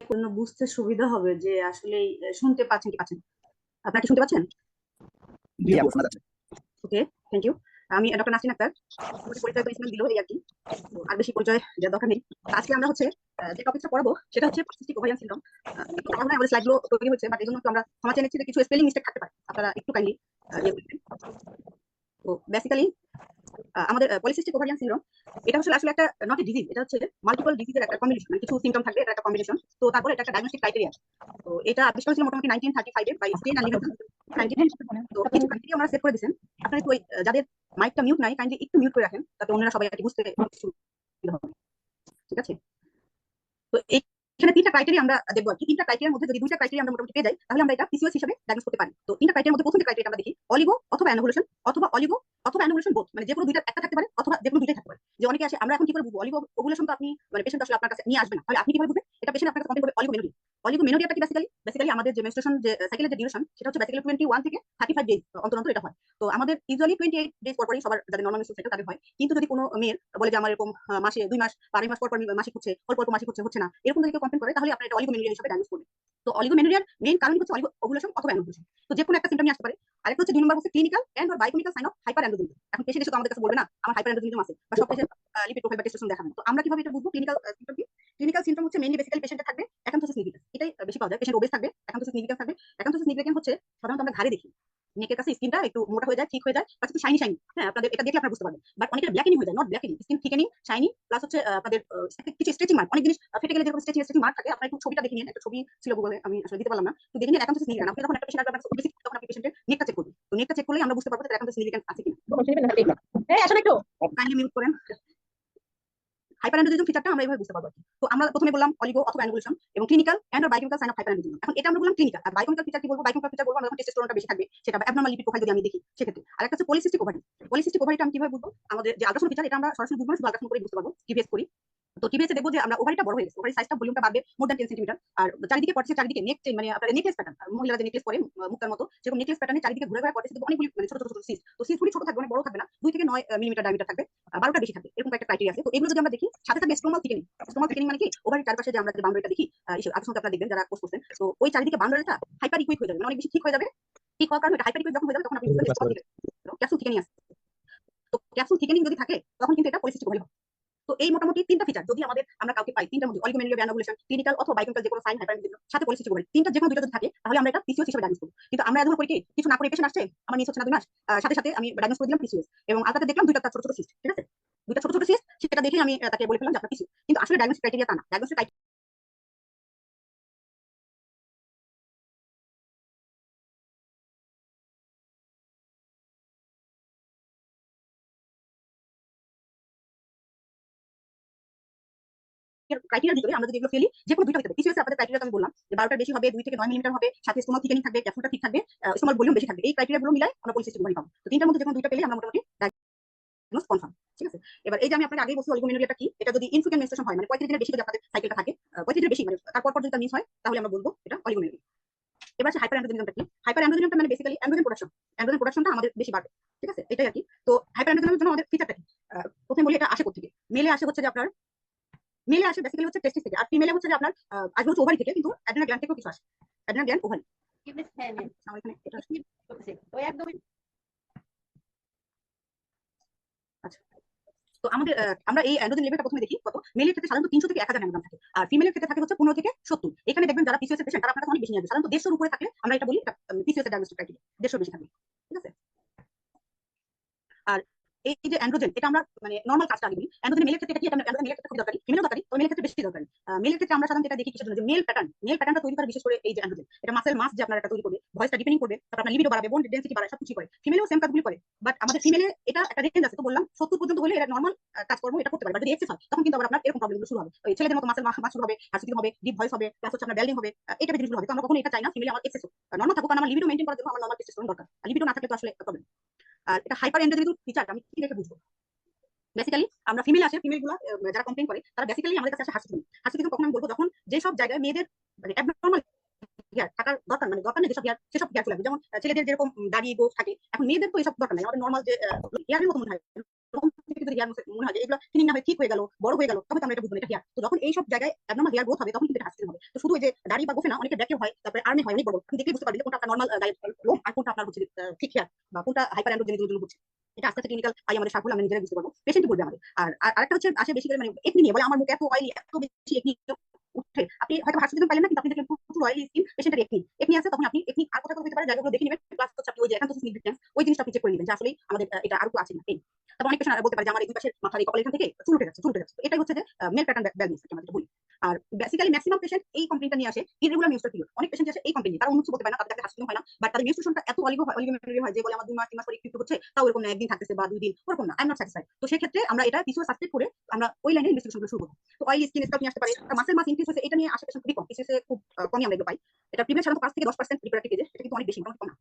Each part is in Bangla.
কোনো বুঝতে সুবিধা হবে যে আসলে শুনতে পাচ্ছেন কি পাচ্ছেন। আপনারা কি শুনতে পাচ্ছেন? জি আপু শোনা যাচ্ছে। ওকে, থ্যাংক ইউ। আমি ডক্টর নাসরিন আক্তার। আমাকে পরিচয় করেছিলেন দিল এই আর কি। তো আর বেশি পরিচয় দেওয়ার দরকার নেই। আজকে আমরা হচ্ছে যে টপিকটা পড়াবো সেটা হচ্ছে পলিসিস্টিক ওভারিয়ান সিনড্রোম। আমার মনে হয় আমাদের স্লাইডগুলো তৈরি হচ্ছে, বাট এই জন্য একটু আমরা ক্ষমা চেয়ে নিচ্ছি যে কিছু স্পেলিং মিস্টেক থাকতে পারে। আপনারা একটু কাইন্ডলি ইয়ে করবেন। তো বেসিক্যালি আমাদের পলিসিস্টিক ওভারিয়ান সিনড্রোম এটা হচ্ছে আসলে একটা নট এ ডিজিজ, এটা হচ্ছে মাল্টিপল ডিজিজের একটা কম্বিনেশন, মানে কিছু সিমটম থাকবে, এটা একটা কম্বিনেশন। তো তারপরে এটা একটা ডায়াগনস্টিক ক্রাইটেরিয়া। তো এটা আবিষ্কার হয়েছিল মোটামুটি 1935 এ বাই স্টেন অ্যান্ড লিভেনসন। 19 তো কিছু ক্রাইটেরিয়া আমরা সেট করে দিয়েছেন। আপনারা একটু যাদের মাইকটা মিউট নাই কাইন্ডলি একটু মিউট করে রাখেন, তাতে অন্যরা সবাই আর কি বুঝতে সুবিধা হবে। ঠিক আছে? তো এখানে তিনটা ক্রাইটেরিয়া আমরা দেখবো আর কি। তিনটা ক্রাইটেরিয়ার মধ্যে যদি দুইটা ক্রাইটেরিয়া আমরা মোটামুটি পেয়ে যাই, তাহলে আমরা এটা পিসিওএস হিসেবে ডায়াগনোস করতে পারি। তো তিনটা ক্রাইটেরিয়ার মধ্যে প্রথম যে ক্রাইটেরিয়া আমরা দেখি অলিগো অথবা অ্যানোভুলেশন, অথবা অলিগো অথবা অ্যানোভুলেশন বোথ, মানে যে কোনো দুইটা একটা থাকতে পারে অথবা যে কোনো দুইটাই থাকতে পারে। যে অনেকে আসে, আমরা এখন কি করে বুঝবো অলিগো ওভুলেশন? তো আপনি মানে পেশেন্ট আসলে আপনার কাছে নিয়ে আসবেন না, তাহলে আপনি কিভাবে বুঝবেন এটা পেশেন্ট আপনার কাছে কমপ্লেইন করবে অলিগো মেনোরিয়া। অলিগো মেনোরিয়াটা কি? বেসিক্যালি আমাদের যে মেনস্ট্রুয়েশন যে সাইকেলের যে ডিউরেশন সেটা হচ্ছে বেসিক্যালি 21 থেকে 35 ডেজ অন্তর অন্তর এটা হয়। তো আমাদের ইউজুয়ালি 28 ডেজ পর পরই সবার যাদের নরমাল মেনস্ট্রুয়েশন সাইকেল তাদের হয়। কিন্তু যদি কোনো মেয়ের বলে যে আমার এরকম মাসে 2 মাস বা 2.5 মাস পর পর মাসিক হচ্ছে, অল্প অল্প মাসিক হচ্ছে না, এরকম যদি কেউ কমপ্লেইন করে, তাহলে আপনার এটা অলিগোমেনোরিয়া হিসেবে ডায়াগনোস করবেন। তো অলিগোমেনোরিয়ার মেইন কারণ হচ্ছে অলিগো ওভুলেশন অথবা অ্যানোভুলেশন। তো যে কোনো একটা সিম্পটম নিয়ে আসতে পারে। আরেকটা হচ্ছে 2 নম্বর হচ্ছে clinical and or biochemical sign of hyperandrogenism. এখন পেশেন্ট এসে তো আমাদের কাছে বলবে না আমার হাইপার অ্যান্ড্রোজেনিজম আছে, বা সব পেশেন্ট লিপিড প্রোফাইল বা টেস্টোস্টেরন দেখাবেন। তো আমরা কিভাবে এটা বুঝবো ক্লিনিক্যাল সিম্পটম কি? ক্লিনিক্যাল সিম্পটম হচ্ছে মেইনলি বেসিক্যালি পেশেন্টের থাকবে অ্যাকান্থোসিস নিগ্রিকান্স, এটাই বেশি পাওয়া যায়। পেশেন্ট ওবেস থাকবে, অ্যাকান্থোসিস নিগ্রিকান্স থাকবে। অ্যাকান্থোসিস নিগ্রিকান্স হচ্ছে সাধারণত আমরা ঘাড়ে দেখি, নেকের কাছে স্কিনটা একটু মোটা হয়ে যায়, ঠিক হয়ে যায়, বা একটু শাইনি শাইনি। হ্যাঁ, আপনাদের এটা দেখলে আপনারা বুঝতে পারবেন। বাট অনেকের ব্ল্যাকেনিং হয়ে যায়, not blackening, skin thickening, shiny, plus হচ্ছে আপনাদের কিছু স্ট্রেচিং মার্ক, অনেক জিনিস ফেটে গেলে যেরকম স্ট্রেচিং মার্ক থাকে। আপনারা একটু ছবিটা দেখে নিন, একটা ছবি ছিল গুগলে, আমি আসলে দিতে পারলাম না। তো দেখে নিন অ্যাকান্থোসিস নিগ্রিকান্স। আপনি যখন একটা পেশেন্ট আসবে আপনার কাছে বেশি, তখন আপনি পেশেন্টের নেকটা চেক করবেন। তো নেকটা চেক করলে আমরা বুঝতে পারবো যে অ্যাকান্থোসিস নিগ্রিকান্স আছে কিনা। এই আসলে একটু কাইন্ডলি মিউট করেন। হাইপারঅ্যান্ড্রোজেনিজম ফিচারটা আমরা এইভাবে বুঝতে পারবো। তো আমরা প্রথমে বললাম অলিগো অথবা অ্যানোভুলেশন এবং clinical and or biochemical sign of hyperandrogenism. এখন এটা আমরা বললাম ক্লিনিক্যাল। আর বায়োকেমিক্যাল ফিচার কি বলবো? বায়োকেমিক্যাল ফিচার বলবো আমরা যখন টেস্টোস্টেরনটা বেশি থাকবে, সেটা অ্যাবনরমাল লিপিড প্রোফাইল যদি আমি দেখি সেক্ষেত্রে। আরেকটা হচ্ছে পলিসিস্টিক ওভারি। পলিসিস্টিক ওভারিটা আমি কিভাবে বুঝবো? আমাদের যে আল্ট্রাসাউন্ড ফিচার, এটা আমরা সরাসরি বুঝবো না, শুধু আল্ট্রাসাউন্ড করে বুঝতে পারবো, টিভিএস করি। তো টিভিএসে দেখবো যে আমরা ওভারিটা বড় হয়ে গেছে, ওভারি সাইজটা ভলিউমটা বাড়বে মোর দ্যান 10 সেন্টিমিটার। আর চারিদিকে কর্টেক্সের চারিদিকে নেক চেইন, মানে আপনার নেকলেস প্যাটার্ন, মহিলারা যে নেকলেস পরে মুক্তার মতো, সেরকম নেকলেস প্যাটার্নে চারিদিকে ঘুরে ঘুরে কর্টেক্সে দেখবো অনেকগুলি মানে ছোট ছোট ছোট সিস্ট। তো সিস্টগুলি ছোট থাকবে, অনেক বড় থাকবে না, 2 থেকে 9 মিলিমিটার ডায়ামিটার থাকবে, 12টা বেশি থাকবে, এরকম একটা ক্রাইটেরিয়া আছে। তো এগুলো যদি আমরা দেখি, সাথে থাকবে স্ট্রোমাল থিকেনিং। স্ট্রোমাল থিকেনিং মানে কি? ওভারির চারপাশে যে আমরা যে বাউন্ডারিটা দেখি, আল্ট্রাসাউন্ড আপনারা দেখবেন যারা কোর্স করছেন, তো ওই চারিদিকে বাউন্ডারিটা হাইপার ইকুইক হয়ে যাবে, মানে অনেক বেশি ঠিক হয়ে যাবে। ঠিক হওয়ার কারণে হাইপার ইকুইক যখন হয়ে যাবে, তখন আপনি বুঝবেন স্ট্রোমাল থিকেনিং, ক্যাপসুল থিকেনিং আছে। তো ক্যাপসুল থিকেনিং যদি থাকে, তখন কিন্তু এটা পলিসিস্টিক ওভারি। তো এই মোটামুটি তিনটা ফিচার যদি আমরা কাউকে পাই, তিনটার মধ্যে অলিগোমেনোরিয়া, অ্যানোভুলেশন, ক্লিনিক্যাল অথবা বায়োকেমিক্যাল যে কোনো সাইন হাইপারঅ্যান্ড্রোজেনিজম সাথে পলিসিস্টিক ওভারি, তিনটা যে কোনো দুইটা যদি থাকে, তাহলে আমরা এটা পিসিওএস হিসেবে ডায়াগনোস করব। কিন্তু আমরা এখন করি কি, কিছু না করে পেশেন্ট আসছে, আমার মিস হচ্ছে না 2 মাস, সাথে সাথে আমি ডায়াগনোস করে দিলাম পিসিওএস, এবং আলট্রাতে দেখলাম দুইটা ছোট ছোট সিস্ট, ঠিক আছে? দুইটা ছোট ছোট সিস্ট, সেটা দেখে আমি তাকে বলে ফেললাম যে আপনার পিসিওএস। কিন্তু আসলে ডায়াগনোস্টিক ক্রাইটেরিয়া তা না। ডায়াগনোস্টিক ক্রাইটেরিয়ার ভিতরে আমরা যদি এগুলো ফেলি, যে কোনো দুইটা ভিতরে পিসিওএস আপনাদের ক্রাইটেরিয়া আমি বললাম যে 12টার বেশি হবে, 2 থেকে 9 মিলিমিটার হবে, সাথে স্টোমাল থিকেনিং থাকবে, ক্যাপসুলটা ঠিক থাকবে, স্টোমাল ভলিউম বেশি থাকবে, এই ক্রাইটেরিয়াগুলো মিলাই আমরা পলিসিস্টিক ওভারি পাবো। তো তিনটার মধ্যে যে কোনো দুইটা পেলে আমরা মোটামুটি ডায়াগনোস কনফার্ম। ঠিক আছে? এবার এই যে আমি আপনাকে আগেই বলছি অলিগোমেনোরিয়াটা কি, এটা যদি ইনফ্রিকুয়েন্ট মেনস্ট্রুয়েশন হয়, মানে 35 দিনের বেশি যদি আপনাদের সাইকেলটা থাকে, 35 দিনের বেশি, মানে তারপর পর যদি মিস হয়, তাহলে আমরা বলবো এটা অলিগোমেনোরিয়া। এবার হাইপার অ্যান্ড্রোজেনিজমটা কি? হাইপার অ্যান্ড্রোজেনিজমটা মানে বেসিক্যালি অ্যান্ড্রোজেন প্রোডাকশন। অ্যান্ড্রোজেন প্রোডাকশনটা আমাদের বেশি বাড়বে। ঠিক আছে? এটাই আর কি। তো হাইপার অ্যান্ড্রোজেনিজমের জন্য আমাদের ফিচারটা কি? প্রথমে বলি এটা আসে কোথা থেকে। মেলে আসে হচ্ছে যে আপনার, মেলে আসে বেসিক্যালি হচ্ছে টেস্টিস থেকে, আর ফিমেলে হচ্ছে যে আপনার আসবে হচ্ছে ওভারি থেকে, কিন্তু অ্যাড্রেনাল গ্ল্যান্ড থেকেও কিছু আসে। Adrenal gland ovary. আমার এখানে এটা আচ্ছা। তো আমাদের আমরা এই অ্যান্ড্রোজেন লেভেলটা প্রথমে দেখি কত। মেলের ক্ষেত্রে সাধারণত 300 থেকে 1000 ন্যানোগ্রাম থাকে, আর ফিমেলের ক্ষেত্রে থাকে হচ্ছে 15 থেকে 70। এখানে দেখবেন যারা পিসিওএস এর পেশেন্ট, তারা আপনার কাছে অনেক বেশি নিয়ে আসবে। সাধারণত 150 উপরে থাকলে আমরা এটা বলি এটা পিসিওএস এর ডায়াগনস্টিক ক্রাইটেরিয়া, 150 বেশি থাকবে। ঠিক আছে? আর এই যে অ্যান্ড্রোজেন, এটা আমরা মানে নরমাল কাজটা আগে বলি। অ্যান্ড্রোজেন মেলের ক্ষেত্রে এটা কি? এটা অ্যান্ড্রোজেন মেলের ক্ষেত্রে খুব দরকারি, ফিমেলও দরকারি, তবে মেলের ক্ষেত্রে বেশি দরকারি। মেলের ক্ষেত্রে আমরা সাধারণত এটা দেখি কিসের জন্য, যে মেল প্যাটার্নটা তৈরি করে বিশেষ করে এই যে অ্যান্ড্রোজেন, এটা মাসেল মাস যে আপনার এটা তৈরি করবে, ভয়েসটা ডিপেন্ডিং করবে, তারপর আপনার লিবিডো বাড়াবে, বোন ডেনসিটি বাড়ায়, সবকিছু করে। ফিমেলও সেম কাজগুলি করে, বাট আমাদের ফিমেলে এটা একটা রেঞ্জ আছে। তো বললাম 70 পর্যন্ত হলে এটা নরমাল কাজকর্ম এটা করতে পারে, বাট যদি এক্সেস হয়, তখন কিন্তু আবার আপনার এরকম প্রবলেমগুলো শুরু হবে। ওই ছেলেদের মতো মাসেল মাস শুরু হবে, হার্সিটিং হবে, ডিপ ভয়েস হবে, প্লাস হচ্ছে আপনার বেল্ডিং হবে, এটা জিনিসগুলো হবে। তো আমরা কখনো এটা চাই না ফিমেলে আমার এক্সেস হোক, নরমাল থাকুক, কারণ আমার লিবিডো মেইনটেইন করার জন্য আমার নরমাল টেস্টোস্টেরন দরকার। আর লিবিডো না থাকলে তো আসলে প্রবলেম। আর এটা হাইপার অ্যান্ড্রোজেনিক ফিচার আমি কি দেখে বুঝবো? বেসিক্যালি আমরা ফিমেল আসে, ফিমেল গুলা যারা কমপ্লেন করে, তারা বেসিক্যালি আমাদের কাছে আসে হাসিটিজম। হাসিটিজম কখন আমি বলবো? যখন যেসব জায়গায় মেয়েদের মানে অ্যাবনর্মাল হেয়ার থাকার দরকার, মানে দরকার নেই যেসব হেয়ার, সেসব হেয়ার চলে আসবে। যেমন ছেলেদের যেরকম দাড়ি গোঁফ থাকে, এখন মেয়েদের তো এসব দরকার নাই, আমাদের নর্মাল যে হেয়ারের মতো মনে হয় থেকে যদি হেয়ার মনে হয় যে এগুলো থিনিং না হয়ে ঠিক হয়ে গেল, বড় হয়ে গেল, তবে তো আমরা এটা বুঝবো না এটা হেয়ার। তো যখন এই সব জায়গায় অ্যাবনর্মাল হেয়ার গ্রোথ হবে তখন কিন্তু এটা হাসিল হবে। তো শুধু এই যে দাড়ি বা গোফে না, অনেকে ব্যাকে হয়, তারপরে আর্মে হয়, অনেক বড়, আপনি দেখে বুঝতে পারবেন যে কোনটা আপনার নর্মাল গায়ের লোম আর কোনটা আপনার হচ্ছে ঠিক হেয়ার বা কোনটা হাইপার অ্যান্ড্রোজেনিক জন্য হচ্ছে। এটা আস্তে আস্তে ক্লিনিক্যাল আই আমাদের সাফল্য আমরা নিজেরাই বুঝতে পারবো, পেশেন্টই বলবে আমাদের। আর আরেকটা হচ্ছে আসে বেশি করে মানে একনি নিয়ে বলে আমার মুখ এত অয়েলি, এত বেশি একনি উঠে। আপনি হয়তো হাসপাতালে পাইলেন না, কিন্তু আপনি দেখলেন প্রচুর অয়েলি স্কিন, পেশেন্টের একনি একনি আছে, তখন আপনি একনি আর কোথাও হতে পারে জায়গাগুলো দেখে নেবেন, প্লাস হচ্ছে আপনি ওই যে একান্ত সিগনিফিকেন্স ওই জিনিসটা আপনি চেক করে নেবেন যে আসলে আমাদের এটা আর একটু আছে না এই। তারপর অনেক পেশেন্ট বলতে পারে যে আমার এই দুই পাশের মাথার এই কপাল এখান থেকে চুল উঠে যাচ্ছে, চুল উঠে যাচ্ছে। তো এটাই হচ্ছে যে মেল প্যাটার্ন ব্যালেন্স আমরা যেটা বলি। আর বেসিক্যালি ম্যাক্সিমাম পেশেন্ট এই কমপ্লেইনটা নিয়ে আসে ইররেগুলার মেনস্ট্রুয়াল পিরিয়ড। অনেক পেশেন্ট আসে এই কমপ্লেইন, তারা অন্য কিছু বলতে পারে না, তাদের কাছে হাসিও হয় না, বাট তাদের মেনস্ট্রুয়েশনটা এত অলিগোমেটারি হয় যে বলে আমার 2 মাস 3 মাস পরে একটু হচ্ছে, তাও এরকম না একদিন থাকতেছে বা 2 দিন ওরকম না, আই এম নট স্যাটিসফাইড। তো সেক্ষেত্রে আমরা এটা পিসিও সাসপেক্ট করে আমরা ওই লাইনে ইনভেস্টিগেশন শুরু করব। তো অয়েলি স্কিন স্কার্ট নিয়ে আসতে পারে, মাসেল মাস ইনক্রিজ হয়েছে, এটা নিয়ে আসে পেশেন্ট খুবই কম, পিসিওসে খুব কমই আমরা এগুলো পাই। এটা প্রিভিলেজ সাধারণত 5 থেকে 10% রিপ্রোডাক্টিভ এজে, এটা কিন্তু অনেক বেশি, মোটামুটি কম না।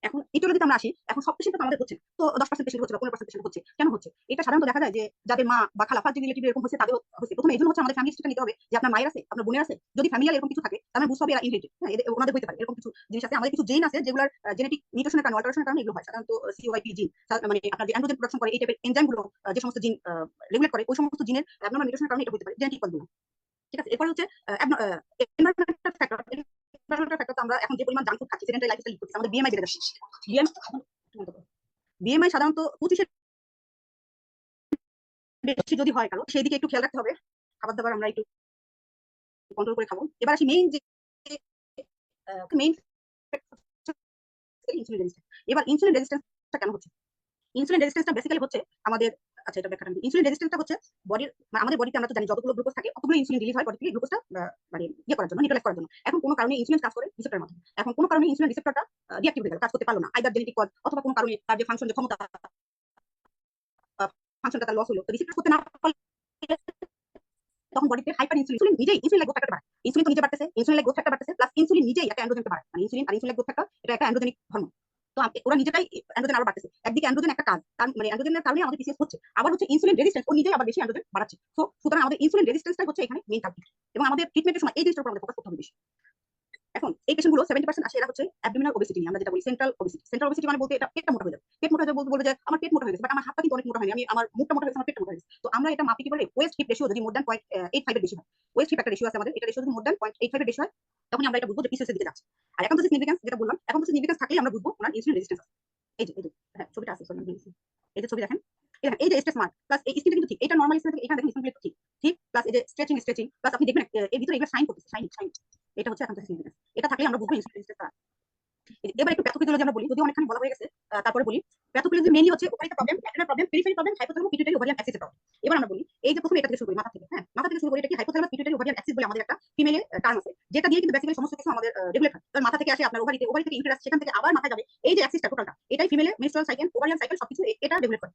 এখন ইটিওলজিতে আমরা আসি, এখন সব পেশেন্ট তো আমাদের হচ্ছে, তো 10% পেশেন্ট হচ্ছে বা 15% পেশেন্ট হচ্ছে, কেন হচ্ছে? এটা সাধারণত দেখা যায় যে যাদের মা বা খালা ফার্স্ট রিলেটিভ এরকম হচ্ছে তাদের হচ্ছে। প্রথমে এইজন্য হচ্ছে আমাদের ফ্যামিলি হিস্ট্রিটা নিতে হবে যে আপনার মায়ের আছে, আপনার বোনের আছে। যদি ফ্যামিলিয়াল এরকম কিছু থাকে তাহলে বুঝতে হবে এরা ইনহেরিটেড, হ্যাঁ ওনাদের হইতে পারে এরকম কিছু জিনিস আছে। আমাদের কিছু জিন আছে যেগুলোর জেনেটিক মিউটেশনের কারণে, অল্টারেশনের কারণে এগুলো হয়। সাধারণত সিওয়াইপি জিন মানে আপনার যে অ্যান্ড্রোজেন প্রোডাকশন করে এই টাইপের এনজাইমগুলো, যে সমস্ত জিন রেগুলেট করে, ওই সমস্ত জিনের অ্যাবনর্মাল মিউটেশনের কারণে এটা হতে পারে, জেনেটিক কজগুলো। ঠিক আছে, এরপর হচ্ছে এনভায়রনমেন্টাল ফ্যাক্টর। এনভায়রনমেন্টাল ফ্যাক্টর তো আমরা এখন যে পরিমাণ জাঙ্ক ফুড খাচ্ছি, সেডেন্টারি লাইফস্টাইল লিড করতেছি, আমাদের বিএমআই বেড়ে যাচ্ছে। বিএমআই সাধারণত 25 বেশি যদি হয় কারো, সেই দিকে একটু খেয়াল রাখতে হবে। খাবার দাবার আমরা একটু কন্ট্রোল করে খাবো। এবার আসি মেইন যে মেইন ইনসুলিন রেজিস্ট্যান্স। এবার ইনসুলিন রেজিস্ট্যান্সটা কেন হচ্ছে? ইনসুলিন রেজিস্ট্যান্সটা বেসিক্যালি হচ্ছে আমাদের, আচ্ছা এটা ব্যাখ্যাটা, ইনসুলিন রেজিস্ট্যান্সটা হচ্ছে বডির, আমাদের বডিতে আমরা তো জানি যতগুলো গ্লুকোজ থাকে অতগুলো ইনসুলিন রিলিজ হয় বডি থেকে গ্লুকোজটা মানে ইয়ে করার জন্য, নিউট্রালাইজ করার জন্য। এখন কোনো কারণে ইনসুলিন কাজ করে রিসেপ্টরের মাধ্যমে, এখন কোনো কারণে ইনসুলিন রিসেপ্টরটা ডিঅ্যাক্টিভ হয়ে গেল, কাজ করতে পারলো না, আইদার জেনেটিক কজ অথবা কোনো কারণে তার যে ফাংশন, যে ক্ষমতা, ফাংশনটা তার লস হলো, তো রিসেপ্টর করতে না পারলে তখন বডিতে হাইপার ইনসুলিন নিজেই ইনসুলিন গ্রোথ ফ্যাক্টর বাড়ে। ইনসুলিন তো নিজে বাড়তেছে, ইনসুলিন গ্রোথ ফ্যাক্টর বাড়তেছে, প্লাস ইনসুলিন নিজেই একটা অ্যান্ড্রোজেনকে বাড়ায়, মানে ইনসুলিন আর ইনসুলিন গ্রোথ ফ্যাক্টর এটা একটা অ্যান্ড্রোজেনিক হরমোন। তো ওরা নিজেটাই অ্যান্ড্রোজেন আরো বাড়তেছে। একদিকে অ্যান্ড্রোজেন একটা কাজ, তার মানে অ্যান্ড্রোজেনের কারণে আমাদের পিসিএস হচ্ছে, আবার হচ্ছে ইনসুলিন রেজিস্ট্যান্স, ও নিজেই আবার বেশি অ্যান্ড্রোজেন বাড়াচ্ছে। তো সুতরাং আমাদের ইনসুলিন রেজিস্ট্যান্সটাই হচ্ছে এখানে মেইন কালপ্রিট, এবং আমাদের ট্রিটমেন্টের সময় এই জিনিসটার উপর আমাদের ফোকাস করতে হবে বেশি। এখন এই পেশেন্টগুলো 70% আসে, এরা হচ্ছে অ্যাবডোমিনাল ওবেসিটি, আমরা যেটা বলি সেন্ট্রাল ওবেসিটি। সেন্ট্রাল ওবেসিটি মানে বলতে এটা পেটটা মোটা হয়ে যাবে। পেট মোটা হয়ে যাবে বলবে যে আমার পেট মোটা হয়ে গেছে, বাট আমার হাতটা কিন্তু অনেক মোটা হয়নি, আমি আমার মুখটা মোটা হয়েছে, আমার পেটটা মোটা হয়েছে। তো আমরা এটা মাপি কি বলে, ওয়েস্ট হিপ রেশিও যদি মোর দ্যান 0.85 এর বেশি হয়, ওয়েস্ট হিপ একটা রেশিও আছে আমাদের, এটা রেশিও যদি মোর দ্যান 0.85 এর বেশি হয়, তখন আমরা এটা বুঝবো যে পিসিওএস এর দিকে যাচ্ছে। আর এখন তো সিগনিফিকেন্স যেটা বললাম, এখন তো সিগনিফিকেন্স থাকলে আমরা বুঝবো ওনার ইনসুলিন রেজিস্ট্যান্স আছে। এই যে হ্যাঁ ছবিটা আছে, সরি এই যে ছবি দেখেন, এই যে স্ট্রেস মার্ক প্লাস এই স্কিনটা কিন্তু ঠিক, এটা নরমাল স্কিন থেকে এখানে দেখেন স্কিন ঠিক ঠিক, প্লাস এই যে স্ট্রেচিং প্লাস আপনি দেখবেন এর ভিতরে এগুলো শাইন করতেছে, শাইন। এটা হচ্ছে এখন সিগনিফিকেন্স, এটা থাকলে আমরা বুঝবো ইনসুলিন রেজিস্ট্যান্স। এবার একটু প্যাথোফিজিওলজি আমরা বলি, যদিও অনেকখানি বলা হয়ে গেছে, তারপরে বলি। প্যাথোফিজিওলজি মেইনলি হচ্ছে ওভারিতে problem, adrenal problem, periphery problem, hypothalamus pituitary ovarian অ্যাক্সিসের প্রবলেম। এবার আমরা বলি এই যে প্রথমে এটা থেকে শুরু করি, মাথা থেকে, হ্যাঁ মাথা থেকে শুরু করি। এটা কি হাইপোথ্যালামাস পিটুইটারি ওভারিয়ান অ্যাক্সিস বলে আমাদের একটা ফিমেলের টার্ম আছে, যেটা দিয়ে কিন্তু বেসিক্যালি সমস্ত কিছু আমাদের রেগুলেট হয়। তার মাথা থেকে আসে আপনার ওভারিতে, ওভারি থেকে ইউটেরাস, সেখান থেকে আবার মাথায় যাবে, এই যে অ্যাক্সিসটা টোটালটা, এটাই ফিমেলের মেনস্ট্রুয়াল সাইকেল, ওভারিয়ান সাইকেল সবকিছু এটা রেগুলেট করে।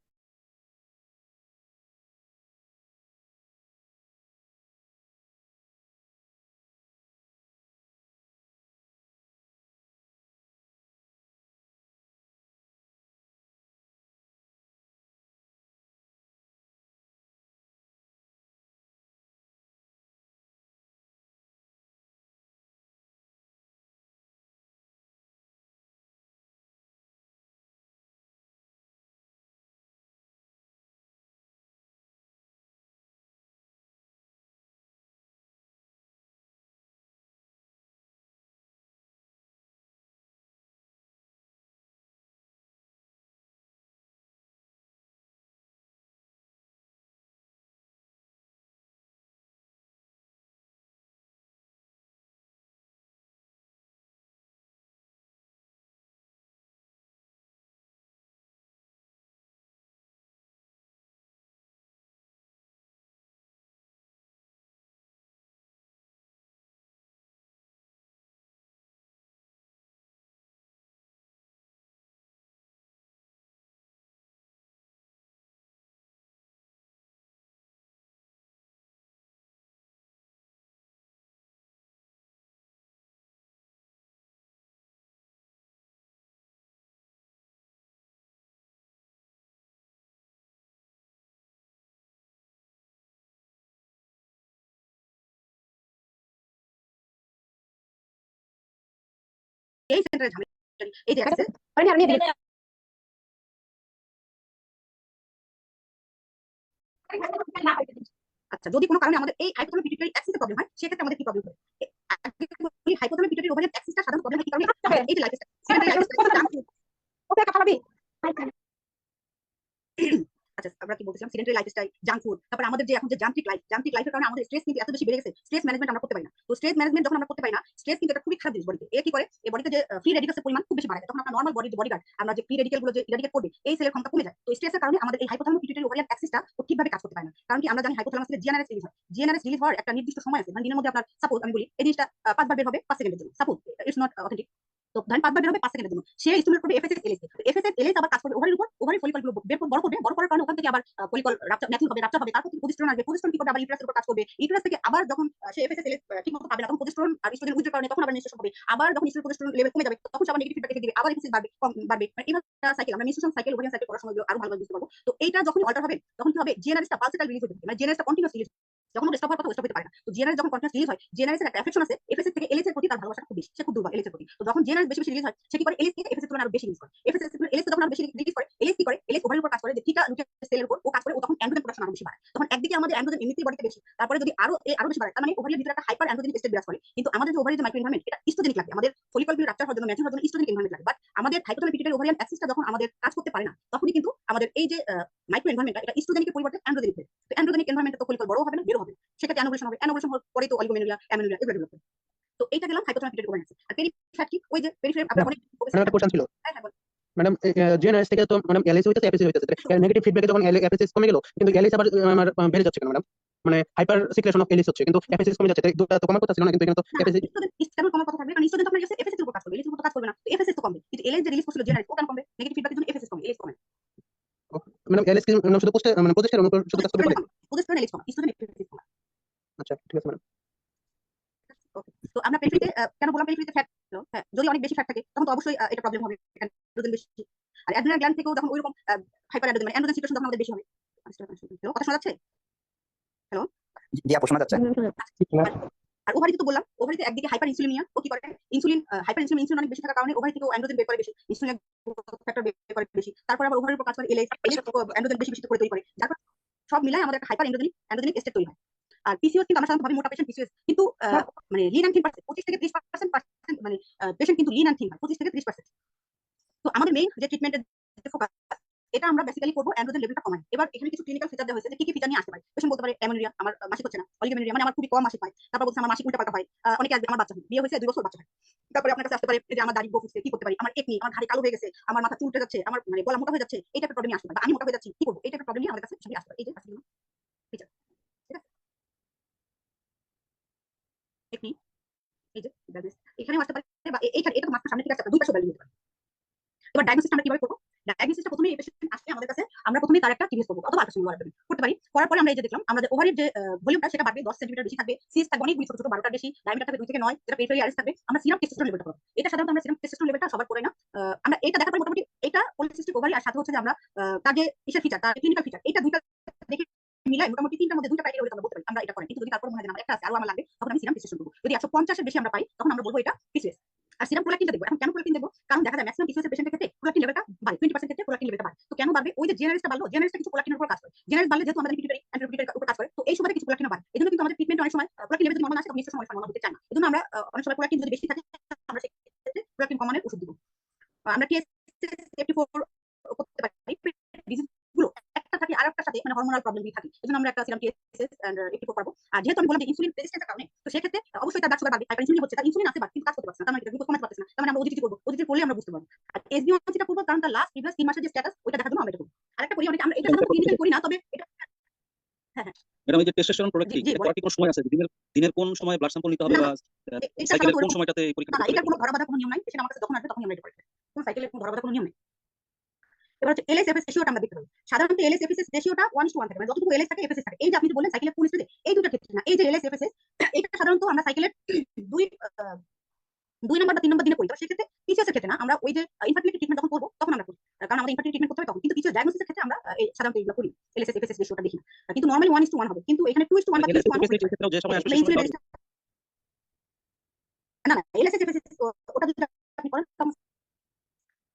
এই সেন্টারে ঝামেলা, এই যে অ্যাক্সিসে আচ্ছা, যদি কোনো কারণে আমাদের এই হাইপোথ্যালামিক পিটুইটারি অ্যাক্সিসে প্রবলেম হয়, সেক্ষেত্রে আমাদের কি প্রবলেম হবে? এই হাইপোথ্যালামিক পিটুইটারি ওভারিয়ান অ্যাক্সিসটা সাধারণত প্রবলেম হয় কি কারণে? এই যে লাইফস্টাইল, সেকেন্ডারি লাইফস্টাইল, ওকে কথা বলবি। আচ্ছা, আমরা কি বলতেছিলাম? সেডেন্টারি লাইফস্টাইল, জাঙ্ক ফুড, তারপর আমাদের যে এখন যে যান্ত্রিক লাইফের কারণে আমাদের স্ট্রেস কিন্তু এত বেশি বেড়ে গেছে, স্ট্রেস ম্যানেজমেন্ট আমরা করতে পারি না। তো স্ট্রেস ম্যানেজমেন্ট যখন আমরা করতে পারি না, স্ট্রেস কিন্তু একটা খুবই খারাপ জিনিস বডিতে। কি করে? এই বডিতে যে ফ্রি রেডিকালসের পরিমাণ খুব বেশি বাড়ায়। তখন আমরা নরমাল বডির যে বডিগার্ড, আমরা যে ফ্রি রেডিকাল গুলো যে ইরাডিকেট করবে, এই সেলের ক্ষমতা কমে যায়। তো স্ট্রেসের কারণে আমাদের এই হাইপোথ্যালামিক পিটুইটারি ওভারিয়ান অ্যাক্সিসটা ঠিকভাবে কাজ করতে পারে না। কারণ কি আমরা জানি হাইপোথ্যালামাস থেকে জিএনআরএস রিলিজ হয়। জিএনআরএস রিলিজ হওয়ার একটা নির্দিষ্ট সময় আছে। মানে দিনের মধ্যে আপনার সাপোজ আমি বলি এই জিনিসটা 5 বার বের হবে 5 সেকেন্ডের জন্য। Suppose it's not authentic. তো ধরেন 5 বার বের হবে 5 সেকেন্ডের জন্য। সে স্টিমুলেট করবে এফএসএস এলএস। তো এফএসএস এলএস আবার কাজ করবে ওভারির উপর, ওভারি ফলিকল গুলো বের বড় করবে, বড় করার কারণে ওখান থেকে আবার ফলিকল রাপচার ম্যাচিউর হবে, রাপচার হবে, তারপর থেকে প্রজেস্টেরন আসবে, প্রজেস্টেরন কি করবে আবার ইউটেরাসের উপর কাজ করবে, ইউটেরাস থেকে আবার যখন সে এফএসএস এলএস ঠিকমতো পাবে না, তখন প্রজেস্টেরন আর ইস্ট্রোজেন উইথের কারণে তখন আবার মেনস্ট্রুয়েশন হবে, আবার যখন ইস্ট্রোজেন প্রজেস্টেরন লেভেল কমে যাবে তখন সে আবার নেগেটিভ ফিডব্যাক দিবে, আবার এফএসএস বাড়বে, কম বাড়বে, মানে এইভাবে সাইকেল আমরা মেনস্ট্রুয়েশন সাইকেল ওভারিয়ান সাইকেল করার সময় আরো ভালোভাবে বুঝতে পারবো। তো এইটা যখন অল্টার হবে তখন কি হবে? জিএনআরএসটা পালসেটাল রিলিজ হতে থাকে, মানে জিএনআরএসটা কন্টিনিউয়াস রিলিজ যখন স্টপ হওয়ার কথা স্টপ হতে পারে না। তো জিএনআরএস যখন কন্টিনিউয়াস রিলিজ হয়, জিএনআরএস এর একটা অ্যাফেকশন আছে, এফএসএস থেকে এলএস এর প্রতি তার ভালোবাসা খুব বেশি, সে খুব দুর্বল এলএস এর প্রতি। তো যখন জিএনআরএস বেশি বেশি রিলিজ হয়, সে কি করে? এলএস কে এফএসএস তুলনায় আরো বেশি রিলিজ করে। এফএসএস এলএস যখন আরো বেশি রিলিজ করে, এলএস কি করে? এলএস ওভারের উপর কাজ করে, যে থিটা নিউক্লিয়াস সেলের উপর ও কাজ করে, ও তখন অ্যান্ড্রোজেন প্রোডাকশন আরো বেশি বাড়ায়। তখন একদিকে আমাদের অ্যান্ড্রোজেন এমনিতেই বডিতে বেশি, তারপরে যদি আরো বেশি বাড়ায়, তার মানে ওভারির ভিতরে একটা হাইপার অ্যান্ড্রোজেনিক স্টেট বিরাজ করে। কিন্তু আমাদের যে ওভারির যে মাইক্রো এনভায়রনমেন্ট, এটা ইস্ট্রোজেনিক লাগে। আমাদের ফলিকল গুলো রাপচার হওয়ার জন্য, ম্যাচিউর হওয়ার জন্য ইস্ট্রোজেনিক এনভায়রনমেন্ট লাগে। বাট আমাদের হাইপোথ্যালামিক পিটুইটারি ওভারিয়ান অ্যাক্সিসটা যখন আমাদের কাজ করতে পারে না, তখনই কিন্তু আমাদের এই যে মাইক্রো এনভায়রনমেন্টটা, এটা ইস্ট্রোজেনিকের পরিবর্তে অ্যান্ড্রোজেনিক হয়। তো অ্যান্ড্রোজেনিক এনভায়রনমেন্টে তো ফলিকল বড় হবে না, বেরো হবে, সেক্ষেত্রে অ্যানোভুলেশন হবে, অ্যানোভুলেশন হওয়ার পরেই তো অলিগোমেনুরিয়া, অ্যামিনুরিয়া এগুলো ডেভেলপ হবে। তো এইটা গেলাম হাইপোথ্যালামিক পিটুইটারি ওভারিয়ান। আর পেরিফেরাল কি? ওই যে পেরিফেরাল আমরা অনেক ম্যাডাম একটা কোশ্চেন ছিল। হ্যাঁ হ্যাঁ বল। ম্যাডাম জিএনআরএস থেকে তো ম্যাডাম এলএসি হইতেছে এফএসি হইতেছে, নেগেটিভ ফিডব্যাকে যখন এফএসি কমে গেল, কিন্তু এলএস আবার আমার বেড়ে যাচ্ছে কেন ম্যাডাম? মানে হাইপার সিক্রেশন অফ এলএস হচ্ছে, কিন্তু এফএসি কমে যাচ্ছে, তাই দুটো তো কমার কথা ছিল না, কিন্তু এখানে তো না, এফএসি। ইস্ট্রোজেন কেন কমার কথা থাকবে? কারণ ইস্ট্রোজেন তো আপনার কাছে এফএসএস এর উপর কাজ করবে, এলএস এর উপর তো কাজ করবে না। তো এফএসএস তো কমবে, কিন্তু এলএস যে রিলিজ করছিল জেনারেট, ও কেন কমবে? নেগেটিভ ফিডব্যাকের জন্য এফএসএস কমে, এলএস কমে। ম্যাডাম এলএস কি ম্যাডাম শুধু পোস্টে মানে প্রজেস্টেরন উপর শুধু কাজ করতে প্রজেস্টেরন পারে? কমে, প্রজেস্টেরন এলএস কমে, ইস্ট্রোজেন এফএসএস কমে। আচ্ছা ঠিক আছে ম্যাডাম। ওকে, তো আমরা পেরিফেরিতে কেন বললাম পেরিফেরিতে ফ্যাট? হ্যাঁ, যদি অনেক বেশি ফ্যাট থাকে তখন তো অবশ্যই এটা প্রবলেম হবে, অ্যান্ড্রোজেন বেশি। আর অ্যাড্রিনাল গ্ল্যান্ড থেকেও যখন ওইরকম হাইপার অ্যান্ড্রোজেন মানে অ্যান্ড্রোজেন সিক্রেশন যখন আমাদের বেশি হবে। হ্যালো, কথা শোনা যাচ্ছে? হ্যালো। জি আপু শোনা যাচ্ছে। আর ওভারিতে তো বললাম, ওভারিতে একদিকে হাইপার ইনসুলিনিয়া, ও কি করে? ইনসুলিন হাইপার ইনসুলিন অনেক বেশি থাকার কারণে ওভারি থেকে অ্যান্ড্রোজেন বের করে বেশি, ইনসুলিন ফ্যাক্টর বের করে বেশি, তারপর আবার ওভারির উপর কাজ করে এলএস, এলএস অ্যান্ড্রোজেন বেশি বেশি করে তৈরি করে, যার সব মিলায় আমাদের একটা হাইপার অ্যান্ড্রোজেনিক স্টেট তৈরি হয়। আর পিসিওএস কিন্তু আমরা সাধারণত ভাবি মোটা পেশেন্ট পিসিওএস, কিন্তু মানে লিন অ্যান্ড থিন 25 থেকে 30% মানে পেশেন্ট কিন্তু লিন অ্যান্ড থিন হয় 25 থেকে 30%। তো আমাদের মেইন যে ট্রিটমেন্টের যে ফোকাস, এটা আমরা বেসিক্যালি করব অ্যান্ড্রোজেন লেভেলটা কমানো। এবার এখানে কিছু ক্লিনিক্যাল ফিচার দেওয়া হয়েছে যে কি কি ফিচার নিয়ে আসতে পারে। পেশেন্ট বলতে পারে অ্যামেনুরিয়া, আমার মাসিক হচ্ছে না, অলিগোমেনুরিয়া মানে আমার খুবই কম মাসিক হয়, তারপর বলছে আমার মাসিক উল্টাপাল্টা হয়, অনেকে আসবে আমার বাচ্চা হয়, বিয়ে হয়েছে 2 বছর বাচ্চা হয়। তারপরে আপনার কাছে আসতে পারে যে আমার দাড়ি গোফ উঠছে, কি করতে পারি, আমার একনি, আমার ঘাড়ে কালো হয়ে গেছে, আমার মাথা চুল উঠে যাচ্ছে, আমার মানে গলা মোটা হয়ে যাচ্ছে, এই টাইপের প্রবলেম আসতে পারে, বা আমি মোটা হয়ে যাচ্ছি, কি করবো, এই টাইপের প্রবলেম নিয়ে আমাদের কাছে সবই আসতে পারে। এই যে ফিচার, ঠিক আছে, একনি, এই যে diagnosis, এখানেও আসতে পারে, বা এইখানে এটা তো মাথার সামনে থেকে আসতে পারে, দুই পাশে ভ্যালু নিতে পারে। এবার ডায়াগনোসিসটা আমরা কিভাবে করবো? ডায়াগনোসিসটা প্রথমে এই পেশেন্ট আসলে আমাদের কাছে আমরা প্রথমে তার একটা টিভিএস করবো অথবা আল্ট্রাসাউন্ড করতে পারি। করার পরে আমরা এই যে দেখলাম আমাদের ওভারির যে ভলিউমটা সেটা বাড়বে, 10 সেন্টিমিটার বেশি থাকবে, সিএস থাকবে অনেকগুলি ছোট ছোট 12টা বেশি, ডায়ামিটার থাকবে 2 থেকে 9, যেটা পেরিফেরি আইরিস থাকবে। আমরা সিরাম টেস্টোস্টেরন লেভেলটা করব। এটা সাধারণত আমরা সিরাম টেস্টোস্টেরন লেভেলটা সবার করে না। আমরা এটা দেখার পরে মোটামুটি এটা পলিসিস্টিক ওভারি, আর সাথে হচ্ছে যে আমরা তার যে ইসের ফিচার, তার ক্লিনিক্যাল ফিচার, এটা দুইটা দেখে মিলাই মোটামুটি তিনটার মধ্যে দুইটা ক্রাইটেরিয়া আমরা বলতে পারি আমরা এটা করেন। কিন্তু যদি তারপর মনে হয় যে আমার একটা আছে আরো আমার লাগবে, তখন আমি সিরাম টেস্টোস্টেরন করব। যদি 150 এর বেশি আমরা পাই তখন আমরা বলবো এটা পিসিএস। আর সিরাম প্রোলাক্টিনটা দেখবো। এখন কেন প্রোলাক্টিন দেখবো? কারণ দেখা যায় ম্যাক্সিমাম পিসিএস পেশেন্টের ক্ষেত্রে প্রোলাক্টিন লেভেলটা বাড়ে, 20% ক্ষেত্রে প্রোলাক্টিন লেভেলটা বাড়ে। তো কেন বাড়বে? ওই যে জিএনআরএসটা বাড়লো, জিএনআরএসটা কিছু প্রোলাক্টিনের উপর কাজ করে। জিএনআরএস বাড়লে যেহেতু আমাদের পিটুইটারি অ্যান্টিপিটুইটারি উপর কাজ করে, তো এই সময়টা কিছু প্রোলাক্টিন বাড়ে। এজন্য কিন্তু আমাদের ট্রিটমেন্টে অনেক সময় প্রোলাক্টিন লেভেল যদি নরমাল আসে তখন নিশ্চয়ই সমস্যা নরমাল হতে চায় না। এজন্য আমরা অনেক সময় প্রোলাক্টিন যদি বেশি থাকে আমরা সেই ক্ষেত্রে প্রোলাক্টিন কমানোর ওষুধ দিব। আমরা TSH54 করতে পারি। ডিজিজ গুলো একটা থাকে আরেকটার সাথে মানে হরমোনাল প্রবলেম থাকে। এজন্য আমরা একটা সিরাম TSH এন্ড 84 করব। আর যেহেতু আমি বললাম যে ইনসুলিন রেজিস্ট্যান্সের কারণে, তো সেই ক্ষেত্রে অবশ্যই তার ব্লাড সুগার বাড়বে। হাইপার ইনসুলিন হচ্ছে, তার ইনসুলিন আছে বাট কিন্তু কাজ করতে পারছে না, তার মানে গ্লুকোজ কমাতে পারছে না, তার মানে আমরা ওজিটি করব। ওজিটি করলে আমরা বুঝতে পারবো। আর SB1 করব কারণ তার লাস্ট প্রিভিয়াস 3 মাসের যে স্ট্যাটাস ওইটা দেখার জন্য আমরা এটা করব। আরেকটা করি অনেকে, আমরা এটা সাধারণত ক্লিনিক্যালি করি না, তবে এটা হ্যাঁ হ্যাঁ ম্যাডাম এই যে টেস্টোস্টেরন জি প্রোডাক্টিং জি এটা বলেন। করার কি কোনো সময় আছে? দিনের কোন সময় ব্লাড স্যাম্পল নিতে হবে না বা না এটা সাইকেলের সাধারণত কোন ওরকম সময়টাতে এই না পরীক্ষাটা না, করতে হবে? এটার কোনো ধরা বাঁধা কোনো নিয়ম নাই। পেশেন্ট আমার কাছে যখন আসবে তখনই আমরা এটা করে দেব। কোন সাইকেলের কোনো ধরা বাঁধা কোনো নিয়ম নেই। এবার হচ্ছে এলএস এফএস রেশিওটা আমরা দেখতে পাবো। সাধারণত এলএস এফএস রেশিওটা 1:1 থাকে, মানে যতটুকু এলএস থাকে এফএস থাকে। এই যে আপনি যে বললেন সাইকেলের কোন স্টেজে, এই দুটো ক্ষেত্রে না। এই যে এলএস এফএস এটা সাধারণত আমরা সাইকেলের 2 নম্বর বা 3 নম্বর দিনে করি। তো সেক্ষেত্রে পিসিএস এর ক্ষেত্রে না, আমরা ওই যে ইনফার্টিলিটি ট্রিটমেন্ট যখন করব তখন আমরা করি। কারণ আমাদের ইনফার্টিলিটি ট্রিটমেন্ট করতে হয় তখন। কিন্তু পিসিএস ডায়াগনোসিসের ক্ষেত্রে আমরা সাধারণত এগুলো করি। এলএস এফএস রেশিওটা দেখি না। কিন্তু নরমালি 1:1 হবে। কিন্তু এখানে 2:1 বা 3:1 ও হতে পারে। যে সময় আসবে মানে সেই সময় ইনসুলিন পাবে। না না এলএস এফএস ওটা যদি আপনি করেন তখন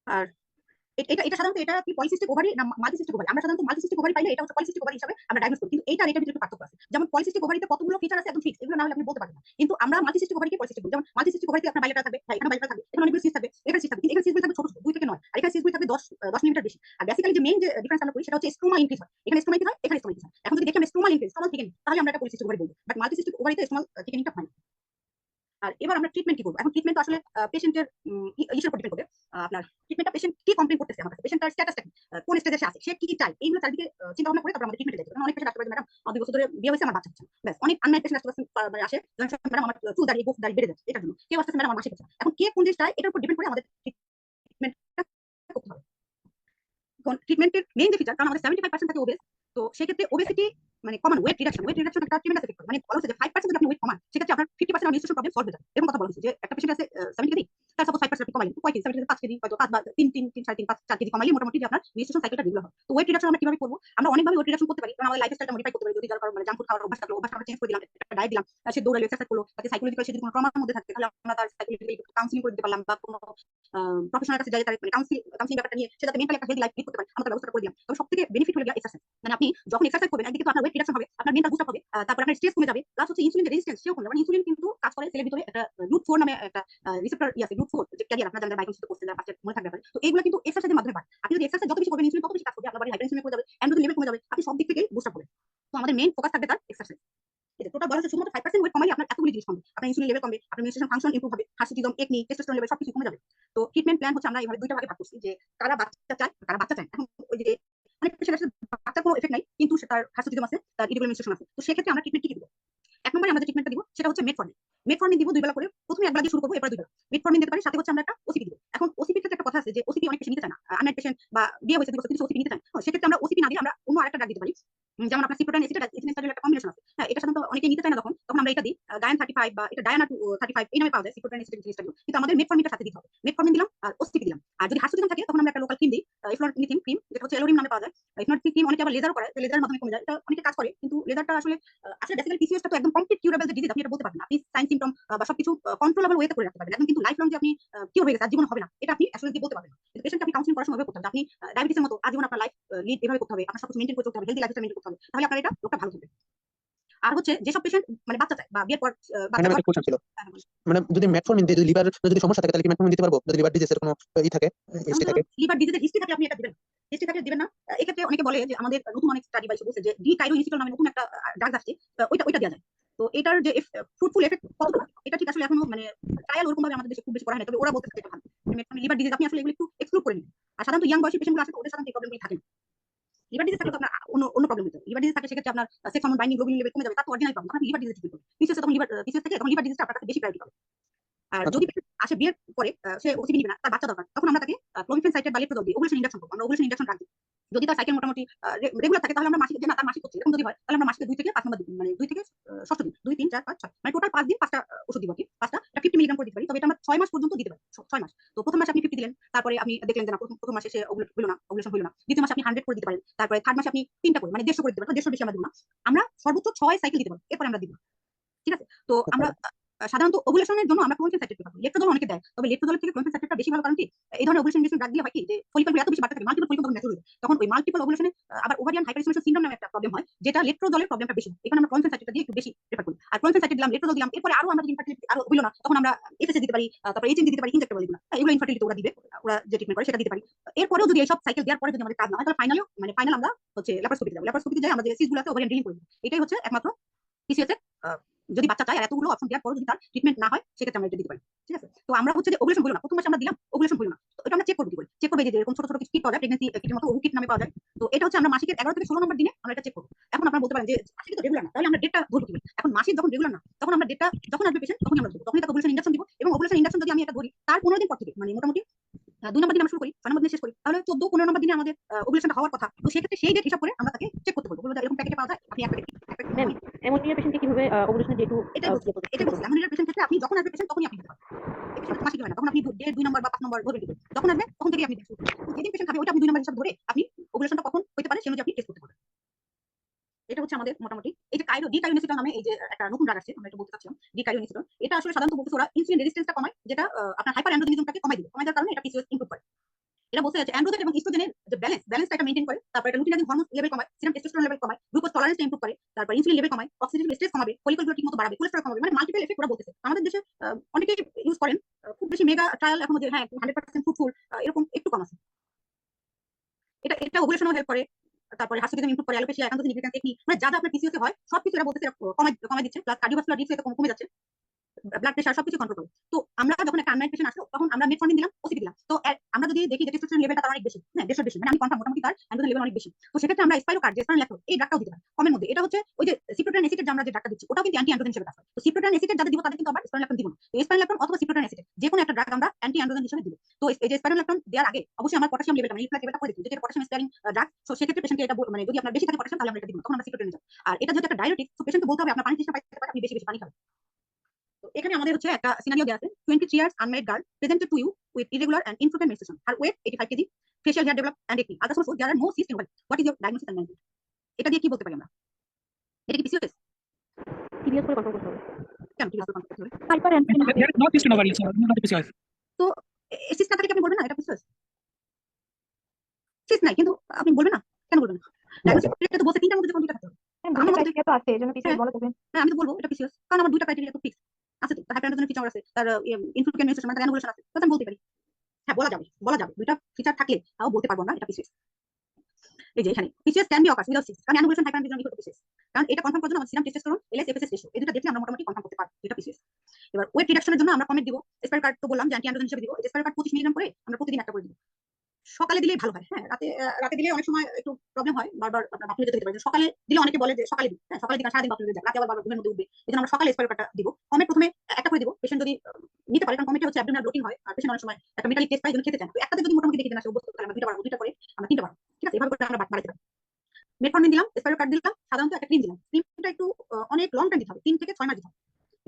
আর এটা এটা সাধারণত এটা কি পলিসিস্টিক ওভারি না মাল্টিসিস্টিক ওভারি? আমরা সাধারণত মাল্টিসিস্টিক ওভারি পাইলে এটা হচ্ছে পলিসিস্টিক ওভারি হিসেবে আমরা ডায়াগনোস করি। কিন্তু এটার ভিতরে একটু পার্থক্য আছে। যেমন পলিসিস্টিক ওভারিতে কতগুলো ফিচার আছে একদম ফিক্স, এগুলো না হলে আপনি বলতে পারবেন না। কিন্তু আমরা মাল্টিসিস্টিক ওভারিকে পলিসিস্টিক বলি। যেমন মাল্টিসিস্টিক ওভারিতে আপনার বাইলেটার থাকবে, এখানে বাইলেটার থাকবে, এখানে অনেকগুলো সিস্ট থাকবে, এখানে সিস্ট থাকবে, কিন্তু এখানে সিস্টগুলো থাকবে ছোট ছোট 2 থেকে 9, আর এখানে সিস্টগুলো থাকবে 10 মিলিমিটার বেশি। আর বেসিক্যালি যে মেইন যে ডিফারেন্স আমরা করি সেটা হচ্ছে স্ট্রোমা ইনক্রিজ হয়, এখানে স্ট্রোমা ইনক্রিজ হয়, এখানে স্ট্রোমা ইনক্রিজ হয়। এখন যদি দেখি আমরা স্ট্রোমা ইনক্রিজ স্ট্রোমা থেকে নিই, তাহলে আমরা এটা পলিসিস্টিক ওভারি বলবো। বাট মাল্টিসিস্টিক ওভারিতে স্ট্রোমা থেকে নিতে হয় না। আর এবার আমরা ট্রিটমেন্ট কি করবো? এখন ট্রিটমেন্ট তো আসলে পেশেন্টের ইসের উপর ডিপেন্ড করবে। আপনার ট্রিটমেন্টটা পেশেন্ট কি কমপ্লেন করতেছে আমার কাছে, পেশেন্টের স্ট্যাটাসটা কি, কোন স্টেজে সে আছে, সে কি চায়, এইগুলো চারিদিকে চিন্তা ভাবনা করে তারপর আমাদের ট্রিটমেন্টে যেতে হবে। কারণ অনেক পেশেন্ট আসতে পারে, ম্যাডাম আমার 2 বছর ধরে বিয়ে হয়েছে, আমার বাচ্চা হচ্ছে না। ব্যাস, অনেক আনম্যারিড পেশেন্ট আসতে মানে আসে, ম্যাডাম আমার চুল দাঁড়িয়ে গোফ দাঁড়িয়ে বেড়ে যাচ্ছে, এটার জন্য। কেউ আসতেছে, ম্যাডাম আমার মাসিক হচ্ছে না। এখন কে কোন জিনিস চায় এটার উপর ডিপেন্ড করে আমাদের ট্রিটমেন্টটা করতে হবে। ট্রিটমেন্টের মেইন যে ফিচার, কারণ আমাদের 75% থাকে ওবেস, তো সেক্ষেত্রে ওবেসিটি মানে কমান ওয়েট রিডাকশন একটা ট্রিমেন্ডাস এফেক্ট করে। মানে বলা হচ্ছে যে 5% যদি আপনি ওয়েট কমান, সেক্ষেত্রে আপনার 50% অফ নিউট্রিশন প্রবলেম সলভ হয়ে যাবে। এরকম কথা বলা হচ্ছে যে একটা পেশেন্ট আছে 70 কেজি, তার সাপোজ 5% আপনি কমাইলেন, কয় কেজি, 70 কেজি 5 কেজি, হয়তো 5 বা 3 3 3 3.5 5 4 কেজি কমাইলে মোটামুটি আপনার নিউট্রিশন সাইকেলটা রেগুলার হয়। তো ওয়েট রিডাকশন আমরা কিভাবে করব? আমরা অনেকভাবে ওয়েট রিডাকশন করতে পারি। কারণ আমাদের লাইফস্টাইলটা মডিফাই করতে পারি। যদি যার কারণে মানে জাঙ্ক ফুড খাওয়ার অভ্যাস থাকলো, অভ্যাসটা আমরা চেঞ্জ করে দিলাম, একটা ডায়েট দিলাম, সে দৌড়ালো, এক্সারসাইজ করলো, তাকে সাইকোলজিক্যাল সে যদি কোনো ট্রমার মধ্যে থাকে, তাহলে আমরা তার সাইকোলজিক্যালি কাউন্সিলিং করে দিতে পারলাম, বা কোনো প্রফেশনাল কাছে যাই তার মানে কাউন্সিলিং ব্যাপারটা নিয়ে সে যাতে মেন্টালি একটা হেলদি লাইফ লিড করতে পারে, আমরা তার ব্যবস্থা করে দিলাম। তবে সবথেকে বেনিফিট হলো এক্সারসাইজ। মানে আপনি যখন এক্সারসাইজ করবেন, একদিকে তো আপনার ওয়েট রিডাকশন হবে, আপনার মেন্টাল বুস্ট আপ হবে, তারপর আপনার স্ট্রেস কমে যাবে, প্লাস হচ্ছে ইনসুলিন রেজিস্ট্যান্স সেও কমে যাবে। ইনসুলিন কিন্তু কাজ করে সেলের ভিতরে একটা গ্লুট 4 নামে একটা রিসেপ্টর আছে, গ্লুট 4 যে ক্যারিয়ার, আপনারা যারা বায়োকেমিস্ট্রি করছেন, যারা ফার্স্ট মনে থাকবে ব্যাপারে। তো এইগুলো কিন্তু এক্সারসাইজের মাধ্যমে পায়। আপনি যদি এক্সারসাইজ যত বেশি করবেন, ইনসুলিন তত বেশি কাজ করবে, আপনার বডি হাইপারটেনশন কমে যাবে, অ্যান্ড্রোজেন লেভেল কমে যাবে, আপনি সব দিক থেকেই বুস্ট আপ হবে। তো আমাদের মেইন ফোকাস থাকবে তার এক্সারসাইজ। এটা টোটাল বলা হচ্ছে শুধুমাত্র 5% ওয়েট কমাইলে আপনার এতগুলো জিনিস কমবে। আপনার ইনসুলিন লেভেল কমবে, আপনার মেনস্ট্রুয়েশন ফাংশন ইমপ্রুভ হবে, হার্সিটিজম, একনি, টেস্টোস্টেরন লেভেল সবকিছু কমে যাবে। তো ট্রিটমেন্ট প্ল্যান হচ্ছে আমরা এইভাবে দুইটা ভাগে ভাগ করছি যে কারা বাচ্চা চায়, কারা বাচ্চা চায়। এখন ওই যে অনেক পেশেন্ট আসলে বাচ্চার কোনো এফেক্ট নাই, কিন্তু তার হার্সিটিজম আছে, তার ইরেগুলার মেনস্ট্রুয়েশন আছে। তো সেক্ষেত্রে আমরা ট্রিটমেন্ট কি দিব? এক নম্বরে আমরা যে ট্রিটমেন্টটা দিব সেটা হচ্ছে মেটফর্মিন। মেটফর্মিন দিব 2 বেলা করে, প্রথমে এক বেলা দিয়ে শুরু করবো, এরপর 2 বেলা মেটফর্মিন দিতে পারি। সাথে হচ্ছে আমরা একটা ওসিপি দিব। এখন ওসিপির ক্ষেত্রে একটা কথা আছে যে ওসিপি অনেক পেশেন্ট নিতে চায় না, আনম্যারিড পেশেন্ট বা বিয়ে হয়েছে 2 বছর কিন্তু ওসিপি নিতে চায় না। সেক্ষেত্রে আমরা ওসিপি না দিয়ে আমরা অন্য আরেকটা ড্রাগ দিতে পারি। যেমন আপনার সিপ্টোটাইন এসিটাডিল একটা কম্বিনেশন আছে। হ্যাঁ, এটা সাধারণত অনেকেই নিতে চায় না, তখন আমরা এটা দিই ডায়ান 35 বা এটা ডায়ানা 35 এই নামে পাওয়া যায় সিপ্টোটাইন এসিটাডিল। কিন্তু আমাদের মেটফর্মিনটা সাথে দিতে হবে। মেটফর্মিন দিলাম আর ওসিপি দিলাম। আর যদি হার্সুটিজম থাকে তখন আমরা একটা লোকাল ক্রিম দিই, এফ্লোরনিথিন ক্রিম, যেটা হচ্ছে এলোরিন নামে পাওয়া যায়। এফ্লোরনিথিন ক্রিম অনেকে আবার লেজারও করে, লেজারের মাধ্যমে কমে যায়। এটা অনেকে কাজ করে, কিন্তু লেজারটা আসলে আসলে বেসিক্যালি পিসিওএসটা তো একদম কমপ্লিট কিউরেবল যে ডিজিজ, আপনি এটা বলতে পারবেন না। আপনি সাইন সিম্পটম বা সবকিছু কন্ট্রোলেবল ওয়েতে করে রাখতে পারবেন একদম, কিন্তু লাইফ লং যে আপনি কিউর হয়ে গেছে আর জীবন হবে না, এটা আপনি আসলে বলতে পারবেন না। কিন্তু পেশেন্টকে আপনি কাউন্সিলিং করার সময় করতে হবে। আপনি ডায়াবেটিসের মতো আজীবন আপনার লাইফ লিড এভাবে করতে হবে, আপনার সবকিছু মেইনটেইন করে চলতে হবে, হেলদি লাইফস্টাইল মেইনটেইন করতে হবে, তাহলে আপনার এটা লোকটা ভালো থাকবে। আর হচ্ছে যেসব পেশেন্ট মানে বাচ্চা চায় বা বিয়ের পর বাচ্চা ম্যাডাম একটা কোশ্চেন ছিল, মানে যদি মেটফর্মিন দিয়ে যদি লিভার যদি সমস্যা থাকে তাহলে কি মেটফর্মিন দিতে পারবো? যদি লিভার ডিজিজের কোনো থাকে, হিস্ট্রি থাকে? লিভার ডিজিজের হিস্ট্রি থাকলে আপনি এটা দিবেন, হিস্ট্রি থাকলে দিবেন না। এক্ষেত্রে অনেকে বলে যে আমাদের নতুন অনেক স্টাডি বাইসে বলছে যে ডি কাইরোইনসিটল নামে নতুন একটা ড্রাগ আসছে, ওইটা দেওয়া যায়। তো এটার যে ফ্রুটফুল এফেক্ট কতটা, এটা ঠিক আসলে এখনো মানে ট্রায়াল ওরকম ভাবে আমাদের দেশে খুব বেশি করা হয় না, তবে ওরা বলতেছে এটা ভালো। লিভার ডিজিজ আপনি আসলে এগুলো একটু এক্সক্লুড করে নিন। আর সাধারণত ইয়াং বয়সী পেশেন্টগুলো আছে, ওদের সাধারণত এই প্রবলেমগুলো থাকে না। লিভার ডিজিজ থাকলে তো আপনার অন্য প্রবলেম হতো। লিভার ডিজিজ থাকলে সেক্ষেত্রে আপনার sex hormone binding globin level কমে যাবে, তার তো অরিজিনাল প্রবলেম। আপনি লিভার ডিজিজ ট্রিটমেন্ট করবেন, পিসিএস তখন পিসিএস থেকে তখন লিভার ডিজিজটা আপনার কাছে বেশি প্রায়োরিটি পাবে। আর আচ্ছা, যদি আসে বিয়ের পরে সে ওসিপি নিবে না, তার বাচ্চা দরকার, তখন আমরা তাকে ক্লোমিফেন সাইটের বা লেট্রোজল দিয়ে ওভুলেশন ইনজেকশন করব। আমরা ওভুলেশন ইনজেকশন রাখি। যদি তার সাইকেল মোটামুটি রেগুলার থাকে, তাহলে আমরা মাসিক যে না তার মাসিক হচ্ছে এরকম যদি হয়, তাহলে আমরা মাসিকে 2 থেকে 5 নম্বর দিন, মানে 2 থেকে 6 দিন, 2 3 4 5 6 মানে টোটাল 5 দিন 5টা ওষুধ দিব। কি 5টা এটা 50 মিলিগ্রাম করে দিতে পারি। তবে এটা আমরা 6 মাস পর্যন্ত দিতে পারি, 6 মাস। তো প্রথম মাসে আপনি 50 দিলেন, তারপরে আপনি দেখলেন যে না প্রথম মাসে সে ওভুলেশন হলো না, দ্বিতীয় মাসে আপনি 100 করে দিতে পারেন, তারপরে থার্ড মাসে আপনি 3টা করে মানে 150 করে দিতে পারেন। 150 বেশি আমরা দিব না, আমরা সর্বোচ্চ 6 সাইকেল দিতে পারি, এরপরে আমরা দিব। ঠিক আছে? তো আমরা সাধারণত ওভুলেশনের জন্য আমরা ক্লোমিফেন সাইট্রেট প্রেফার করি। লেট্রোজল অনেকে দেয়, তবে লেট্রোজলের থেকে ক্লোমিফেন সাইট্রেটটা বেশি ভালো। কারণ কি এই ধরনের ওভুলেশন ইনজেকশন ড্রাগ দিলে হয় কি যে ফলিকলগুলো এত বেশি বাড়তে থাকে, মাল্টিপল ফলিকল তখন ন্যাচুরাল হয়ে যায়। তখন ওই মাল্টিপল ওভুলেশনে আবার ওভারিয়ান হাইপারস্টিমুলেশন সিনড্রোম নামে একটা প্রবলেম হয়, যেটা লেট্রোজলের প্রবলেমটা বেশি। এখানে আমরা ক্লোমিফেন সাইট্রেটটা দিয়ে একটু বেশি প্রেফার করি। আর ক্লোমিফেন সাইট্রেট দিলাম, লেট্রোজল দিলাম, এরপরে আরো আমরা যদি ইনফার্টিলিটি আরো হলো না, তখন আমরা এফএসএস দিতে পারি, তারপর এইচএমজি দিতে পারি, ইনজেক্টেবল এগুলো ইনফার্টিলিটি ওরা দিবে, ওরা যে ট্রিটমেন্ট করে সেটা দিতে পারি। এরপরেও যদি এইসব সাইকেল দেওয়ার পরে যদি আমাদের কাজ না হয়, তাহলে ফাইনাল আমরা হচ্ছে ল্যাপারোস্কোপিতে যাব। ল্যাপারোস্কোপিতে যাই আমরা যে সিস্টগুলো আছে ওভারিয়ান ডিলিং করে দিই। এটাই হচ্ছে একমাত্র পিসিএস এর যদি বাচ্চা চায় আর এতগুলো অপশন দেওয়ার পর যদি তার ট্রিটমেন্ট না হয়, সেক্ষেত্রে আমরা এটা দিতে পারি। ঠিক আছে? তো আমরা হচ্ছে যে ওভুলেশন হলো না, প্রথম মাসে আমরা দিলাম, ওভুলেশন হলো না, তো এটা আমরা চেক করব কি করে? চেক করবে যে এরকম ছোট ছোট কিছু কিট পাওয়া যায়, প্রেগন্যান্সি কিটের মতো ওভু কিট নামে পাওয়া যায়। তো এটা হচ্ছে আমরা মাসিকের 11 থেকে 16 নম্বর দিনে আমরা এটা চেক করব। এখন আপনারা বলতে পারেন যে মাসিক তো রেগুলার না, তাহলে আমরা ডেটটা ধরব কি করে? এখন মাসিক যখন রেগুলার না, তখন আমরা ডেটটা যখন আসবে পেশেন্ট তখনই আমরা ধরব, তখনই তাকে ওভুলেশন ইনজেকশন দিব। এবং ওভুলেশন ইনজেকশন যদি আমি এটা ধরি তার 15 দিন পর থেকে, মানে মোটামুটি 2 নম্বর দিনে আমরা শুরু করি, 6 নম্বর দিনে শেষ করি, তাহলে 14 15 নম্বর দিনে আমাদের ওভুলেশনটা হওয়ার কথা। তো সেক্ষেত্রে সেই ডেট হিসাব করে আমরা তাকে চেক করতে বলবো, বলবো এরকম প্যাকেটে পাওয়া যায়, আপনি এক প্যাকেট ম্যাম, অ্যামোনিয়া পেশেন্টকে কিভাবে ওভুলেশনের ডে টু এটাই বলছি। অ্যামোনিয়ার পেশেন্ট ক্ষেত্রে আপনি যখন আসবে পেশেন্ট তখনই আপনি দিতে পারবেন। এই পেশেন্ট মাসিক হয় না, তখন আপনি ডেট 2 নম্বর বা 5 নম্বর ধরে দিবেন, যখন আসবে তখন থেকেই আপনি দেখতে শুরু করবেন। যেদিন পেশেন্ট খাবে ওইটা আপনি 2 নম্বর হিসাব ধরে আপনি ওভুলেশনটা কখন হতে পারে সেই অনুযায়ী আপনি টেস্ট করতে পারবেন। এটা হচ্ছে আমাদের মোটামুটি এই যে ডিকাইরোনিসিটল নামে এই যে একটা নতুন ড্রাগ আছে, আমরা এটা বলতে চাচ্ছিলাম। ডিকাইরোনিসিটল এটা আসলে সাধারণত বলতেছে ওরা ইনসুলিন রেজিস্ট্যান্সটা কমায়, যেটা আপনার হাইপার অ্যান্ড্রোজেনিজমটাকে কমায় দিবে। কমায় দেওয়ার কারণে এটা পিসিওএস ইমপ্রুভ করে। এটা বলতে যাচ্ছে অ্যান্ড্রোজেন এবং ইস্ট্রোজেনের যে ব্যালেন্সটা এটা মেইনটেইন করে, তারপর এটা লুটিনাজিন হরমোন লেভেল কমায়, সিরাম টেস্টোস্টেরন লেভেল কমায়, গ্লুকোজ টলারেন্স ইমপ্রুভ করে, তারপর ইনসুলিন লেভেল কমায়, অক্সিডেটিভ স্ট্রেস কমাবে, ফলিকল গুলো ঠিকমতো বাড়াবে, কোলেস্টেরল কমাবে, মানে মাল্টিপল এফেক্ট ওরা বলতেছে। আমাদের দেশে অনেকেই ইউজ করেন, খুব বেশি মেগা ট্রায়াল এখনো যে হ্যাঁ 100% ফ্রুটফুল এরকম একটু কম আছে। এটা ওভুলেশনও হেল্প করে, তারপরে হার্সুটিজম ইমপ্রুভ করে, অ্যালোপেশিয়া, একান্ত নিউট্রিয়েন্ট টেকনিক, মানে যা যা আপনার পিসিওস হয় সবকিছু এরা বলতেছে কমাই দিচ্ছে, প্লাস কার্ডিওভাস্কুলার রিস্ক কমে যাচ্ছে, ব্লাড প্রেশার সবকিছু কন্ট্রোল করে। তো আমরা যখন একটা আনম্যারিড পেশেন্ট আসলো তখন আমরা মেটফর্মিন দিলাম, ওসিপি দিলাম। তো আমরা যদি দেখি যে টেস্টোস্টেরন লেভেলটা তার অনেক বেশি, হ্যাঁ 150 বেশি, মানে আমি কনফার্ম মোটামুটি তার অ্যান্ড্রোজেন লেভেল অনেক বেশি। তো সেক্ষেত্রে আমরা স্পাইরোকার্ড যে স্পাইরোল্যাক্টোন এই ড্রাগটাও দিতে পারি কমের মধ্যে। এটা হচ্ছে ওই যে সিপ্রোটান অ্যাসিডের যে আমরা যে ড্রাগটা দিচ্ছি ওটাও কিন্তু অ্যান্টি অ্যান্ড্রোজেন হিসেবে কাজ করে। তো সিপ্রোটান অ্যাসিডের যাদের দিব তাদের কিন্তু আবার স্পাইরোল্যাক্টোন দিব না। তো স্পাইরোল্যাক্টোন অথবা সিপ্রোটান অ্যাসিড যে কোনো একটা ড্রাগ আমরা অ্যান্টি অ্যান্ড্রোজেন হিসেবে দিব। তো এই যে স্পাইরোল্যাক্টোন দেওয়ার আগে অবশ্যই আমার পটাশিয়াম লেভেলটা মানে ইউক্লাস লেভেলটা করে দিচ্ছি, যেটা পটাশিয়াম স্প্যারিং ড্রাগ। তো সেক্ষেত্রে পেশেন্টকে এটা মানে যদি আপনার বেশি থাকে পটাশিয়াম তাহলে আমরা এটা দিব, তখন আমরা সিপ্রোটান দিব। আর এটা যেহেতু একটা ডায়োটিক, তো পেশেন্টকে বলতে হবে আপনার পানি তৃষ্ণা পাইতে পারে, আপনি বেশি বেশি পানি খাবেন। তো এখানে আমাদের হচ্ছে একটা সিনারিও দেওয়া আছে, 23 years unmarried girl presented to you with irregular and infrequent menstruation. Her weight 85 kg, facial hair developed and acne. Ultrasound shows there are no cysts in ovary. What is your diagnosis and management? এটা দিয়ে কি বলতে পারি আমরা? এটা কি PCOS? সিরিয়াস করে কন্ট্রোল করতে হবে। কেন PCOS কনফার্ম করতে হবে? Hyper There is no cyst in ovary, so not the PCOS. তো cyst না থাকলে কি আপনি বলবেন না এটা PCOS? cyst নাই কিন্তু আপনি বলবেন না, কেন বলবেন না? ডায়াগনোসিস ক্রাইটেরিয়া তো বলছে তিনটার মধ্যে যে কোন দুইটা থাকতে হবে। আমার মতে ক্রাইটেরিয়া তো আছে, এজন্য পিসিএস বলা যাবে। হ্যাঁ আমি তো বলবো এটা PCOS, কারণ আমার দুইটা ক্রাইটেরিয়া তো ফিক্স আছে। তো হাইপারটেনশনের ফিচার আছে, তার ইনফ্লুয়েন্স মেনস্ট্রুয়েশন মানে অ্যানোভুলেশন আছে, তো আমি বলতে পারি হ্যাঁ বলা যাবে দুইটা ফিচার থাকলে তাও বলতে পারবো না এটা PCOS। এই যে এখানে PCOS can be occurs without cyst, কারণ anovulation hypertension equal to PCOS। কারণ এটা কনফার্ম করার জন্য আমাদের serum testosterone LS FSS ratio এই দুটো দেখলে আমরা মোটামুটি কনফার্ম করতে পারবো এটা PCOS। এবার ওয়েট রিডাকশনের জন্য আমরা কমেন্ট দিব, স্পাইর কার্ড তো বললাম যে অ্যান্টি অ্যান্ড্রোজেন হিসেবে দিব। স্পাইর কার্ড 25 মিলিগ্রাম করে আমরা প্রতিদিন একটা করে দিব। সকালে দিলেই ভালো হয়, হ্যাঁ রাতে দিলে অনেক সময় একটু প্রবলেম হয়, বারবার আপনার বাথরুমে যেতে পারে। সকালে দিলে অনেকে বলে যে সকালে দিই, হ্যাঁ সকালে দিলে সারাদিন বাথরুমে যায়, রাতে আবার বারবার ঘুমের মধ্যে উঠবে, এই জন্য আমরা সকালে স্পাইর কার্ডটা দিব। কমেট প্রথমে একটা করে দিব, পেশেন্ট যদি নিতে পারে, কারণ কমেটে হচ্ছে অ্যাবডোমিনাল ব্লকিং হয় আর পেশেন্ট অনেক সময় একটা মেটালিক টেস্ট পাই জন্য খেতে চায় না। তো একটাতে যদি মোটামুটি দেখে দেন আসে অভ্যস্ত, তাহলে আমরা দুইটা পারবো, দুইটা করে আমরা তিনটা পারবো, ঠিক আছে? এভাবে করে আমরা বাড়াতে পারি। মেটফর্মিন দিলাম, স্পাইর কার্ড দিলাম, সাধারণত একটা ক্রিম দিলাম। ক্রিমটা একটু অনেক লং টাইম দিতে হবে, 3 থেকে 6 মাস দিতে হবে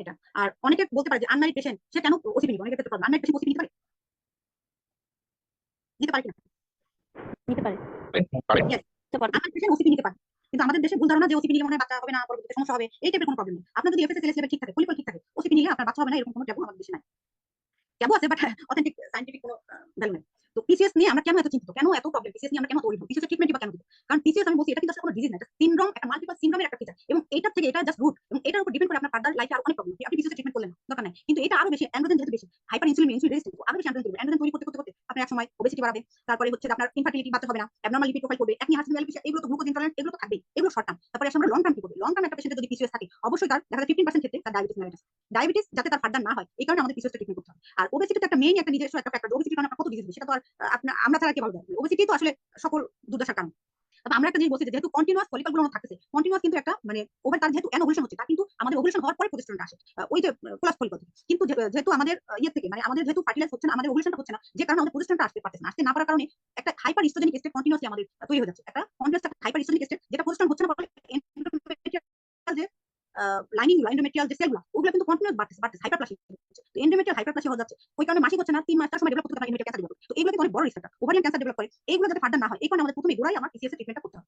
এটা। আর অনেকে বলতে পারে যে আনম্যারিড পেশেন্ট সে কেন ওসিপি নিবে, অনেকের ক্ষেত্রে প্রবলেম। আনম্যারিড পেশেন্ট ওসিপি নিতে পারে, নিতে পারে কিনা? নিতে পারে। Yes. নিতে পারে। আমার দেশে ওসিপি নিতে পারে, কিন্তু আমাদের দেশে ভুল ধারণা যে ওসিপি নিলে মনে হয় বাচ্চা হবে না, পরবর্তীতে সমস্যা হবে, এই টাইপের কোনো প্রবলেম নেই। আপনার যদি এফএসএস লেভেল ঠিক থাকে, ফলিকল ঠিক থাকে, ওসিপি নিলে আপনার বাচ্চা হবে না এরকম কোনো ট্যাবু আমাদের দেশে নাই। ট্যাবু আছে বাট অথেন্টিক সায়েন্টিফিক কোনো ভ্যালু নেই। তো পিসিএস নিয়ে আমরা কেন এত চিন্তিত, কেন এত প্রবলেম, পিসিএস নিয়ে আমরা কেন তৈরি, পিসিএস ট্রিটমেন্ট বা কেন দিব? কারণ পিসিএস আমি বলছি এটা কিন্তু আসলে কোনো ডিজিজ না, এটা সিনড্রোম, একটা মাল্টিপল সিনড্রোমের একটা ফিচার, এবং এটা থেকে এটা জাস্ট রুট, এবং এটার উপর ডিপেন্ড করে আপনার ফার্দার লাইফে আর অনেক প্রবলেম। আপনি পিসিএস ট্রিটমেন্ট করলেন দরকার নাই, কিন্তু এটা আরো বেশি অ্যান্ড্রোজেন যেহেতু বেশি, হাইপার ইনসুলিন রেজিস্ট্যান্ট আরো বেশি অ্যান্ড্রোজেন তৈরি করতে করতে করতে আপনার এক সময় ওবেসিটি বাড়াবে, তারপরে হচ্ছে আপনার ইনফার্টিলিটি, বাচ্চা হবে না, অ্যাবনরমাল লিপিড প্রোফাইল করবে, একনি হার্ট অ্যালোপেশিয়া, এগুলো তো গ্লুকোজ ইনটলারেন্ট, এগুলো তো থাকবেই, এগুলো শর্ট টার্ম। তারপরে আমরা লং টার্ম কি করবে? লং টার্ম একটা পেশেন্টের যদি পিসিএস থাকে অবশ্যই তার দেখা যায় 15% ক্ষেত্রে তার ডায়াবেটিস মেলাইটাস, ডায়াবেটিস যাতে তার ফার্দার না হয় এই কারণে আমাদের পিসিএস ট্রিটমেন্ট করতে হবে। আর ওবেসিটি তো একটা মেইন একটা নিজস্ব একটা ফ্যাক্টর, ওবেসিটি কারণে কত ডিজিজ, সেটা তো আর আপনার আমরা ছাড়া কে ভালো জানে। ওবেসিটি তো আসলে সকল দুর্দশার কারণ। তবে আমরা একটা জিনিস বলছি যে যেহেতু কন্টিনিউয়াস ফলিকল গুলো থাকতেছে, কন্টিনিউয়াস কিন্তু একটা মানে ওভার তার যেহেতু অ্যানোভুলেশন হচ্ছে, তার কিন্তু আমাদের ওভুলেশন হওয়ার পরে প্রজেস্টেরনটা আসে, ওই যে কোলাস ফলিকল থেকে। কিন্তু যেহেতু আমাদের ইয়ে থেকে মানে আমাদের যেহেতু ফার্টিলাইজ হচ্ছে না, আমাদের ওভুলেশনটা হচ্ছে না, যে কারণে আমাদের প্রজেস্টেরনটা আসতে পারতেছে না, আসতে না পারার কারণে একটা হাইপার ইস্ট্রোজেনিক স্টেট কন্টিনিউয়াসলি আমাদের তৈরি হয়ে যাচ্ছে, একটা কন্টিনিউয়াস হাইপার ইস্ট্রোজেনিক স্টেট, যেটা প্রজেস্টেরন হচ্ছে না বলে এন্ডোমেট্রিয়াল যে লাইনিং এন্ডোমেট্রিয়াল যে সেলগুলো ওগুলো কিন্তু কন্টিনিউয়াস বাড়তেছে হাইপারপ্লাসিয়া হচ্ছে। তো এন্ডোমেট্রিয়াল হাইপারপ্লাসিয়া হয়ে যাচ্ছে, ওই কারণে মাসিক হচ্ছে না, 3 মাস 4 সময় ডেভেলপ করতে পারে এন্ডোমেট্রিয়াল ক্যান্সার ডেভেলপ। তো এগুলো কিন্তু অনেক বড় risk factor, ovarian cancer develop করে, এইগুলো যাতে ফার্দার না হয় এই কারণে আমাদের প্রথমে গোড়ায় আমার পিসিএস এর ট্রিটমেন্টটা করতে হবে।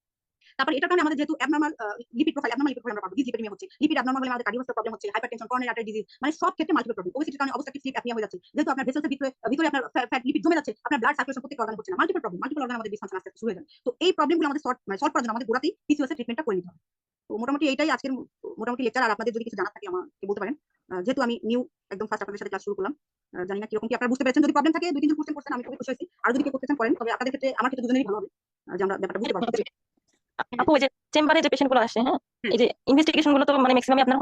তারপর এটার কারণে আমাদের যেহেতু অ্যাবনরমাল লিপিড প্রোফাইল আমরা পাবো, ডিসলিপিডেমিয়া হচ্ছে, লিপিড অ্যাবনরমাল হলে আমাদের কার্ডিওভাস্কুলার প্রবলেম হচ্ছে, হাইপারটেনশন, করোনারি আর্টারি ডিজিজ, মানে সব ক্ষেত্রে মাল্টিপল প্রবলেম। ওবেসিটির কারণে অবস্ট্রাকটিভ স্লিপ অ্যাপনিয়া হয়ে যাচ্ছে, যেহেতু আপনার ভেসেলসের ভিতরে আপনার ফ্যাট লিপিড জমে যাচ্ছে, আপনার ব্লাড সার্কুলেশন প্রত্যেক অর্গানে হচ্ছে না, মাল্টিপল প্রবলেম, মাল্টিপল অর্গান আমাদের ডিসফাংশন আসতে শুরু হয়ে যাবে। তো এই প্রবলেমগুলো আমাদের সলভ করার জন্য আমাদের গোড়াতেই পিসিএস এর ট্রিটমেন্টটা করে নিতে হবে। তো মোটামুটি এইটাই আজকের মোটামুটি লেকচার। আর আপনাদের যদি কিছু জানার থাকে আমাকে বলতে পারেন, যেহেতু আমি নিউ একদম ফার্স্ট আপনাদের সাথে ক্লাস শুরু করলাম, জানি না কিরকম কি আপনারা বুঝতে পেরেছেন। যদি প্রবলেম থাকে 2-3 জন কোশ্চেন করছেন, আমি খুবই খুশি হয়েছি। আর যদি কেউ কোশ্চেন করেন তবে আপনাদের ক্ষেত্রে আমার ক্ষেত্রে দুজনেরই ভালো হবে, যে আমরা ব্যাপারটা বুঝতে পারবো। আপু ওই যে চেম্বারে যে পেশেন্ট গুলো আসে, হ্যাঁ এই যে ইনভেস্টিগেশন গুলো তো মানে ম্যাক্সিমাম আপনার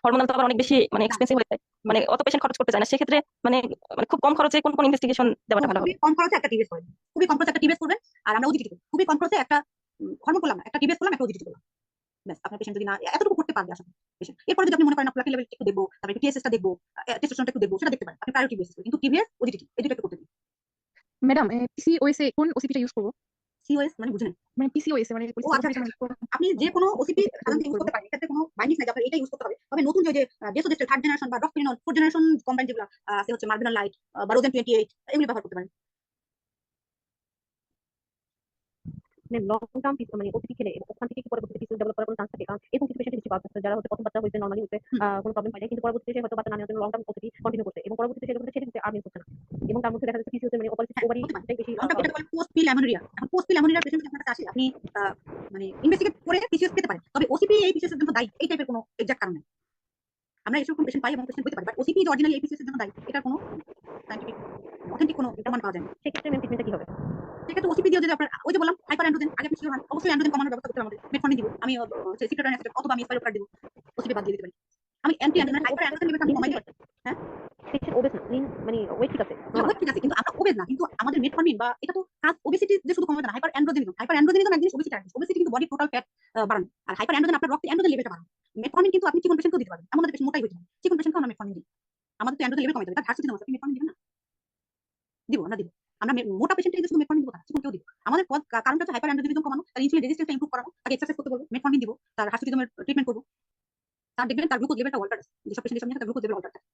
হরমোনাল তো আবার অনেক বেশি মানে এক্সপেন্সিভ হয়ে যায়, মানে অত পেশেন্ট খরচ করতে চায় না, সেক্ষেত্রে মানে মানে খুব কম খরচে কোন কোন ইনভেস্টিগেশন দেওয়াটা ভালো হবে? খুবই কম খরচে একটা টিবিএস করবেন, খুবই কম খরচে একটা টিবিএস করবেন, আর আমরা ওজিটি করব। খুবই কম খরচে একটা হরমোন করলাম, একটা টিবিএস করলাম, একটা ওজিটি করলাম, ব্যাস। আপনার পেশেন্ট যদি না এতটুকু করতে পারবে আসলে পেশেন্ট, এরপরে যদি আপনি মনে করেন আপনার লেভেল একটু দেখবো, তারপরে একটু টিএসএসটা দেখবো, টেস্টোস্টেরনটা একটু দেখবো, সেটা দেখতে পারেন আপনি প্রায়োরিটি বেসিস, কিন্তু টিবিএস ওজিটি এই দুটো একটু করতে দিন। ম্যাডাম পিসিওএস এ কোন ওসিপিটা ইউজ করব? সিওএস মানে বুঝেন? মানে পিসিওএস মানে ও আচ্ছা, আপনি যে কোনো ওসিপি সাধারণত ইউজ করতে পারেন, এক্ষেত্রে কোনো বাইন্ডিং নাই যে আপনার এটা ইউজ করতে হবে। তবে নতুন যে ডেসোডেস্টের থার্ড জেনারেশন বা রফপিনল ফোর্থ জেনারেশন কম্বাইন যেগুলো আছে হচ্ছে মার্বিনল লাইট বা রোজেন 28 এগুলো ব্যবহার করতে পারেন। মানে লং টার্ম মানে ওটিপি খেলে ওখান থেকে কি পরবর্তীতে পিসিএস ডেভেলপ করার কোনো চান্স থাকে? কারণ এরকম কিছু পেশেন্ট বেশি পাওয়া যাচ্ছে যারা হচ্ছে প্রথম বাচ্চা হয়েছে নরমালি হচ্ছে কোনো প্রবলেম হয় না, কিন্তু পরবর্তীতে সে হয়তো বাচ্চা না নেওয়ার জন্য লং টার্ম ওটিপি কন্টিনিউ করছে এবং পরবর্তীতে সে যখন সেটা আর মিস হচ্ছে না এবং তার মধ্যে দেখা যাচ্ছে পিসিএস মানে পলিসিস্টিক ওভারি এটাই বেশি এটা বলে পোস্ট পিল অ্যামেনোরিয়া। এখন পোস্ট পিল অ্যামেনোরিয়া পেশেন্ট আপনার কাছে আসে, আপনি মানে ইনভেস্টিগেট করে পিসিএস পেতে পারেন, তবে ওসিপি এই পিসিএস এর জন্য দায়ী এই টাইপের কোনো এক্সাক্ট কারণ নেই। আমরা এরকম পেশেন্ট পাই এবং পেশেন্ট হতে পারে, বাট ওসিপি যে অরিজিনালি এই পিসিএস এর জন্য দায়ী এটার কোনো সায়েন্টিফিক অথেন্টিক কোনো প্রমাণ পাওয়া যায় না। সেক্ষেত্রে মেন ট্রিটমেন্টটা কি হবে? সেক্ষেত্রে ওসিপি দিয়ে যদি আপনার ওই যে বললাম হাইপার অ্যান্ড্রোজেন, আগে আপনি শিওর হন, অবশ্যই অ্যান্ড্রোজেন কমানোর ব্যবস্থা করতে হবে আমাদের। মেটফর্মিন দিব, আমি সিট্রাটন অ্যাসিড অথবা আমি স্পাইরোকার্ড দিব, ওসিপি বাদ দিয়ে দিতে পারি। আমি অ্যান্টি অ্যান্ড্রোজেন হাইপার অ্যান্ড্রোজেন লেভেলটা আমি কমাই দিই। হ্যাঁ পেশেন্ট ওবেস না, মানে ওয়েট ঠিক আছে, ওয়েট ঠিক আছে, কিন্তু আমরা ওবেস না, কিন্তু আমাদের মেটফর্মিন বা এটা তো কাজ ওবেসিটি যে শুধু কমাবে না, হাইপার অ্যান্ড্রোজেনিজম এক জিনিস, ওবেসিটি এক জিনিস। ওবেসিটি কিন্তু বডি টোটাল ফ্যাট বাড়ানো, আর হাইপার অ্যান্ড্রোজেন আপনার রক্তে অ্যান্ড্রোজেন লেভেলটা বাড়ানো। মেটফর্মিন কিন্তু আপনি চিকন পেশেন্টকেও দিতে পারবেন, এমন পেশেন্ট মোটাই হয়েছে চিকন পেশেন্টকে আমরা মেটফর্মিন দিই। আমাদের তো অ্যান্ড্রোজেন লেভেল কমাইতে হবে, তার হার্ট সিস্টেম আছে, আপনি মেটফর্মিন দিবেন না? দিব, আমরা দিব। আমরা মোটা পেশেন্টকে শুধু মেটফর্মিন দিব না, চিকন কেউ দিব। আমাদের কারণটা হচ্ছে হাইপার অ্যান্ড্রোজেনিজম কমানো, তার ইনসুলিন রেজিস্ট্যান্সটা ইমপ্রুভ করানো, তাকে এক্সারসাইজ করতে বলবো, মেটফর্মিন দিব, তার হার্ট সিস্টেমের ট্রিটমেন্ট করবো, তার দেখবেন তার গ্লুকোজ লেভেলটা অল্টার আছে। যেসব পেশেন্ট এসব নিয়ে গ্লুকোজ লেভেল অল্টার থাকে।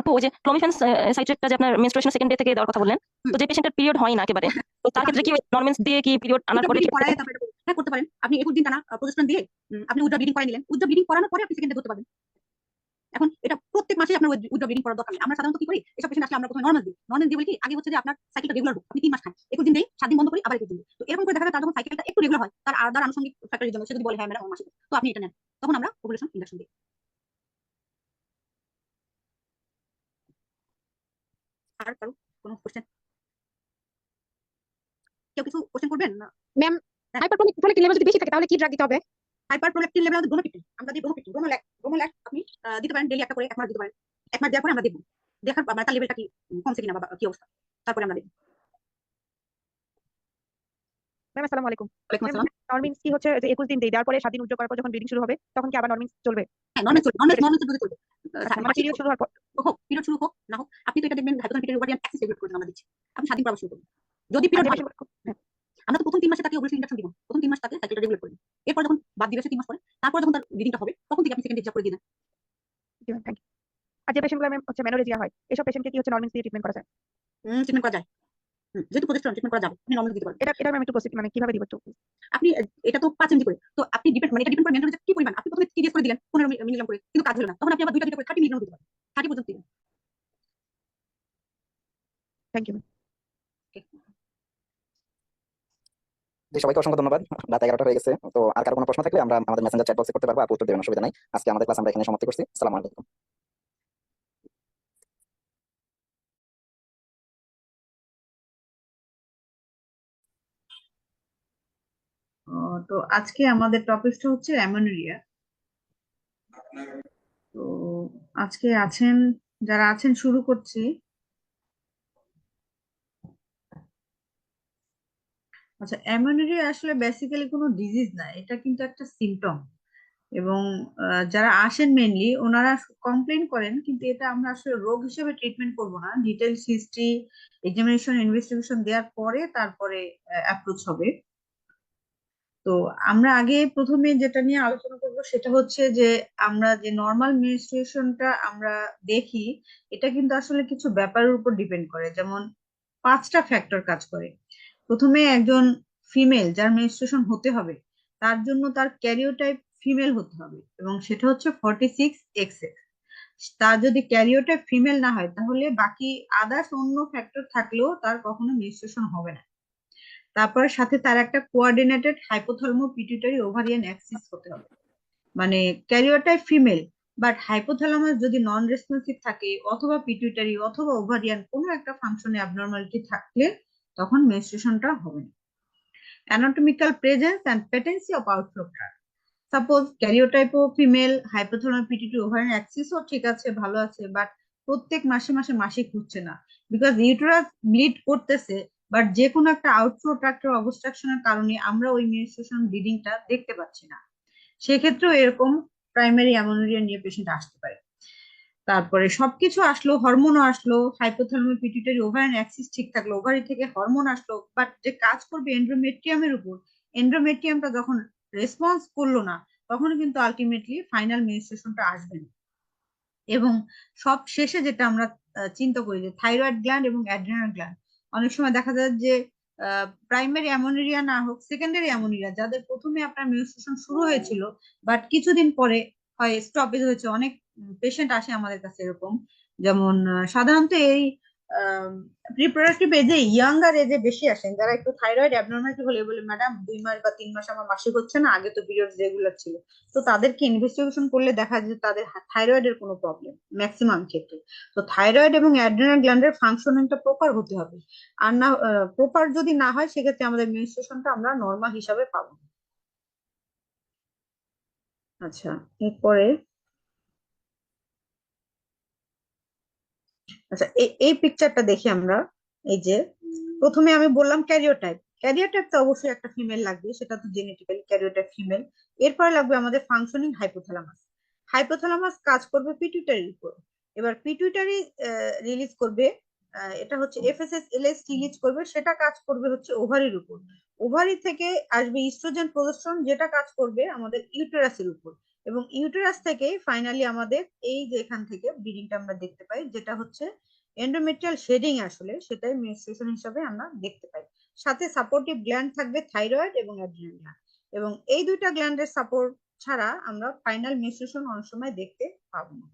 আপু ওই যে ক্লোমিফেন সাইট্রেটটা যে আপনার মেনস্ট্রুয়েশন সেকেন্ড ডে থেকে দেওয়ার কথা বললেন, তো যে পেশেন্টের পিরিয়ড হয় না একেবারে, তো তার ক্ষেত্রে কি নরমেন্স দিয়ে কি পিরিয়ড আনার পরে ব্লিডিং করায় তারপরে হ্যাঁ করতে পারেন। আপনি 21 দিন টানা প্রজেস্টেরন দিয়ে আপনি উইথড্র ব্লিডিং করাই নিলেন, উইথড্র ব্লিডিং করানোর পরে আপনি সেকেন্ডে ধরতে পারবেন। এখন এটা প্রত্যেক মাসে আপনার উইথড্র ব্লিডিং করার দরকার নেই। আমরা সাধারণত কি করি, এসব পেশেন্ট আসলে আমরা প্রথমে নরমাল দিই। নরমাল দিয়ে বলি কি, আগে হচ্ছে যে আপনার সাইকেলটা রেগুলার হোক, আপনি 3 মাস খান, 21 দিন দেই, 7 দিন বন্ধ করি, আবার 21 দিন দিই। তো এরকম করে দেখা যায় তার যখন সাইকেলটা একটু রেগুলার হয়, তার আদার আনুষঙ্গিক ফ্যাক্টরের জন্য সে যদি বলে হ্যাঁ ম্যাডাম আমার মাসিক, তো আপনি এটা নেন, তখন আমরা ওভুলেশন ইনজেকশন দিই। আর কারো কোনো কোশ্চেন? কেউ কিছু কোশ্চেন করবেন না? ম্যাম হাইপারপ্রোলিক লেভেল যদি বেশি থাকে তাহলে কি ড্রাগ দিতে হবে? হাইপারপ্রোলেকটিন লেভেল আমাদের ব্রোমোপিক্রিন, আমরা দিই ব্রোমোপিক্রিন, ব্রোমোল্যাক আপনি দিতে পারেন ডেইলি একটা করে, 1 মাস দিতে পারেন। 1 মাস দেওয়ার পরে আমরা দেখব, দেখার পর তার লেভেলটা কি কমছে কিনা বা কি অবস্থা, তারপরে আমরা দেখব। ম্যাম আসসালামু আলাইকুম। ওয়ালাইকুম ম্যাম আসসালাম। নরমিন্স কি হচ্ছে যে 21 দিন দেওয়ার পরে 7 দিন উইথড্র করার পর যখন ব্লিডিং শুরু হবে তখন কি আবার নরমিন্স চলবে? হ্যাঁ নর্মাল চলবে, নর্মাল যদি চলবে। আচ্ছা মানে পিরিয়ড শুরু হওয়ার পর হোক, পিরিয়ড শুরু হোক না হোক, আপনি তো এটা দেখবেন hypothalamic period ovarian Axis regulate করে আমরা দিচ্ছি, আপনি 7 দিন পর আবার শুরু করুন। যদি পিরিয়ড হয়, আমরা তো প্রথম 3 মাসে তাকে ওভারি ইনজেকশন দিব, প্রথম 3 মাস তাকে সাইকেলটা রেগুলেট করবেন। এরপর যখন বাদ দিবে সে 3 মাস পরে, তারপর যখন তার ব্লিডিংটা হবে তখন থেকে আপনি সেকেন্ড এক্সাম করে দিবেন। Thank you. আর যে পেশেন্টগুলো ম্যাম হচ্ছে মেনোরেজিয়া হয় এসব পেশেন্টকে কি হচ্ছে নরমিন্স দিয়ে ট্রিটমেন্ট করা যায়? ট্রিটমেন্ট করা যায়, যেহেতু প্রজেস্টেরন ট্রিটমেন্ট করা যাবে, আপনি নর্মাল দিতে পারেন। এটা ম্যাম একটু মানে কিভাবে দিব একটু? আপনি এটা তো 5 mg করে, তো আপনি ডিপেন্ড মানে এটা ডিপেন্ড করে মেন্টর কি পরিমাণ। আপনি প্রথমে টিডিএস করে দিলেন 15 মিলিগ্রাম করে, কিন্তু কাজ হলো না, তখন আপনি আবার দুইটা করে 30 মিলিগ্রাম দিতে পারেন, 30 পর্যন্ত দিবেন। Thank you. জি, সবাইকে অসংখ্য ধন্যবাদ। রাত 11টা হয়ে গেছে, তো আর কারো কোনো প্রশ্ন থাকলে আমরা আমাদের মেসেঞ্জার চ্যাট বক্সে করতে পারবো, আর উত্তর দেবেন, অসুবিধা নাই। আজকে আমাদের ক্লাস আমরা এখানে সমাপ্তি করছি। আসসালামু আলাইকুম। তো আজকে আমাদের টপিকটা হচ্ছে অ্যামোনেরিয়া। তো আজকে যারা আছেন শুরু করছি। আচ্ছা, অ্যামোনেরিয়া আসলে বেসিক্যালি কোনো ডিজিজ না, এটা কিন্তু একটা সিমটম। এবং যারা আসেন মেইনলি ওনারা কমপ্লেন করেন, কিন্তু এটা আমরা আসলে রোগ হিসেবে ট্রিটমেন্ট করব না, ডিটেইলস হিস্ট্রি এক্সামিনেশন ইনভেস্টিগেশন দেওয়ার পরে তারপরে অ্যাপ্রোচ হবে। তো আমরা আগে প্রথমে যেটা নিয়ে আলোচনা করব সেটা হচ্ছে যে আমরা যে নর্মাল মেনস্ট্রুয়েশনটা আমরা দেখি, এটা কিন্তু আসলে কিছু ব্যাপারের উপর ডিপেন্ড করে। যেমন 5টা ফ্যাক্টর কাজ করে। প্রথমে একজন ফিমেল যার মেনস্ট্রুয়েশন হতে হবে, তার জন্য তার ক্যারিওটাইপ ফিমেল হতে হবে, এবং সেটা হচ্ছে 46XX। তার যদি ক্যারিওটাইপ ফিমেল না হয় তাহলে বাকি আদার্স অন্য ফ্যাক্টর থাকলেও তার কখনো মেনস্ট্রুয়েশন হবে না। তারপরে সাথে তার একটা কোঅর্ডিনেটেড হাইপোথ্যালামো পিটুইটারি ওভারিয়ান অ্যাক্সিস হতে হবে। মানে ক্যারিওটাইপ ফিমেল বাট হাইপোথ্যালামাস যদি নন রেসপন্সিভ থাকে, অথবা পিটুইটারি অথবা ওভারিয়ান কোনো একটা ফাংশনে অ্যাবনর্মালিটি থাকলে তখন মেনস্ট্রুয়েশনটা হবে না। Anatomical presence and patency of outflow tract. Suppose ক্যারিওটাইপও ফিমেল, হাইপোথ্যালামাস পিটুইটারি ওভারিয়ান অ্যাক্সিসও ঠিক আছে, ভালো আছে, বাট প্রত্যেক মাসে মাসে মাসিক হচ্ছে না, বিকজ ইউটেরাস ব্লিড করতেছে, বাট যে কোনো একটা আউটফ্লো ট্র্যাক্টের অবস্ট্রাকশনের কারণে আমরা ওই মেনস্ট্রুয়েশন ব্লিডিংটা দেখতে পাচ্ছি না। সেক্ষেত্রেও এরকম প্রাইমারি অ্যামোনেরিয়া নিয়ে পেশেন্ট আসতে পারে। তারপরে সবকিছু আসলো, হরমোনও আসলো, হাইপোথ্যালামাস পিটুইটারি ওভারিয়ান অ্যাক্সিস ঠিক থাকলো, ওভারি থেকে হরমোন আসলো, বাট যে কাজ করবে এন্ডোমেট্রিয়ামের উপর, এন্ডোমেট্রিয়ামটা যখন রেসপন্স করলো না, তখন কিন্তু আলটিমেটলি ফাইনাল মেনস্ট্রুয়েশনটা আসবে না। এবং সব শেষে যেটা আমরা চিন্তা করি যে থাইরয়েড গ্ল্যান্ড এবং অ্যাড্রিনাল গ্ল্যান্ড, অনেক সময় দেখা যায় যে প্রাইমারি অ্যামোনেরিয়া না হোক, সেকেন্ডারি অ্যামোনেরিয়া, যাদের প্রথমে আপনার মেনস্ট্রুয়েশন শুরু হয়েছিল বাট কিছুদিন পরে হয় স্টপেজ হয়েছে, অনেক পেশেন্ট আসে আমাদের কাছে এরকম। যেমন সাধারণত এই রিপ্রোডাক্টিভ এজে, ইয়াঙ্গার এজে বেশি আসেন, যারা একটু থাইরয়েড অ্যাবনর্মালিটি হলে বলে ম্যাডাম 2 মাস বা 3 মাস আমার মাসিক হচ্ছে না, আগে তো পিরিয়ড রেগুলার ছিল। তো তাদেরকে ইনভেস্টিগেশন করলে দেখা যায় যে তাদের থাইরয়েডের কোনো প্রবলেম ম্যাক্সিমাম ক্ষেত্রে। তো থাইরয়েড এবং অ্যাড্রিনাল গ্ল্যান্ডের ফাংশনিংটা প্রপার হতে হবে, আর না প্রপার যদি না হয় সেক্ষেত্রে আমাদের মেনস্ট্রুয়েশনটা আমরা নর্মাল হিসাবে পাবো না। আচ্ছা, এরপরে আচ্ছা এই পিকচারটা দেখি আমরা। এই যে প্রথমে আমি বললাম ক্যারিওটাইপ, ক্যারিওটাইপ তো অবশ্যই একটা ফিমেল লাগবে, সেটা তো জেনেটিক্যালি ক্যারিওটাইপ ফিমেল। এরপরে লাগবে আমাদের ফাংশনিং হাইপোথ্যালামাস। হাইপোথ্যালামাস কাজ করবে পিটুইটারির উপর। এবার পিটুইটারি রিলিজ করবে, এটা হচ্ছে এফএসএস এলএস রিলিজ করবে, সেটা কাজ করবে হচ্ছে ওভারির উপর। ওভারি থেকে আসবে ইস্ট্রোজেন প্রোজেস্টেরন, যেটা কাজ করবে আমাদের ইউটেরাসের উপর। এবং ইউটেরাস থেকে ফাইনালি আমাদের এই যে এখান থেকে ব্লিডিংটা আমরা দেখতে পাই, যেটা হচ্ছে এন্ডোমেট্রিয়াল শেডিং, আসলে সেটাই মেনস্ট্রুয়েশন হিসাবে আমরা দেখতে পাই। সাথে সাপোর্টিভ গ্ল্যান্ড থাকবে থাইরয়েড এবং অ্যাড্রিনাল গ্ল্যান্ড, এবং এই দুইটা গ্ল্যান্ডের সাপোর্ট ছাড়া আমরা ফাইনাল মেনস্ট্রুয়েশন অনেক সময় দেখতে পাবো না।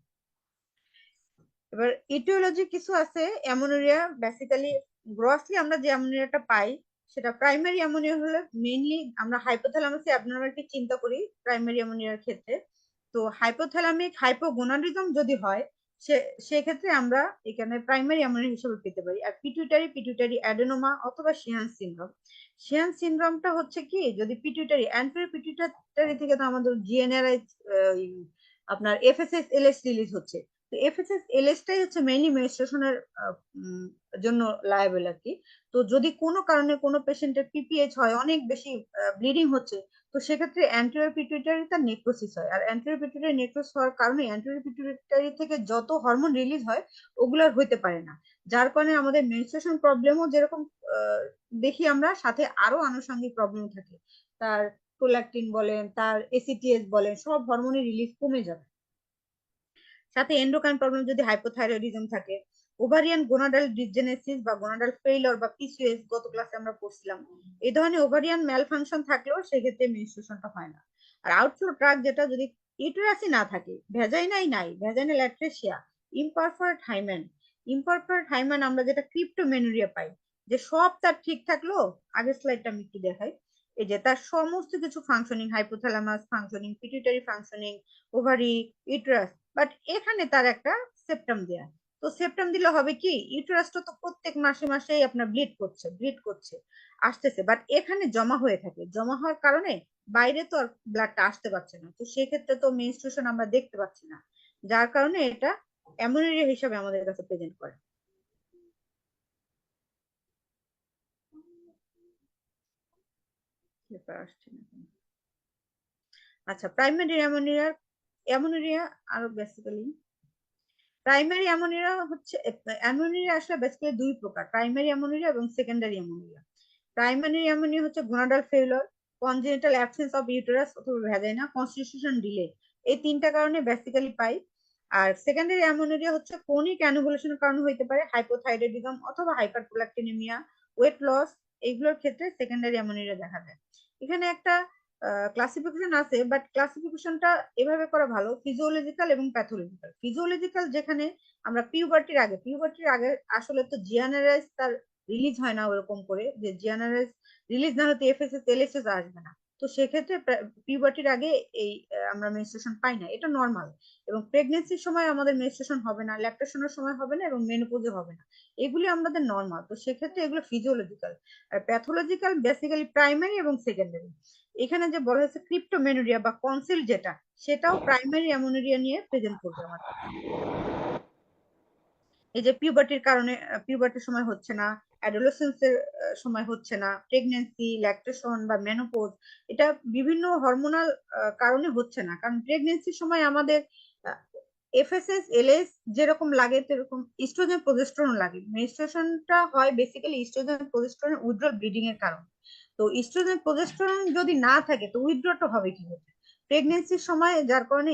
এবার ইটিওলজি কিছু আছে অ্যামোনেরিয়া, বেসিক্যালি গ্রসলি আমরা যে অ্যামোনেরিয়াটা পাই সেটা প্রাইমারি অ্যামোনিয়া হলে মেইনলি আমরা হাইপোথ্যালামাসে অ্যাবনর্মালিটি চিন্তা করি প্রাইমারি অ্যামোনিয়ার ক্ষেত্রে। তো হাইপোথ্যালামিক হাইপোগোনাডিজম যদি হয় সেক্ষেত্রে আমরা এখানে প্রাইমারি অ্যামোনিয়া হিসেবে পেতে পারি। আর পিটুইটারি অ্যাডেনোমা অথবা শিহান সিনড্রোম। শিহান সিনড্রোমটা হচ্ছে কি, যদি পিটুইটারি অ্যান্টেরিয়র পিটুইটারি থেকে তো আমাদের জিএনআরএইচ আপনার এফএসএস এলএস রিলিজ হচ্ছে। তো এফএসএস এলএসটাই হচ্ছে মেইনলি মেনস্ট্রুয়েশনের জন্য লায়াবল আর কি। তো যদি কোনো কারণে কোনো পেশেন্টের পিপিএইচ হয়, অনেক বেশি ব্লিডিং হচ্ছে, তো সেক্ষেত্রে অ্যান্টেরিয়র পিটুইটারি তার নেক্রোসিস হয়। আর অ্যান্টেরিয়র পিটুইটারি নেক্রোসিস হওয়ার কারণে অ্যান্টেরিয়র পিটুইটারি থেকে যত হরমোন রিলিজ হয় ওগুলোর হইতে পারে না, যার কারণে আমাদের মেনস্ট্রুয়েশন প্রবলেমও যেরকম দেখি আমরা, সাথে আরো আনুষঙ্গিক প্রবলেম থাকে। তার প্রোল্যাকটিন বলেন, তার এসিটিএস বলেন, সব হরমোনের রিলিজ কমে যাবে। সাথে এন্ডোক্রাইন প্রবলেম যদি হাইপোথাইরয়েডিজম থাকে, ওভারিয়ান গোনাডাল ডিজেনেসিস বা গোনাডাল ফেইলিওর বা পিসিওএস গত ক্লাসে আমরা পড়ছিলাম, এই ধরনের ওভারিয়ান ম্যালফাংশন থাকলেও সেক্ষেত্রে মেনস্ট্রুয়েশনটা হয় না। আর আউটফ্লো ট্রাক, যেটা যদি ইউটেরাসই না থাকে, vaginal atresia, imperfect hymen. Imperfect hymen আমরা যেটা ক্রিপ্টোমেনুরিয়া পাই, যে সব তার ঠিক থাকলো, আগের স্লাইডটা আমি একটু দেখাই। এই যে তার সমস্ত কিছু functioning, hypothalamus functioning, pituitary functioning, ovary, uterus, but এখানে তার একটা সেপ্টাম দেয়া। তো সেপ্টাম দিলে হবে কি, ইউটেরাসটা তো প্রত্যেক মাসে মাসেই আপনার ব্লিড করছে আসতেছে, বাট এখানে জমা হয়ে থাকে, জমা হওয়ার কারণে বাইরে তো আর ব্লাডটা আসতে পারছে না, তো সেক্ষেত্রে তো মেনস্ট্রুয়েশন আমরা দেখতে পাচ্ছি না, যার কারণে এটা অ্যামোনেরিয়া হিসাবে আমাদের কাছে প্রেজেন্ট করে। আচ্ছা, প্রাইমারি অ্যামোনেরিয়া আরো বেসিক্যালি প্রাইমারি অ্যামোনিয়া হচ্ছে, অ্যামোনিয়া আসলে বেসিক্যালি দুই প্রকার, প্রাইমারি অ্যামোনিয়া এবং সেকেন্ডারি অ্যামোনিয়া। প্রাইমারি অ্যামোনিয়া হচ্ছে gonadal failure, congenital absence of uterus অথবা ভ্যাজাইনা, কনস্টিটিউশন ডিলে, এই তিনটা কারণে বেসিক্যালি পাই। আর সেকেন্ডারি অ্যামোনিয়া হচ্ছে ক্রনিক অ্যানোভুলেশনের কারণে হইতে পারে, হাইপোথাইরয়েডিজম অথবা হাইপারপ্রোল্যাকটিনেমিয়া, ওয়েট লস, এইগুলোর ক্ষেত্রে সেকেন্ডারি অ্যামোনিয়া দেখা যায়। এখানে একটা ক্লাসিফিকেশন আছে, বাট ক্লাসিফিকেশনটা এভাবে করা ভালো, ফিজিওলজিক্যাল এবং প্যাথোলজিক্যাল। ফিজিওলজিক্যাল যেখানে আমরা পিউবার্টির আগে আসলে তো জিএনআরএস তার রিলিজ হয় না ওরকম করে, যে জিএনআরএস রিলিজ না হতে এফএসএস এলএসএস আসবে না, তো সেক্ষেত্রে পিউবার্টির আগে এই আমরা মেনস্ট্রুয়েশন পাই না, এটা নর্মাল। এবং প্রেগনেন্সির সময় আমাদের মেনস্ট্রুয়েশন হবে না, ল্যাকটেশনের সময় হবে না, এবং মেনোপজে হবে না, এগুলি আমাদের নর্মাল, তো সেক্ষেত্রে এগুলো ফিজিওলজিক্যাল। আর প্যাথোলজিক্যাল বেসিক্যালি প্রাইমারি এবং সেকেন্ডারি। এখানে যে বলা হয়েছে ক্রিপ্টোমেনুরিয়া বা কনসিল, যেটা সেটাও প্রাইমারি অ্যামোনেরিয়া নিয়ে প্রেজেন্ট করবে আমাদের। এই যে পিউবার্টির কারণে, পিউবার্টির সময় হচ্ছে না, অ্যাডোলেসেন্সের সময় হচ্ছে না, প্রেগনেন্সি, ল্যাকটেশন বা মেনোপজ, এটা বিভিন্ন হরমোনাল কারণে হচ্ছে না, কারণ প্রেগনেন্সির সময় আমাদের এফএসএস এলএস যেরকম লাগে সেরকম ইস্ট্রোজেন প্রজেস্টেরন লাগে। মেনস্ট্রুয়েশনটা হয় basically estrogen progesterone withdrawal bleeding এর কারণে। তো ইস্ট্রোজেন প্রজেস্টেরন যদি না থাকে তো উইথড্রটা হবে কি হবে প্রেগনেন্সির সময়, যার কারণে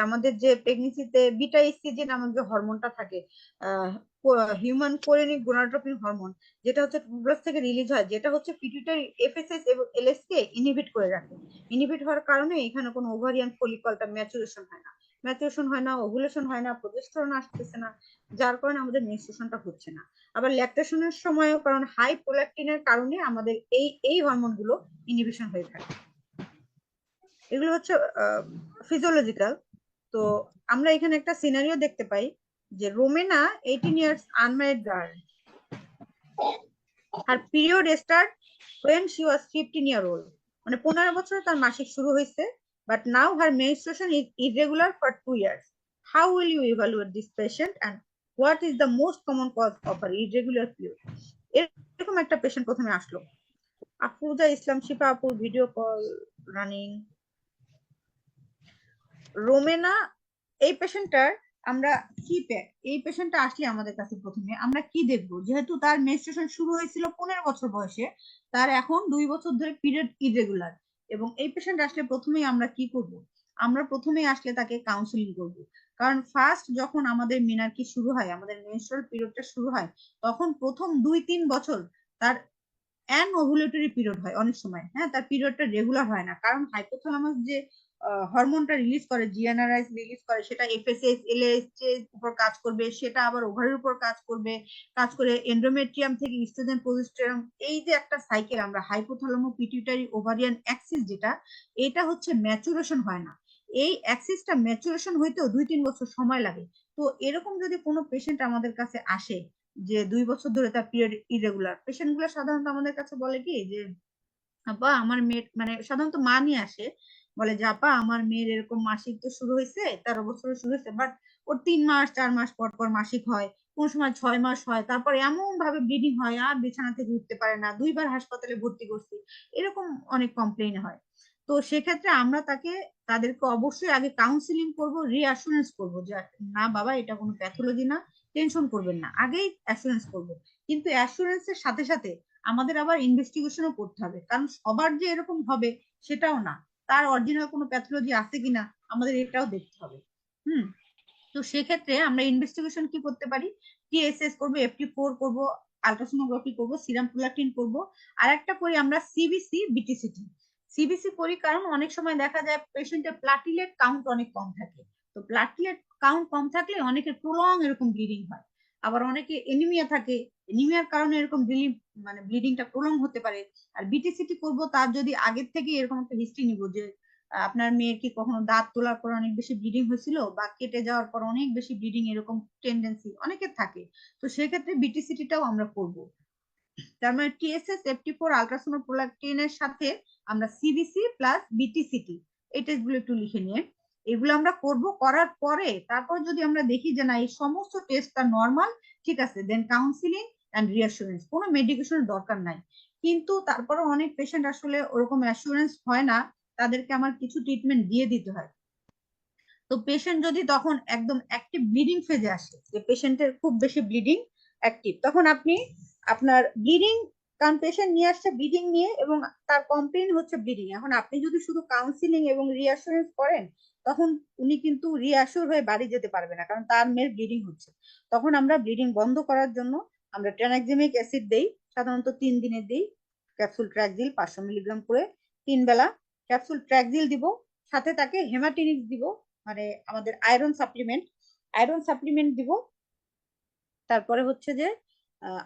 আমাদের যে প্রেগনেন্সিতে বিটা এসিজি নামক যে হরমোনটা থাকে, হিউম্যান কোরিনিক গোনাডোট্রপিন হরমোন, যেটা হচ্ছে টুব্রাস থেকে রিলিজ হয়, যেটা হচ্ছে পিটুইটারি এফএসএস এবং এলএস কে ইনহিবিট করে রাখে। ইনহিবিট হওয়ার কারণে এখানে কোনো ওভারিয়ান ফলিকলটা ম্যাচুরেশন হয় না, ওভুলেশন হয় না, প্রজেস্টেরন আসতেছে না, যার কারণে আমাদের মেনস্ট্রুয়েশনটা হচ্ছে না। আবার ল্যাকটেশনের সময়ও কারণ হাই প্রোল্যাকটিনের কারণে আমাদের এই হরমোনগুলো ইনহিবিশন হয়ে থাকে। এগুলো হচ্ছে ফিজিওলজিক্যাল। তো আমরা এখানে একটা সিনারিও দেখতে পাই যে Romena 18 years unmarried girl, her period start when she was 15 year old, মানে 15 বছরে তার মাসিক শুরু হয়েছে, but now her menstruation is irregular for 2 years. How will you evaluate this patient and what is the most common cause of her irregular period? এরকম একটা পেশেন্ট প্রথমে আসলো, আফরোজা ইসলাম শিফা আপুর ভিডিও কল রানিং। রোমেনা, এই পেশেন্টটার আমরা কি এই পেশেন্টটা আসলে আমাদের কাছে প্রথমে আমরা কি দেখবো, যেহেতু তার মেনস্ট্রুয়েশন শুরু হয়েছিল 15 বছর বয়সে, তার এখন 2 বছর ধরে পিরিয়ড ইরেগুলার, এবং এই পেশেন্ট আসলে প্রথমেই আমরা কি করব, আমরা প্রথমেই আসলে তাকে কাউন্সিলিং করব। কারণ ফার্স্ট যখন আমাদের মেনার্কি শুরু হয়, আমাদের মেনস্ট্রুয়াল পিরিয়ডটা শুরু হয়, তখন প্রথম 2-3 বছর তার অ্যানওভুলেটরি পিরিয়ড হয় অনেক সময়, হ্যাঁ, তার পিরিয়ডটা রেগুলার হয় না, কারণ হাইপোথ্যালামাস যে হরমোনটা রিলিজ করে, জিএনআরএস রিলিজ করে, সেটা এফএসএস এলএস এর উপর কাজ করবে, সেটা আবার ওভারের উপর কাজ করবে, কাজ করে এন্ডোমেট্রিয়াম থেকে ইস্ট্রোজেন প্রজেস্টেরন, এই যে একটা সাইকেল আমরা হাইপোথ্যালামো পিটুইটারি ওভারিয়ান অ্যাক্সিস, যেটা এটা হচ্ছে ম্যাচুরেশন হয় না, এই অ্যাক্সিসটা ম্যাচুরেশন হইতেও 2-3 বছর সময় লাগে। তো এরকম যদি কোনো পেশেন্ট আমাদের কাছে আসে যে 2 বছর ধরে তার পিরিয়ড ইরেগুলার, পেশেন্ট গুলো সাধারণত আমাদের কাছে বলে কি যে আপা আমার মেয়ের, মানে সাধারণত মা নিয়ে আসে, বলে যে আপা আমার মেয়ের এরকম মাসিক তো শুরু হয়েছে, 13 বছরে শুরু হয়েছে, বাট ওর 3 মাস 4 মাস পর পর মাসিক হয়, কোন সময় 6 মাস হয়, তারপর এমন ভাবে ব্লিডিং হয় আর বিছানা থেকে উঠতে পারে না, 2বার হাসপাতালে ভর্তি করছি, এরকম অনেক কমপ্লেইন হয়। তো সেক্ষেত্রে আমরা তাদেরকে অবশ্যই আগে কাউন্সিলিং করব, রিঅ্যাসুরেন্স করব যে না বাবা এটা কোনো প্যাথোলজি না, টেনশন করবেন না, আগেই অ্যাসুরেন্স করব। কিন্তু অ্যাসুরেন্সের সাথে সাথে আমাদের আবার ইনভেস্টিগেশনও করতে হবে, কারণ সবার যে এরকম হবে সেটাও না, তার অরিজিনাল কোনো প্যাথোলজি আছে কিনা আমাদের এটাও দেখতে হবে। হুম। তো সেক্ষেত্রে আমরা ইনভেস্টিগেশন কি করতে পারি, টিএসএস করবো, FT4 করবো, আলট্রাসোনোগ্রাফি করবো, সিরাম প্রোলাকটিন করবো, আর একটা করি আমরা সিবিসি বিটিসিটি। সিবিসি করি কারণ অনেক সময় দেখা যায় পেশেন্টের প্লাটিলেট কাউন্ট অনেক কম থাকে, তো প্লাটিলেট কাউন্ট কম থাকলে অনেকের প্রলং এরকম ব্লিডিং হয়, আবার অনেকে এনিমিয়া থাকে, এনিমিয়ার কারণে এরকম মানে ব্লিডিংটা প্রলং হতে পারে। আর বিটিসিটি করব তার যদি আগের থেকে এরকম একটা হিস্ট্রি নিব যে আপনার মেয়ের কি কখনো দাঁত তোলার পর অনেক বেশি ব্লিডিং হয়েছিল, বা কেটে যাওয়ার পর অনেক বেশি ব্লিডিং, এরকম টেন্ডেন্সি অনেকের থাকে, তো সেক্ষেত্রে বিটিসিটিটাও আমরা করব। তার মানে টিএসএস FT4 আলট্রাসোনোপ্রোলাকটিনের সাথে আমরা সিবিসি প্লাস বিটিসিটি এই টেস্টগুলো একটু লিখে নিয়ে এগুলো আমরা করব, করার পরে তারপর যদি আমরা দেখি যে না এই সমস্ত টেস্টটা নর্মাল, ঠিক আছে, দেন কাউন্সিলিং এন্ড রিঅ্যাসুরেন্স, কোনো মেডিকেশনের দরকার নাই। কিন্তু তারপরে অনেক পেশেন্ট আসলে ওরকম অ্যাসুরেন্স হয় না, তাদেরকে আমার কিছু ট্রিটমেন্ট দিয়ে দিতে হয়। তো পেশেন্ট যদি তখন একদম অ্যাক্টিভ ব্লিডিং ফেজে আসে, যে পেশেন্টের খুব বেশি ব্লিডিং অ্যাক্টিভ, তখন আপনি আপনার ব্লিডিং, কারণ পেশেন্ট নিয়ে আসছে ব্লিডিং নিয়ে এবং তার কমপ্লেইন হচ্ছে ব্লিডিং, এখন আপনি যদি শুধু কাউন্সিলিং এবং রিঅ্যাসুরেন্স করেন, তখন উনি কিন্তু রিঅ্যাসুর হয়ে বাড়ি যেতে পারবে না, কারণ তার মেয়ের ব্লিডিং হচ্ছে। তখন আমরা ব্লিডিং বন্ধ করার জন্য আমরা ট্রানএক্সামিক অ্যাসিড দেই, সাধারণত 3 দিনে দিই, ক্যাপসুল ট্র্যাকজিল 500 মিলিগ্রাম করে 3 বেলা ক্যাপসুল ট্র্যাকজিল দিব, সাথে তাকে হেমাটিনিক্স দিব, মানে আমাদের আয়রন সাপ্লিমেন্ট দিব। তারপরে হচ্ছে যে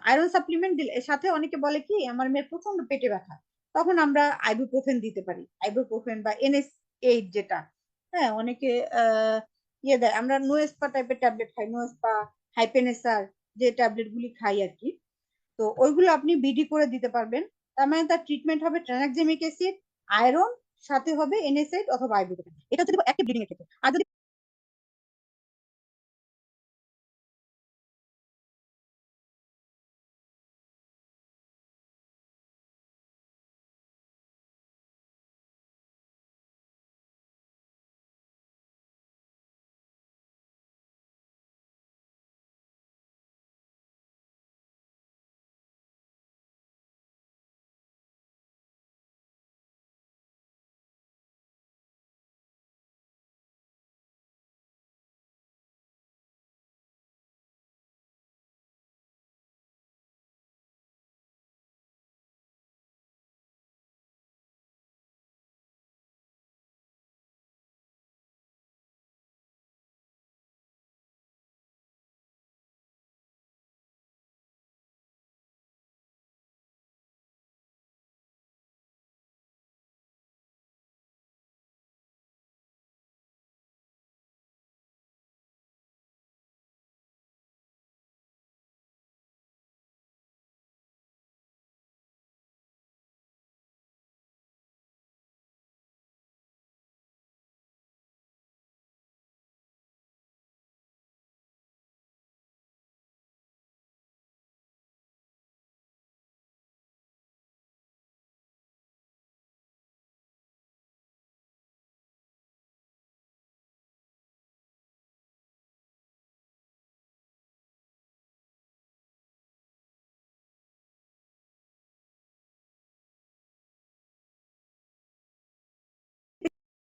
আয়রন সাপ্লিমেন্ট দিলে সাথে অনেকে বলে কি আমার মেয়ের প্রচন্ড পেটে ব্যথা, তখন আমরা আইবুপ্রোফেন দিতে পারি, আইবুপ্রোফেন বা NS8 যেটা, হ্যাঁ, অনেকে ইয়ে দেয়, আমরা নোএসপা টাইপের ট্যাবলেট খাই, নোএসপা, হাইপেনেসার, যে ট্যাবলেট গুলি খাই আর কি। তো ওইগুলো আপনি বিডি করে দিতে পারবেন। তার মানে তার ট্রিটমেন্ট হবে ট্রানএক্সামিক অ্যাসিড, আয়রন, সাথে হবে NS8 অথবা আইবুপ্রোফেন, এটা হচ্ছে অ্যাক্টিভ ব্লিডিং এর ক্ষেত্রে। আর যদি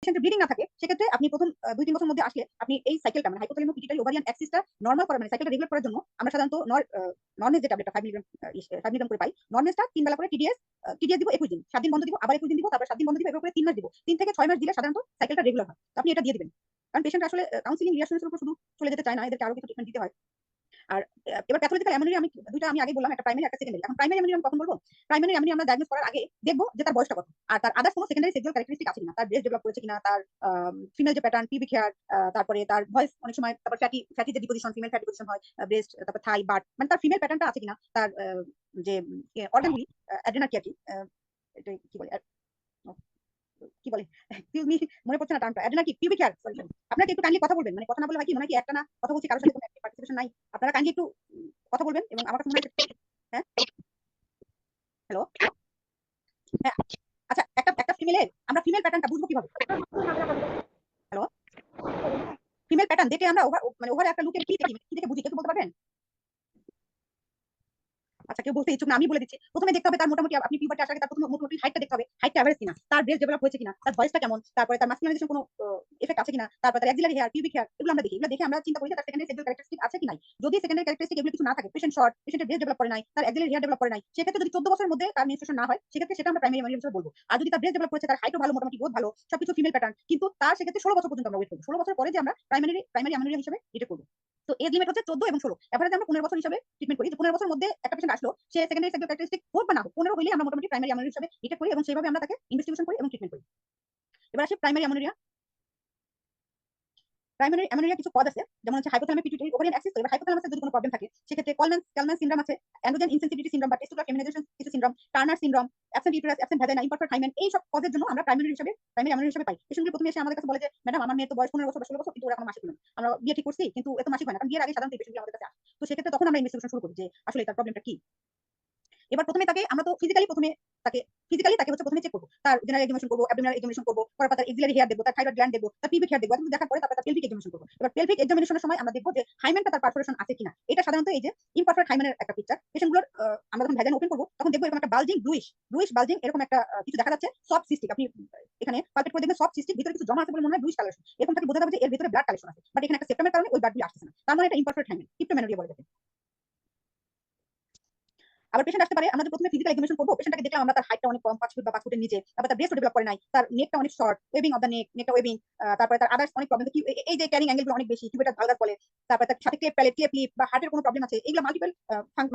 পেশেন্টের ব্লিডিং না থাকে সেক্ষেত্রে আপনি প্রথম 2-3 বছর মধ্যে আসলে আপনি এই সাইকেলটা মানে হাইপোথ্যালামিক পিটুইটারি ওভারিয়ান অ্যাক্সিসটা নরমাল করা মানে সাইকেলটা রেগুলেট করার জন্য আমরা সাধারণত নরমেজ যে ট্যাবলেটটা 5 মিলিগ্রাম 5 মিলিগ্রাম করে পাই নরমেজটা 3 বেলা করে টিডিএস দিব 21 দিন 7 দিন বন্ধ দিব আবার 21 দিন দিব তারপর 7 দিন বন্ধ দিব এভাবে করে 3 মাস দিব 3 থেকে 6 মাস দিলে সাধারণত সাইকেলটা রেগুলার হয় তো আপনি এটা দিয়ে দিবেন কারণ পেশেন্ট আসলে কাউন্সিলিং রিঅ্যাসুরেন্সের উপর শুধু চলে যেতে চায় না এদেরকে আরো কিছু ট্রিটমেন্ট দিতে হয় আর এবার প্যাথোলজিক্যাল অ্যামোনিয়া আমি দুইটা আমি আগে বললাম একটা প্রাইমারি একটা সেকেন্ডারি এখন প্রাইমারি অ্যামোনিয়া আমি কখন বলবো প্রাইমারি অ্যামোনিয়া আমরা ডায়াগনোজ করার আগে দেখবো যে তার বয়সটা কত আর তার আদার্স কোনো সেকেন্ডারি সেক্সুয়াল ক্যারেক্টারিস্টিক আছে কিনা তার ব্রেস্ট ডেভেলপ করেছে কিনা তার ফিমেল যে প্যাটার্ন পিউবিক হেয়ার তারপরে তার ভয়েস অনেক সময় তারপর ফ্যাটি যে ডিপোজিশন ফিমেল ফ্যাটি ডিপোজিশন হয় ব্রেস্ট তারপর থাই বাট মানে তার ফিমেল প্যাটার্নটা আছে কিনা তার যে অর্গানগুলি অ্যাড্রেনাল কি আর কি এটা কি বলে কি বলে এক্সকিউজ মি মনে পড়ছে না টার্মটা অ্যাড্রেনাল কি পিউবিক হেয়ার সরি আপনাকে একটু কাইন্ডলি কথা বলবেন মানে কথা না বলে হয় কি মনে হয় কি একটা না কথা বলছি কারোর সাথে কোনো পার্টিসিপেশন নাই আপনারা কাইন্ডলি একটু কথা বলবেন এবং আমার কাছে মনে হয় হ্যাঁ হ্যালো হ্যাঁ আচ্ছা একটা ফিমেলের আমরা ফিমেল প্যাটার্নটা বুঝবো কিভাবে হ্যালো ফিমেল প্যাটার্ন দেখে আমরা মানে ওভার একটা লুকে কি দেখে বুঝি কেউ বলতে পারবেন আচ্ছা কেউ বলতে ইচ্ছুক না আমি বলে দিচ্ছি প্রথমে দেখতে হবে তার মোটামুটি আপনি পিউবার্টি আসার আগে তার প্রথমে মোটামুটি হাইটটা দেখতে হবে হাইটটা এভারেজ কিনা তার ব্রেস্ট ডেভেলপ হয়েছে কিনা তার ভয়েসটা কেমন তারপরে তার মাসকুলারাইজেশন কোনো এফেক্ট আছে কিনা তারপর তার অ্যাক্সিলারি হেয়ার পিউবিক হেয়ার এগুলো আমরা দেখি এগুলো দেখে আমরা চিন্তা করি যে তার সেকেন্ডারি সেক্সুয়াল ক্যারেক্টারিস্টিক আছে কি নাই যদি সেকেন্ডারি ক্যারেক্টারিস্টিক এগুলো কিছু না থাকে পেশেন্ট শর্ট পেশেন্টের ব্রেস্ট ডেভেলপ করে নাই তার অ্যাক্সিলারি হেয়ার ডেভেলপ করে নাই সেক্ষেত্রে যদি 14 বছরের মধ্যে তার মেনস্ট্রুয়েশন না হয় সেক্ষেত্রে সেটা আমরা প্রাইমারি অ্যামোনিয়া হিসেবে বলবো আর যদি তার ব্রেস্ট ডেভেলপ করেছে তার হাইটও ভালো মোটামুটি গ্রোথ ভালো সবকিছু ফিমেল প্যাটার্ন কিন্তু তার সেক্ষেত্রে 16 বছর পর্যন্ত আমরা ওয়েট করবো 16 বছর পরে যে আমরা প্রাইমারি অ্যামোনিয়া হিসেবে ডিটেক্ট করবো তো এজ লিমিট হচ্ছে 14 এবং 16 এভারেজ আমরা 15 বছর হিসেবে ট্রিটমেন্ট করি যে 15 বছরের মধ্যে একটা পেশেন্ট আসলো সে সেকেন্ডারি সেক্সুয়াল ক্যারেক্টারিস্টিক হোক বা না হোক 15 হইলে আমরা মোটামুটি প্রাইমারি অ্যামোনিয়া হিসেবে ডিটেক্ট করি এবং সেইভাবে আমরা তাকে ইনভেস্টিগেশন করি এবং ট্রিটমেন্ট করি এবার আসি প্রাইমারি অ্যামোনিয়া কিছু কজ আছে যেমন হচ্ছে হাইপোথ্যালামিক পিটুইটারি ওভারিয়ান অ্যাক্সিস এবার হাইপোথ্যালামাসে যদি কোনো প্রবলেম থাকে সেক্ষেত্রে কলম্যান সিনড্রোম আছে অ্যান্ড্রোজেন ইনসেনসিটিভিটি সিনড্রোম বা টেস্টিকুলার ফেমিনাইজেশন কিছু syndrome Turner syndrome absent uterus absent vagina imperfect hymen এই সব কজের জন্য আমরা প্রাইমারি অ্যামোনিয়া হিসেবে পাই পেশেন্টগুলো প্রথমে এসে আমাদের কাছে বলে যে ম্যাডাম আমার মেয়ের তো বয়স 15 বছর বা 16 বছর কিন্তু ওরা কোনো মাসিক হলো না আমরা বিয়ে ঠিক করছি কিন্তু এত মাসিক হয় না কারণ বিয়ের আগে সাধারণত পেশেন্টগুলো আমাদের কাছে আসে তো সেক্ষেত্রে তখন আমরা ইনভেস্টিগেশন শুরু করি যে আসলে তার প্রবলেমটা কি এবার প্রথমে তাকে আমরা তো ফিজিক্যালি তাকে হচ্ছে প্রথমে চেক করবো তার জেনারেল এক্সামিনেশন করবো অ্যাবডোমিনাল এক্সামিনেশন করবো তারপর তার এক্সিলারি হেয়ার দেখবো তার থাইরয়েড গ্ল্যান্ড দেখবো তার পিউবিক হেয়ার দেখবো এগুলো দেখার পরে তারপর তার পেলভিক এক্সামিনেশন করবো এবার পেলভিক এক্সামিনেশনের সময় আমরা দেখবো যে হাইমেনটা তার পারফোরেশন আছে কিনা এটা সাধারণত এই যে ইমপারফেক্ট হাইমেনের একটা পিকচার পেশেন্টগুলোর আমরা যখন ভ্যাজাইনা ওপেন করবো তখন দেখবো এরকম একটা বালজিং ব্লুইশ বালজিং এরকম একটা কিছু দেখা যাচ্ছে সফট সিস্টিক আপনি এখানে পালপেট করে দেখবেন সফট সিস্টিক ভিতরে কিছু জমা আছে বলে মনে হয় ব্লুইশ কালেকশন এরকম থেকে বোঝা যাবে যে এর ভিতরে ব্লাড কালেকশন আছে বাট এখানে একটা সেপ্টামের কারণে ওই ব্লাডগুলো আসছে না তার মানে এটা ইমপারফেক্ট হাইমেন ক্রিপ্টোমেনোরিয়া বলে থাকে আবার পেশেন্ট আসতে পারে আমরা প্রথমে ফিজিক্যাল এক্সামিনেশন করবো পেশেন্টকে দেখলাম আমরা তার হাইটটা অনেক কম 5 ফুট বা 5 ফুটের নিচে তারপর তার ব্রেস্ট ডেভেলপ করে নাই তার নেকটা অনেক শর্ট ওয়েবিং অফ দ্য নেকটা ওয়েবিং তারপরে তার আদার্স অনেক প্রবলেম এই যে ক্যারিং অ্যাঙ্গেলগুলো অনেক বেশি কিউবেটার ভালগার বলে তারপরে তার সাথে ক্লেপ লিপ বা হার্টের কোনো প্রবলেম আছে এগুলো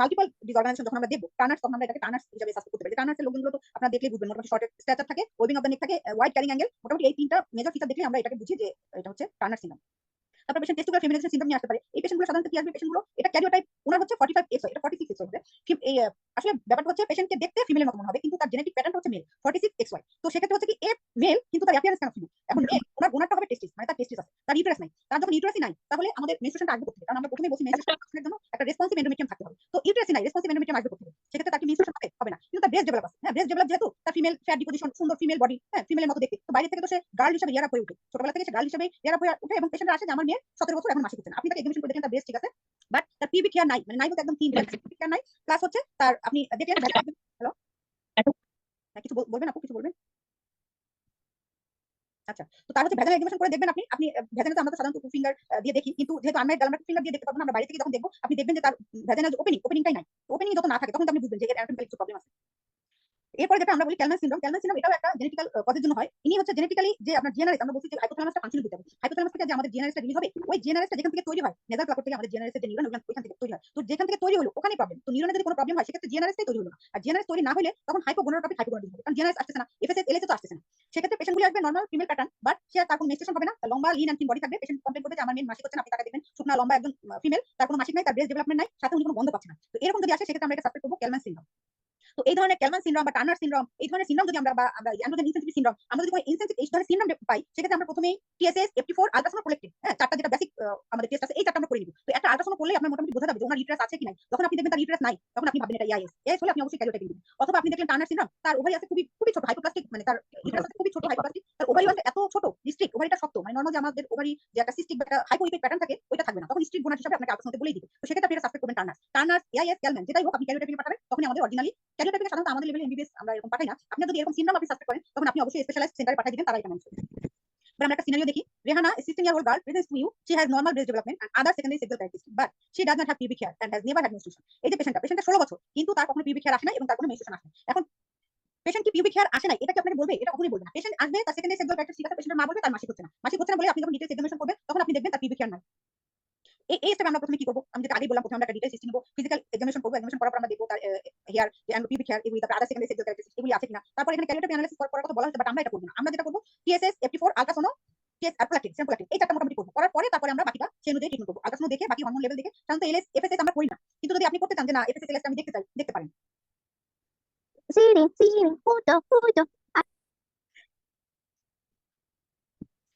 মাল্টিপল ডিসঅর্গানাইজেশন যখন আমরা দেখবো টার্নার্স তখন আমরা এটাকে টার্নার্স হিসেবে সাসপেক্ট করতে পারি টার্নার্সের লোকগুলো তো আপনারা দেখলেই বুঝবেন মোটামুটি শর্ট স্ট্যাচার থাকে ওয়েবিং অফ দ্য নেক থাকে ওয়াইড ক্যারিং অ্যাঙ্গেল মোটামুটি এই তিনটা মেজর ফিচার দেখলে আমরা এটাকে বুঝি যে এটা হচ্ছে টার্নার সিনড্রোম তারপর পেশেন্ট টেস্টিকুলার ফেমিনাইজেশন সিনড্রোম নিয়ে আসতে পারে এই পেশেন্টগুলো সাধারণত কি আসবে পেশেন্টগুলো এটা ক্যারিওটাইপ ওনার হচ্ছে 45X হয় এটা 46X হবে এই আসলে ব্যাপারটা হচ্ছে পেশেন্টকে দেখতে ফিমেলের মতো মনে হবে কিন্তু তার জেনেটিক প্যাটার্নটা হচ্ছে মেল 46XY তো সেক্ষেত্রে হচ্ছে কি এ মেল কিন্তু তার অ্যাপিয়ারেন্স কেন ফিমেল এখন মেল ওনারটা হবে টেস্টিস মানে তার টেস্টিস আছে তার ইউটেরাস নাই তার যখন ইউটেরাসই নাই তাহলে আমাদের মেনস্ট্রুয়েশনটা আসবে কোথা থেকে কারণ আমরা প্রথমে বলছি মেনস্ট্রুয়েশনের জন্য একটা রেসপন্সিভ এন্ডোমেট্রিয়াম থাকতে হবে তো ইউটেরাসই নাই রেসপন্সিভ এন্ডোমেট্রিয়াম আসবে কোথা থেকে সেক্ষেত্রে তার কি মেনস্ট্রুয়েশন হবে না কিন্তু তার ব্রেস্ট ডেভেলপ আছে হ্যাঁ ব্রেস্ট ডেভেলপ যেহেতু তার ফিমেল ফ্যাট ডিপোজিশন সুন্দর ফিমেল বডি হ্যাঁ ফিমেলের মতো দেখতে তো বাইরে থেকে তো সে গার্ল হিসেবে ইয়ার আপ হয়ে উঠে ছোটবেলা থেকে সে গার্ল হিসেবে ইয়ার আপ হয়ে উঠে এবং পেশেন্ট আসে যে আমার মেয়ে 17 বছর এখন মাসিক হচ্ছে না আপনি তাকে এক্সামিনেশন করে দেখেন তার ব্রেস্ট ঠিক আছে বাট তার পিউবিক হেয়ার নাই মানে নাই বলতে একদম ক্লিন পিউবিক হেয়ার নাই প্লাস হচ্ছে তার আপনি দেখেন হ্যালো কিছু বলবেন আপু কিছু বলবেন আচ্ছা তো তার হচ্ছে ভ্যাজাইনাল এক্সামিনেশন করে দেখবেন আপনি ভ্যাজাইনাতে আমরা তো সাধারণত ফিঙ্গার দিয়ে দেখি কিন্তু যেহেতু আমরা গালমার ফিঙ্গার দিয়ে দেখতে পাবো না আমরা বাইরে থেকে যখন দেখবো আপনি দেখবেন যে তার ভ্যাজাইনাল ওপেনিংটাই নাই ওপেনিং যত না থাকে তখন আপনি বুঝবেন যে এর অ্যানাটমিক্যাল কিছু প্রবলেম আছে এরপর যেটা আমরা বলি ক্যালম্যান সিনড্রোম এটাও একটা জেনেটিক্যাল কজের জন্য হয় ইনি হচ্ছে জেনেটিক্যালি যে আপনার জিএনআরএস আমরা বলছি যে হাইপোথ্যালামাসটা ফাংশন করতে হবে হাইপোথ্যালামাস থেকে যে আমাদের জিএনআরএসটা রিলিজ হবে ওই জিএনআরএসটা যেখান থেকে তৈরি হয় নেজাল প্লাকট থেকে আমাদের জিএনআরএস যে নিউরন ওখান থেকে তৈরি হয় তো যেখান থেকে তৈরি হলো ওখানেই প্রবলেম তো নিউরনে যদি কোনো প্রবলেম হয় সেক্ষেত্রে জিএনআরএসটাই তৈরি হলো না আর জিএনআরএস তৈরি না হলে তখন হাইপোগোনাডোট্রপিক হাইপোগোনাডিজম হবে কারণ জিএনআরএস আসছে না এফএসএস এলএসএ তো আসছে না সেক্ষেত্রে পেশেন্টগুলি আসবে নরমাল ফিমেল প্যাটার্ন বাট সে তার কোনো মেনস্ট্রুয়েশন হবে না তার লম্বা লিন অ্যান্ড থিন বডি থাকবে পেশেন্ট কমপ্লেন করবে যে আমার মেন মাসিক হচ্ছে না আপনি তাকে দেখবেন শুকনা লম্বা একজন ফিমেল তার কোনো মাসিক নাই তার ব্রেস্ট ডেভেলপমেন্ট নাই সাথে উনি কোনো গন্ধ পাচ্ছে না তো এরকম যদি আসে সেক্ষেত্রে আমরা এটা সাসপেক্ট করবো ক্যালম্যান সিনড্রোম তো এই ধরনের ক্যালম্যান সিনড্রোম বা টার্নার সিনড্রোম এই ধরনের সিনড্রোম যদি আমরা অ্যান্ড্রোজেন ইনসেনসিটিভ সিনড্রোম আমরা যদি কোনো ইনসেনসিটিভ এই ধরনের সিনড্রোম পাই সেক্ষেত্রে আমরা প্রথমেই টিএসএস FT4 আলট্রাসাউন্ড কোলেক্টিভ হ্যাঁ চারটা যেটা বেসিক আমাদের টেস্ট আছে এই চারটা আমরা করে নিব তো একটা আলট্রাসাউন্ড করলে আপনার মোটামুটি বোঝা যাবে যে ওনার ইউটেরাস আছে কি নাই যখন আপনি দেখবেন তার ইউটেরাস নাই তখন আপনি ভাববেন এটা এআইএস হলে আপনি অবশ্যই ক্যারিওটাইপ দিবেন অথবা আপনি দেখলেন টার্নার সিনড্রোম তার ওভারি আছে খুবই খুবই ছোট হাইপোপ্লাস্টিক মানে তার ইউটেরাস আছে খুবই ছোট হাইপোপ্লাস্টিক তার ওভারি আছে এত ছোট ডিস্ট্রিক্ট ওভারিটা শক্ত মানে নরমাল যে আমাদের ওভারি যে একটা সিস্টিক বা একটা হাইপোইপিক প্যাটার্ন থাকে ওইটা থাকবে না তখন স্ট্রিক বোনার হিসেবে আপনাকে আলট্রাসাউন্ডে বলেই দিবে তো সেক্ষেত্রে আপনি এটা সাসপেক্ট করবেন টার্নার এআইএস ক্যালম্যান যেটাই হোক আপনি ক্যারিওটাইপে পাঠাবেন তখন আমাদের অরিজিনালি ক্যারিওটাইপে সাধারণত আমাদের লেভেলে এমবিবিএস আমরা এরকম পাঠাই না আপনি যদি এরকম সিনড্রোম আপনি সাসপেক্ট করেন তখন আপনি অবশ্যই স্পেশালাইজড সেন্টারে পাঠিয়ে দিবেন তারা এটা ম্যানেজ করবে এবার আমরা একটা সিনারিও দেখি। Rehana, a 16-year-old girl, presents to you. She has normal breast development and other secondary sexual characteristics, but she does not have pubic hair and has never had menstruation. এই যে পেশেন্টটা 16 বছর, কিন্তু তার কখনো pubic hair আসে না এবং তার কোনো menstruation আসে না। এখন পেশেন্ট কি pubic hair আসে না এটা কি আপনাকে বলবে? এটা কখনোই বলবে না। পেশেন্ট আসবে, তার সেকেন্ডারি সেক্সুয়াল ক্যারেক্টারিস্টিক আছে, পেশেন্টের মা বলবে তার মাসিক হচ্ছে না। মাসিক হচ্ছে না বলে আপনি যখন ডিটেইলস এক্সামিনেশন করবেন তখন আপনি দেখবেন তার pubic hair নাই। এই স্টেপে আমরা প্রথমে কি করব? আমি যেটা আগেই বললাম, প্রথমে আমরা একটা ডিটেইলস হিস্ট্রি নেব, ফিজিক্যাল এক্সামিনেশন করব, এক্সামিনেশন করার পর আমরা দেখব তার হেয়ার এন্ড পুবিক হেয়ার এগুলি, তারপর আদার সেকেন্ডারি সেক্সুয়াল ক্যারেক্টারিস্টিক এগুলি আছে কিনা। তারপর এখানে ক্যালোরিফ অ্যানালিসিস করার কথা বলা হচ্ছে, বাট আমরা এটা করব না। আমরা যেটা করব টিএসএস, FT4, আলট্রাসোনো, কেস আর প্রোল্যাকটিন, সেম প্রোল্যাকটিন, এই চারটা মোটামুটি করব। করার পরে তারপরে আমরা বাকিটা সেই অনুযায়ী ট্রিটমেন্ট করব। আলট্রাসোনো দেখে, বাকি হরমোন লেভেল দেখে। সাধারণত এলএস এফএসএস আমরা করি না, কিন্তু যদি আপনি করতে চান যে না এফএসএস এলএস আমি দেখতে চাই, দেখতে পারেন।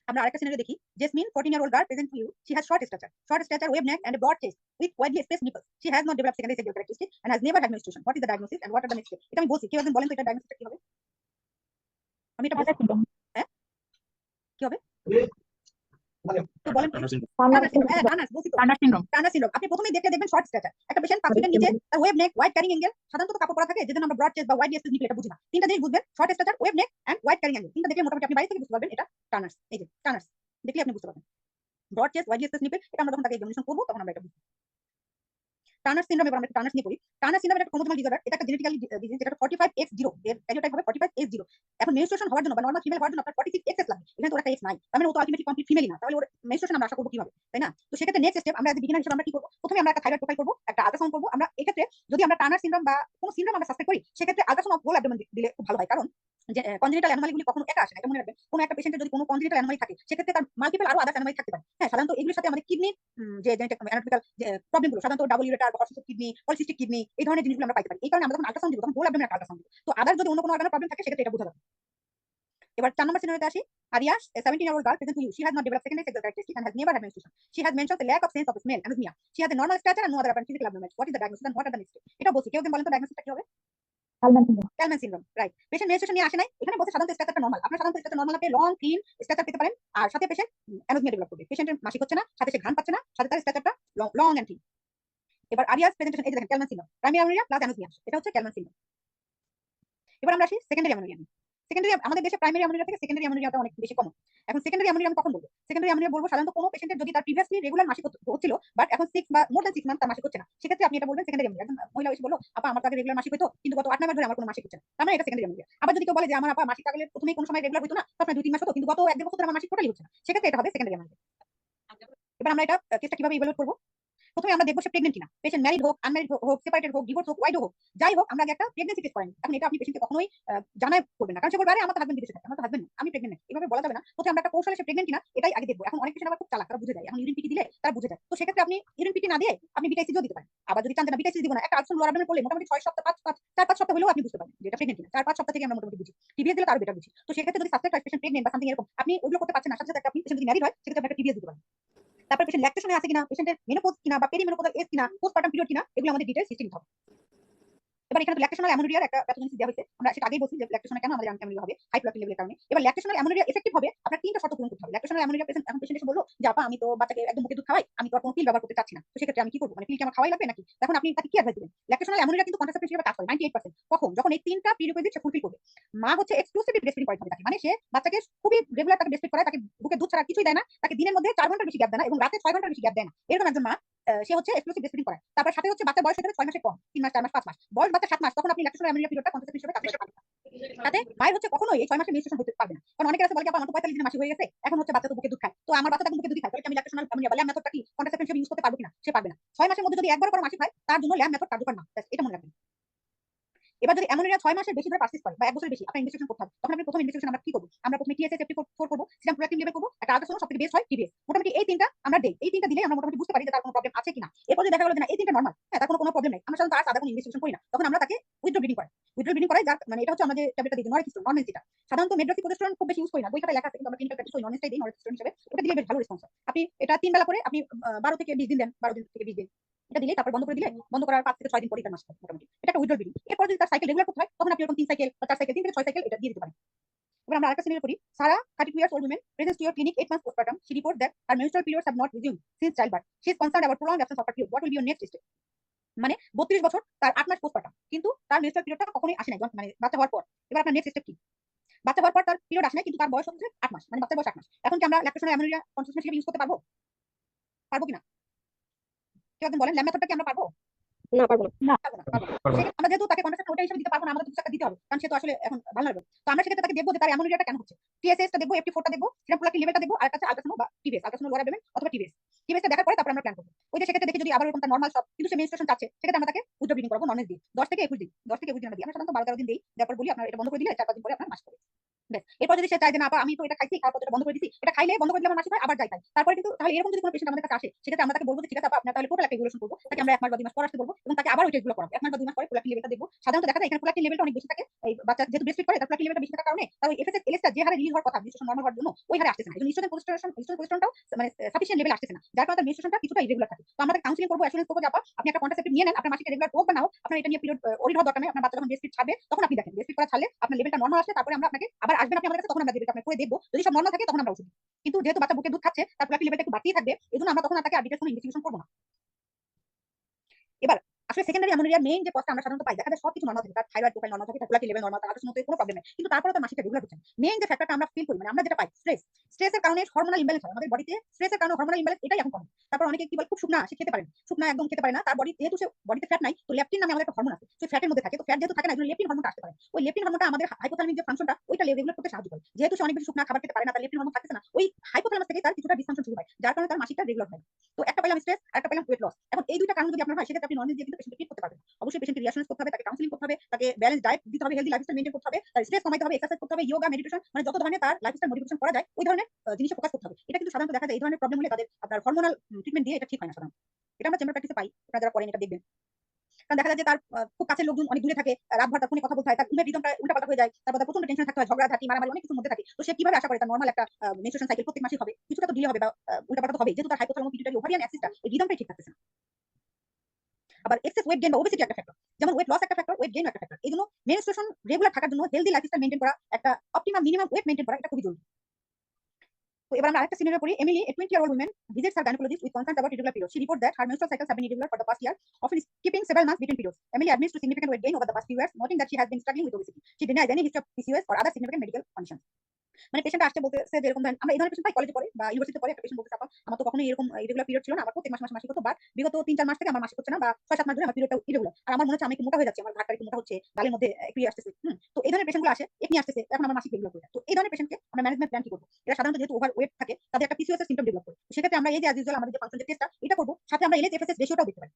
আমরা আরেকটা সিনারিও দেখি। Jasmine, 14-year-old girl, present to you. She has short stature, wave neck, and a broad chest with widely spaced nipples. She has not developed secondary sexual characteristics and has never had menstruation. What is the diagnosis and what are the next steps? এটা আমি বলছি, কেউ একজন বলেন তো এটা ডায়াগনোসিসটা কি হবে? আমি এটা বলছি, হ্যাঁ কি হবে তো বলেন তো। Turner syndrome. টার্নার বলছি তো, টার্নার সিনড্রোম। Turner syndrome. আপনি প্রথমেই দেখবেন শর্ট স্ট্যাচার একটা পেশেন্ট 5 ফিটের নিচে, তার web neck, wide carrying angle, সাধারণত কাপড় পরা থাকে যেজন্য আমরা ব্রড চেস্ট বা ওয়াইড স্পেস নিপল এটা বুঝি না। তিনটা জিনিস বুঝবেন, short stature, web neck and wide carrying angle. তিনটা দেখে মোটামুটি আপনি বাইরে থেকে বুঝতে পারবেন এটা টার্নার্স। এই যে টার্নার্স দেখলে আপনি বুঝতে পারবেন। Broad chest, wide space nipple, এটা আমরা যখন তাকে এক্সামিনেশন করব তখন আমরা এটা বুঝবো। টার্নার সিনড্রোম, এবার আমরা টার্নার্স নিয়ে পড়ি। টার্নার সিনড্রোম একটা ক্রোমোজোমাল ডিসঅর্ডার, এটা একটা জেনেটিক্যালি ডিজিজ, যেটা 45X0 এর ক্যারিওটাইপ হবে 45X0। এখন মেনস্ট্রুয়েশন হওয়ার জন্য বা নরমাল ফিমেল হওয়ার জন্য আপনার 46XS লাগবে। এখানে তো একটা X নাই, তার মানে ও তো আলটিমেটলি কমপ্লিট ফিমেলই না, তাহলে ওর মেনস্ট্রুয়েশন আমরা আশা করব কিভাবে, তাই না? তো সেক্ষেত্রে নেক্সট স্টেপ আমরা এজ বিগিনার হিসেবে আমরা কি করব? প্রথমে আমরা একটা থাইরয়েড প্রোফাইল করব, একটা আল্ট্রাসাউন্ড করব। আমরা এক্ষেত্রে যদি আমরা টার্নার সিনড্রোম বা কোনো সিনড্রোম আমরা সাসপেক্ট করি, সেক্ষেত্রে আল্ট্রাসাউন্ড অফ হোল অ্যাবডোমেন দিলে খুব ভালো হয়। কারণ যে কনজেনিটাল অ্যানোমালিগুলি কখনো একা আসে না, এটা মনে রাখবেন। কোনো একটা পেশেন্টের যদি কোনো কনজেনিটাল অ্যানোমালি থাকে, সেক্ষেত্রে তার মাল্টিপল আরো আদার্স অ্যানোমালি থাকতে পারে। হ্যাঁ, সাধারণত এগুলোর সাথে আমাদের কিডনি যে জেনেটিক অ্যানাটমিক্যাল প্রবলেমগুলো, সাধারণত double ureter, polycystic kidney, polycystic kidney, এই ধরনের জিনিসগুলো আমরা পাইতে পারি। এই কারণে আমরা যখন আল্ট্রাসাউন্ড দিব তখন হোল অ্যাবডোমেন আল্ট্রাসাউন্ড দিব। তো আদার যদি অন্য কোনো অর্গানের প্রবলেম থাকে সেক্ষেত্রে এটা বোঝা যাবে। এবার 4 নম্বর সিনারিওতে আসি। Arias, a 17-year-old girl, present to you. She has not developed secondary sexual characteristics and has never had menstruation. She has mentioned the lack of sense of smell, anosmia. She has a normal stature and no other apparent physical abnormalities. What is the diagnosis and what are the next steps? এটা বলছি, কেউ একজন বলেন তো ডায়াগনোসিসটা কি হবে? Calman syndrome, right. Patient menstruation নিয়ে আসে নাই, এখানে বলছে সাধারণত স্ট্যাচারটা নরমাল। আপনার সাধারণত স্ট্যাচার নরমাল আপনি লং ক্লিন স্ট্যাচার পেতে পারেন, আর সাথে পেশেন্ট অ্যানোসমিয়া ডেভেলপ করবে। পেশেন্টের মাসিক হচ্ছে না, সাথে সে ঘাম পাচ্ছে না, সাথে তার স্ট্যাচারটা লং এন্ড থিন। এবার আরিয়াস প্রেজেন্টেশন, এই যে দেখেন Calman syndrome, primary অ্যানোরিয়া plus anosmia, এটা হচ্ছে ক্যালম্যান সিনড্রোম। এবার আমরা আসি সেকেন্ডারি অ্যানোরিয়া। সেকেন্ডারি, আমাদের দেশে প্রাইমারি অ্যানোরিয়া থেকে সেকেন্ডারি অ্যানোরিয়াটা অনেক বেশি কমন। এখন সেকেন্ডারি অ্যানোরিয়া আমি কখন বলবো? সেকেন্ডারি অ্যানোরিয়া বলবো সাধারণত কোনো পেশেন্টের যদি তার প্রিভিয়াসলি রেগুলার মাসিক হচ্ছিল, বাট এখন 6 বা মোর দ্যান 6 মান্থ তার মাসিক হচ্ছে না, সেক্ষেত্রে আপনি এটা বলবেন সেকেন্ডারি অ্যানোরিয়া। একজন মহিলা এসে বললো, আপা আমার তো আগে রেগুলার মাসিক হতো, কিন্তু গত 8 মাস ধরে আমার কোনো মাসিক হচ্ছে না, তার মানে এটা সেকেন্ডারি অ্যানোরিয়া। আবার যদি কেউ বলে যে আমার আপা মাসিক আগের প্রথমেই কোনো সময় রেগুলার হতো না, তারপরে 2-3 মাস হতো, কিন্তু গত 1-1.5 বছর ধরে আমার মাসিক টোটালি হচ্ছে না, সেক্ষেত্রে এটা হবে সেকেন্ডারি অ্যানোরিয়া। এবার আমরা এটা কেসটা কিভাবে ইভালুয়েট করব? প্রথমে আমরা দেখবো সে প্রেগনেন্ট কিনা। পেশেন্ট ম্যারিড হোক, আনম্যারিড হোক, সেপারেটেড হোক, ডিভোর্স হোক, ওয়াইড হোক, যাই হোক, আমরা আগে একটা প্রেগন্যান্সি টেস্ট করেন। এখন এটা আপনি পেশেন্টকে কখনোই জানাই করবেন না, কারণ সে বলবে আরে আমার তো হাজবেন্ড বিদেশে থাকে, আমার তো হাজবেন্ড আমি প্রেগনেন্ট, এভাবে বলা যাবে না। প্রথমে আমরা একটা কৌশলে সে প্রেগনেন্ট কিনা এটাই আগে দেখবো। এখন অনেক পেশেন্ট আবার খুব চালাক, তারা বুঝে যায়। এখন ইউরিন পিটি দিলে তারা বুঝে যায়, তো সেক্ষেত্রে আপনি ইউরিন পিটি না দিয়ে আপনি বিটাইসিও দিতে পারেন। আবার যদি চান যে না বিটাইসি দিব না, একটা আলট্রাসাউন্ড লোয়ার অ্যাবডোমেন করলে মোটামুটি 6 সপ্তাহ 4-5 সপ্তাহ হলেও আপনি বুঝতে পারবেন যে এটা প্রেগনেন্ট কিনা। 4-5 সপ্তাহ থেকে আমরা মোটামুটি বুঝি। টিবিএস দিলে তারও বেটার বুঝি। তো সেক্ষেত্রে যদি সাসপেক্ট হয় পেশেন্ট প্রেগনেন্ট বা সামথিং এরকম, আপনি ওইগুলো করতে পারছেন না, সাথে সাথে আপনি পেশেন্ট যদি ম্যারিড হয় সেক্ষেত্রে আপনি একটা টিবিএস দিতে পারেন। তারপর পেশেন্ট ল্যাকটেশনে আছে কিনা, পেশেন্টের মেনোপজ কিনা বা পেরিমেনোপজাল এজ কিনা, পোস্টপার্টাম পিরিয়ড কিনা, এগুলো আমাদের ডিটেইলস সিস্টেম হবে। এবার এখানে তো ল্যাকটেশনাল অ্যামোনিয়ার একটা প্যাথোজেনেসিস দেওয়া হয়েছে, আমরা সেটা আগেই বলছি যে ল্যাকটেশনে কেন আমাদের অ্যামোনিয়া হবে, হাই প্রোলাকটিন লেভেলের কারণে। এবার ল্যাকটেশনাল অ্যামোনিয়া এফেক্টিভ হবে আপনার তিনটা শর্ত পূরণ করতে হবে। ল্যাকটেশনাল অ্যামোনিয়া পেশেন্ট, এখন পেশেন্ট এসে বললো যে আপা আমি তো বাচ্চাকে একদম মুখে দুধ খাওয়াই, আমি তো আর কোনো পিল ব্যবহার করতে চাচ্ছি না, তো সেক্ষেত্রে আমি কি করবো, মানে পিল কি আমার খাওয়াই লাগবে নাকি? তখন আপনি তাকে কি অ্যাডভাইস দিবেন? ল্যাকটেশনাল অ্যামোনিয়া কিন্তু কন্ট্রাসেপটিভ হিসেবে কাজ করে 98%। কখন? যখন এই তিনটা প্রিরিকুইজিট সে ফুলফিল করবে। মা হচ্ছে এক্সক্লুসিভলি ব্রেস্টফিডিং করে থাকে, মানে সে বাচ্চাকে খুবই রেগুলার তাকে ব্রেস্টফিড করায়, তাকে বুকে দুধ ছাড়া কিছুই দেয় না, তাকে দিনের মধ্যে 4 ঘন্টার বেশি গ্যাপ দেয় না এবং রাতে 6 ঘন্টার বেশি গ্যাপ দেয় না। এরকম একজন মা সে হচ্ছে এক্সক্লুসিভ ব্রেস্টফিডিং করায়। তারপর সাথে হচ্ছে বাচ্চার বয়স হতে 6 মাসের কম, 3 মাস 4 মাস 5 মাস, বয়স বাচ্চা 7 মাস, তখন আপনি ল্যাকটেশনাল অ্যামোনিয়া পিরিয়ডটা কন্ট্রাসেপটিভ হিসেবে কাজ করতে পারবেন। সাথে মায়ের হচ্ছে কখনোই এই 6 মাসের মেনস্ট্রুয়েশন হতে পারবে না। কারণ অনেকে আছে বলে কি আপা আমার তো 45 দিনের মাসিক হয়ে গেছে, এখন হচ্ছে বাচ্চা তো বুকে দুধ খায়, তো আমার বাচ্চা তো বুকে দুধ খায়, তাহলে আমি ল্যাকটেশনাল অ্যামোনিয়া বা ল্যাম মেথডটা কি কন্ট্রাসেপটিভ হিসেবে ইউজ করতে পারবো কিনা? সে পারবে না। 6 মাসের মধ্যে যদি একবার করে মাসিক হয় তার জন্য ল্যাম মেথড কার্যকর না, এটা মনে রাখবেন। এবার যদি অ্যামোনিয়া 6 মাসের বেশি ধরে পারসিস্ট করে বা 1 বছরের বেশি, আপনার ইনভেস্টিগেশন করতে হবে। তখন আপনি প্রথম ইনভেস্টিগেশন আমরা কি করব? আমরা প্রথমে টিএসএস FT4 করব, সিরাম প্রোল্যাকটিন লেভেল করব, একটা আল্ট্রাসাউন্ড, সবথেকে বেস্ট হয় টিবিএস। মোটামুটি এই তিনটা আমরা দেই। এই তিনটা দিলে আমরা মোটামুটি বুঝতে পারি যে তার কোনো প্রবলেম আছে কিনা। এরপর যদি দেখা গেল যে না এই তিনটা নরমাল, হ্যাঁ তার কোনো প্রবলেম নাই, আমরা সাধারণত আর সাদা কোনো ইনভেস্টিগেশন করি না, তখন আমরা তাকে উইথড্র ব্লিডিং করাই। উইথড্র ব্লিডিং করাই, যার মানে এটা হচ্ছে আমাদের ট্যাবলেটটা দিই নরএক্সিস্টোন, নরমেনসিটা। সাধারণত মেড্রোক্সিপ্রোজেস্টেরন খুব বেশি ইউজ করি না, বই খাতায় লেখা আছে, কিন্তু আমরা ক্লিনিক্যাল প্র্যাকটিস করি নরমেনসিটাই দিই নরএক্সিস্টোন হিসেবে। ওটা দিলে বেশ ভালো রেসপন্স হয়। আপনি এটা 3 বেলা করে আপনি 12 থেকে 20 দিন দেন, 12 দিন থেকে 20 দিন এটা দিলে, তারপর বন্ধ করে দিলে, বন্ধ করার 5 থেকে 6 দিন পরে তার মাস হয় মোটামুটি। এটা একটা উইথড্র ব্লিডিং। এরপর যদি তার সাইকেল রেগুলার করতে হয় তখন আপনি এরকম 3 সাইকেল বা 4 সাইকেল, 3 থেকে 6 সাইকেল এটা দিয়ে দিতে পারেন। এবার আমরা আরেকটা সিনারিও করি। সারা, 32 years old woman, presents to your clinic 8 months postpartum. She reports that her menstrual periods have not resumed since childbirth. She is concerned about prolonged absence of her period. What will be your next step? মানে 32 বছর, তার 8 মাস পোস্টপার্টাম, কিন্তু তার মেনস্ট্রুয়াল পিরিয়ডটা কখনোই আসে না মানে বাচ্চা হওয়ার পর। এবার আপনার নেক্সট স্টেপ কি? বাচ্চা হওয়ার পর তার পিরিয়ড আসে না, কিন্তু তার বয়স হচ্ছে 8 মাস, মানে বাচ্চার বয়স 8 মাস। এখন কি আমরা ল্যাকটেশনের অ্যামেনোরিয়া কনসেন্ট্রেশন হিসেবে ইউজ করতে পারবো? পারবো কিনা? কেউ একজন বলেন, ল্যাব মেথডটা কি আমরা পারবো? না, পারবো না। পারবো না, পারবো না। সেক্ষেত্রে আমরা যেহেতু তাকে কনসেন্ট্রেশন ওটা হিসেবে দিতে পারবো না, আমাদের কিছু একটা দিতে হবে, কারণ সে তো আসলে এখন ভালনারেবল। তো আমরা সেক্ষেত্রে তাকে দেখবো যে তার অ্যামোনিয়াটা কেন হচ্ছে। টিএসএস টা দেখবো, FT4 টা দেখবো, সেরকম প্রোলাক্টিন লেভেলটা দেখবো, আর একটা হচ্ছে আল্ট্রাসাউন্ড বা টিবিএস, আল্ট্রাসাউন্ড লোয়ার অ্যাবডোমেন অথবা টিবিএস। টিবিএস টা দেখার পরে তারপর আমরা প্ল্যান করবো। ওই যে সেক্ষেত্রে দেখি যদি আবার এরকম তার নরমাল সব, কিন্তু সে মেনস্ট্রুয়েশন চাচ্ছে, সেক্ষেত্রে আমরা তাকে উইথড্র ব্লিডিং করাবো নন দিই 10 থেকে 21 দিন, 10 থেকে 21 দিন আমরা দিই। আমরা সাধারণত 12-13 দিন দিই, তারপর বলি আপনার এটা বন্ধ করে দিলে 4-5 দিন পরে আপনার মাস হবে। বেশ, এরপর যদি সে চায় যে না আপা আমি তো এটা খাইছি, খাওয়ার পর এটা বন্ধ করে দিছি, এটা খাইলে বন্ধ করে দিলে আমার মাসিক হয়, আবার যাই খাই, তারপরে কিন্তু তাহলে এরকম যদি কোনো পেশেন্ট আমাদের কাছে আসে, সেক্ষেত্রে আমরা তাকে বলবো যে ঠিক আছে আপা আপনার তাহলে টোটাল একটা রেগুলেশন করবো, তাকে আমরা 1 মাস বা 2 মাস পর আসতে বলবো এবং তাকে আবার ওই টেস্টগুলো করাবো। 1 মাস বা 2 মাস পরে প্রোলাক্টিন লেভেলটা দেখবো। সাধারণত দেখা যায় এখানে প্রোলাক্টিন লেভেলটা অনেক বেশি থাকে, এই বাচ্চা যেহেতু ব্রেস্টফিড করে তার প্রোলাক্টিন লেভেলটা বেশি থাকার কারণে তার ওই এফএসএস এলএসটা যে হারে রিলিজ হওয়ার কথা মেনস্ট্রুয়েশন নরমাল হওয়ার জন্য ওই হারে আসতেছে না। এই জন্য ইস্ট্রোজেন প্রোজেস্টেরনটাও মানে সাফিসিয়েন্ট লেভেল আসতেছে না, যার কারণে তার মেনস্ট্রুয়েশনটা কিছুটা ইরেগুলার থাকে। তো আমরা তাকে কাউন্সিলিং করবো, অ্যাসুরেন্স করবো যে আপা আপনি একটা কন্ট্রাসেপ্টিভ নিয়ে নেন, আপনার মাসিক রেগুলার হোক বা না হোক, আপনার এটা নিয়ে পিরিয়ড ওরি হওয়ার দরকার নেই। আপনার বাচ্চা যখন ব্রেস্টফিড ছাড়বে তখন আপনি দেখেন ব্রেস্টফিড করা ছাড়লে আপনার লেভেলটা নরমাল আসলে তারপরে আমরা আপনাকে আবার আসবেন আপনি আমাদের কাছে, তখন আমরা লেভেলটা আপনাকে করে দেখবো, যদি সব নরমাল থাকে তখন আমরা ওষুধ দিই। কিন্তু যেহেতু বাচ্চা বুকে দুধ খাচ্ছে তার প্রোলাক্টিন লেভেলটা একটু বাড়তেই থাকবে, এজন্য আমরা তখন আর তাকে আর ডিটেইলস কোনো ইনভেস্টিগেশন করবো না। এবার আসলে সেকেন্ডারি অ্যামোনিয়ার মেইন যে কজটা আমরা সাধারণত পাই, দেখা যায় সবকিছু নরমাল থাকে, তার থাইরয়েড প্রোফাইল নরমাল থাকে, তার প্রোলাক্টিন লেভেল নরমাল, তার আল্ট্রাসাউন্ড কোনো প্রবলেম নেই, কিন্তু তারপরে তার মাসিকটা রেগুলার হচ্ছে না। মেইন যে ফ্যাক্টরটা আমরা ফিল করি, মানে আমরা যেটা পাই স্ট্রেসের কারণে হরমোনাল ইমব্যালেন্স হয় আমাদের বডিতে, স্ট্রেসের কারণে হরমোনাল ইমব্যালেন্স এটাই এখন কমন। তারপর অনেকে কি বলে খুব শুকনা সে খেতে পারে না, শুকনা একদম খেতে পারে না, তার বডি যেহেতু সে বডিতে ফ্যাট নাই, তো লেপটিন নামে আমাদের একটা হরমোন আছে, সেই ফ্যাটের মধ্যে থাকে, তো ফ্যাট যেহেতু থাকে না, এই জন্য লেপটিন হরমোনটা আসতে পারে। ওই লেপটিন হরমোনটা আমাদের হাইপোথ্যালামিক যে ফাংশনটা ওইটা রেগুলেট করতে সাহায্য করে। যেহেতু সে অনেক বেশি শুকনা খাবার খেতে পারে না, তার লেপটিন হরমোন থাকছে না, ওই হাইপোথ্যালামাস থেকে তার কিছুটা ডিসফাংশন শুরু হয়, যার কারণে তার মাসিকটা রেগুলার হয় না। তো একটা পেলাম স্ট্রেস আর একটা পেলাম ওয়েট লস। এখন এই দুইটা কারণ যদি আপনার হয়, সেক্ষেত্রে আপনি নরমাল দিয়ে কিন্তু পেশেন্টকে ট্রিট করতে পারবেন। অবশ্যই পেশেন্টকে রিঅ্যাসুরেন্স করতে হবে, তাকে কাউন্সিলিং করতে হবে, তাকে ব্যালেন্স ডায়েট দিতে হবে, হেলদি লাইফস্টাইল মেইনটেইন করতে হবে, তার স্ট্রেস কমাইতে হবে, এক্সারসাইজ করতে হবে, যোগা, মেডিটেশন, মানে যত ধরনের তার লাইফস্টাইল মডিফিকেশন করা যায় ওই ধরনের জিনিসে ফোকাস করতে হবে। এটা কিন্তু সাধারণত দেখা যায় এই ধরনের প্রবলেম হলে তাদের আপনার হরমোনাল ট্রিটমেন্ট দিয়ে এটা ঠিক হয় না সাধারণত। এটা আমরা চেম্বার প্র্যাকটিসে পাই, আপনারা যারা করেন এটা দেখবেন। কারণ দেখা যায় যে তার খুব কাছের লোকজন অনেক দূরে থাকে, রাতভর তার ফোনে কথা বলতে হয়, তার ঘুমের রিদমটা উল্টাপাল্টা হয়ে যায়, তারপর তার প্রচন্ড টেনশন থাকতে হয়, ঝগড়াঝাটি, মারামারি অনেক কিছুর মধ্যে থাকে। তো সে কিভাবে আশা করে তার নরমাল একটা মেনস্ট্রুয়েশন সাইকেল প্রত্যেক মাসে হবে? কিছুটা তো ডিলে হবে বা উল্টাপাল্টা তো হবে, যেহেতু তার হাইপোথ্যালামাস পিটুইটারি ওভারিয়ান অ্যাক্সিসটা এই রিদমটাই ঠিক থাকতেছে না। আবার এক্সেস ওয়েট গেইন বা ওবেসিটি একটা ফ্যাক্টর, যেমন ওয়েট লস একটা ফ্যাক্টর, ওয়েট গেইন একটা ফ্যাক্টর। এইজন্য মেনস্ট্রুয়েশন রেগুলার থাকার জন্য হেলদি লাইফস্টাইল মেইনটেইন করা, একটা অপটিমাম মিনিমাম ওয়েট মেইনটেইন করা, এটা খুবই জরুরি। তো এবার আমরা আরেকটা সিনারিও পড়ি। Emily, a 20-year-old woman, visits her gynecologist with concerns about irregular periods. She reports that her menstrual cycles have been irregular for the past year, often skipping several months between periods. Emily admits to significant weight gain over the past few years, noting that she has been struggling with obesity. She denies any history of PCOS or other significant medical conditions. মানে পেশেন্ট আসছে বলতেছে যে এরকম ধরেন আমরা এই ধরনের পেশেন্ট পাই কলেজে পড়ে বা ইউনিভার্সিটিতে পড়ে, একটা পেশেন্ট বলতেছে আপা আমার তো কখনোই এরকম ইরেগুলার পিরিয়ড ছিল না, আমার প্রত্যেক মাসে মাসিক হতো, বাট বিগত 3-4 মাস থেকে আমার মাসিক হচ্ছে না, বা 6-7 মাস ধরে আমার পিরিয়ডটা ইরেগুলার, আর আমার মনে হচ্ছে আমি একটু মোটা হয়ে যাচ্ছি, আমার ঘাটটা একটু মোটা হচ্ছে, গালের মধ্যে একটু আসতেছে। তো এই ধরনের পেশেন্টগুলো আসে, একনি আসতেছে, এখন আমার মাসিক রেগুলার করে। তো এই ধরনের পেশেন্টকে আমরা ম্যানেজমেন্ট প্ল্যান কি করব? এরা সাধারণত যেহেতু ওভার ওয়েট থাকে তাদের একটা পিসিওএস এর সিম্পটম ডেভেলপ করে। তো সেক্ষেত্রে আমরা এই যে অ্যাজ ইউজুয়াল আমাদের যে ফাংশন যে টেস্টটা এটা করব, সাথে আমরা এলএইচ এফএসএস রেশিওটাও দেখতে পারি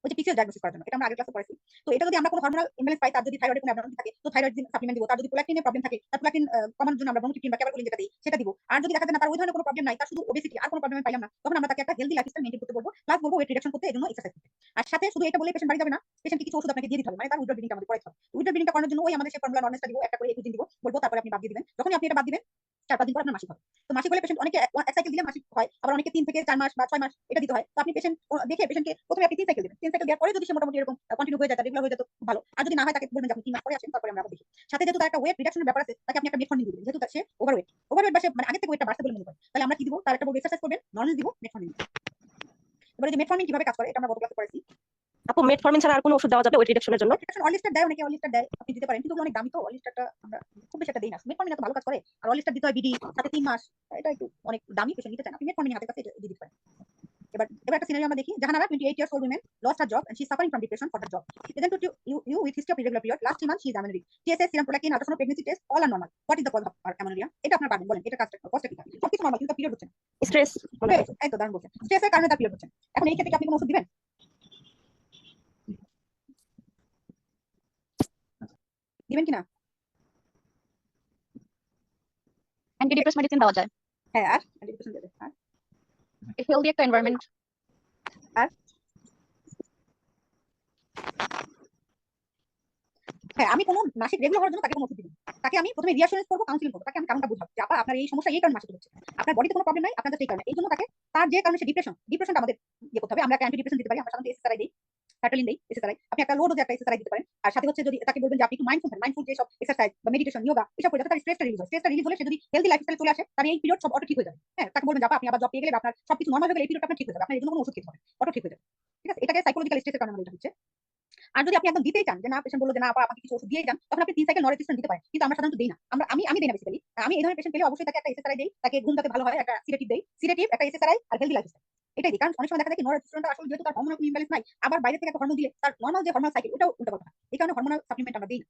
ওই যে পিসিওএস ডায়াগনোসিস করার জন্য, এটা আমরা আগের ক্লাসে পড়াইছি। তো এটা যদি আমরা কোনো হরমোনাল ইমব্যালেন্স পাই, তার যদি থাইরয়েডের কোনো অ্যাবনর্মালিটি থাকে তো থাইরয়েড সাপ্লিমেন্ট দিব, তার যদি প্রোলাক্টিনের প্রবলেম থাকে তার প্রোলাক্টিন কমানোর জন্য আমরা ব্রোঙ্কোটিন বা ক্যাবারকুলিন যেটা দিই সেটা দিব। আর যদি দেখা যায় না তার ওই ধরনের কোনো প্রবলেম নাই, তার শুধু ওবেসিটি আর কোনো প্রবলেম পাইলাম না, তখন আমরা তাকে একটা হেলদি লাইফস্টাইল মেইনটেইন করতে বলবো, প্লাস বলবো ওয়েট রিডাকশন করতে, এজন্য এক্সারসাইজ করতে। আর সাথে শুধু এটা বলে পেশেন্ট বাড়ি যাবে না, পেশেন্টকে কিছু ওষুধ আপনাকে দিয়ে দিতে হবে, মানে তার উইথড্র ব্লিডিংটা আমাদের করাতে হবে। উইথড্র ব্লিডিংটা করানোর জন্য ওই আমাদের সেই ফর্মুলা নর্মালটা দিব, একটা করে 21 দিন দিব, বলবো তারপরে আপনি বাদ দিয়ে দিবেন। যখনই আপনি এটা বাদ দিবেন 4-5 দিন পর আপনার মাসিক হবে। তো মাসিক হলে পেশেন্ট অনেকে এক সাইকেল দিলে মাসিক হয়, আবার অনেকে 3 থেকে 4 মাস বা 6 মাস এটা দিতে হয়। তো আপনি পেশেন্ট দেখে পেশেন্টকে প্রথমে আপনি 3 সাইকেল দিবেন, 3 সাইকেল দেওয়ার পরে যদি সে মোটামুটি এরকম কন্টিনিউ হয়ে যায়, তার রেগুলার হয়ে যায় তো ভালো, আর যদি না হয় তাকে বলবেন যে আপনি 3 মাস পরে আসেন, তারপরে আমরা আবার দেখি। সাথে যেহেতু তার একটা ওয়েট রিডাকশনের ব্যাপার আছে, তাকে আপনি একটা মেটফর্মিন দিবেন, যেহেতু সে ওভারওয়েট বা সে মানে আগে থেকে ওয়েটটা বাড়ছে বলে মনে করেন, তাহলে আমরা কি দিব? তার একটা বলবো এক্সারসাইজ করবেন, নরমাল দিব, মেটফর্মিন দিব। এবারে যে মেটফর্মিন কিভাবে কাজ করে এটা আমরা গত ক্লাসে পড়াইছি। আপু মেটফর্মিন ছাড়া আর কোনো ওষুধ দেওয়া যাবে ওয়েট রিডাকশনের জন্য? মেডিকেশন অলিস্টার দেয়, অনেকে অলিস্টার দেয়, আপনি দিতে পারেন, কিন্তু ওগুলো অনেক দামি, তো অলিস্টারটা আমরা খুব বেশি একটা দেই না। মেটফর্মিন এত ভালো কাজ করে, আর অলিস্টার দিতে হয় বিডি সাথে 3 মাস, এটা একটু অনেক দামি, পেশেন্ট নিতে চায় না, আপনি মেটফর্মিন হাতে কাছে এটা দিয়ে দিতে পারেন। এবার একটা সিনারিও আমরা দেখি। Jahanara, 28-year-old woman, lost her job and she's suffering from depression for her job. Present to you with history of irregular period. Last 3 months she is amenorrheic. TSS, serum prolactin, ultrasound, pregnancy test, all are normal. What is the cause of her amenorrhea? এটা আপনার পাবেন, বলেন এটা কাজটা কি থাকে? সবকিছু নরমাল, কিন্তু পিরিয়ড হচ্ছে না। স্ট্রেস এই তো দারুণ বলছেন, স্ট্রেসের কারণে তার পিরিয়ড হচ্ছে না। এখন এই ক্ষেত্রে কি আপনি কোনো ওষুধ দিবেন? দিবেন কিনা? অ্যান্টি ডিপ্রেস মেডিসিন দেওয়া যায়, হ্যাঁ, আর অ্যান্টিডিপ্রেসেন্ট দেবে, আর হেলদি একটা এনভায়রনমেন্ট। আর হ্যাঁ, আমি কোনো মাসিক রেগুলার হওয়ার জন্য তাকে কোনো ওষুধ দিব না। তাকে আমি প্রথমে রিঅ্যাসুরেন্স করবো, কাউন্সিলিং করবো, তাকে আমি কারণটা বুঝাবো যে আপা আপনার এই সমস্যা এই কারণে মাসিক হচ্ছে, আপনার বডিতে কোনো প্রবলেম নাই, আপনার সেই কারণে, এই জন্য তাকে তার যে কারণে সে ডিপ্রেশনটা আমাদের ইয়ে করতে হবে। আমরা একটা অ্যান্টিডিপ্রেসেন্ট দিতে পারি, আমরা সাধারণত এসএসআরআই দিই, সার্টালিন দিই, এসএসআরআই। আপনি একটা লো ডোজে একটা এসএসআরআই দিতে পারেন। আর সাথে হচ্ছে যদি তাকে বলবেন যে আপনি একটু মাইন্ডফুল যে সব এক্সারসাইজ বা মেডিটেশন, যোগা এসব করে যাতে তার স্ট্রেসটা রিলিজ হয়। স্ট্রেসটা রিলিজ হলে সে যদি হেলদি লাইফস্টাইল চলে আসে, তার এই পিরিয়ড সব অটো ঠিক হয়ে যাবে। হ্যাঁ, তাকে বলবেন যে আপা আপনি আবার জব পেয়ে গেলে, আপনার সবকিছু নরমাল হয়ে গেলে এই পিরিয়ডটা আপনার ঠিক হয়ে যাবে, আপনার এই জন্য কোনো ওষুধ খেতে হবে, অটো ঠিক হয়ে যাবে। ঠিক আছে, এটাকে সাইকোলজিক্যাল স্ট্রেসের কারণে আমাদের এটা হচ্ছে। আর যদি আপনি একদম দিতেই চান যে না, পেশেন্ট বললো যে না আপা আমাকে কিছু ওষুধ দিয়ে যান, তখন আপনি 3 সাইকেল নরএপিসিন দিতে পারেন, কিন্তু আমরা সাধারণত দেই না। আমি দেই না বেসিক্যালি। আমি এই ধরনের পেশেন্ট পেলে অবশ্যই তাকে একটা এসএসআরআই দেই, তাকে ঘুম যাতে ভালো হয় একটা সিডেটিভ দেই, সিডেটিভ একটা এসএসআরআই আর হেলদি লাইফস্টাইল, এটাই দিই। কারণ অনেক সময় দেখা যায় কি নরএপিসিনটা আসলে যেহেতু তার হরমোনাল কোনো ইমব্যালেন্স নাই, আবার বাইরে থেকে একটা হরমোন দিলে তার নরমাল যে হরমোনাল সাইকেল ওটাও উল্টাপাল্টা হয়। এই কারণে হরমোনাল সাপ্লিমেন্ট আমরা দেই না।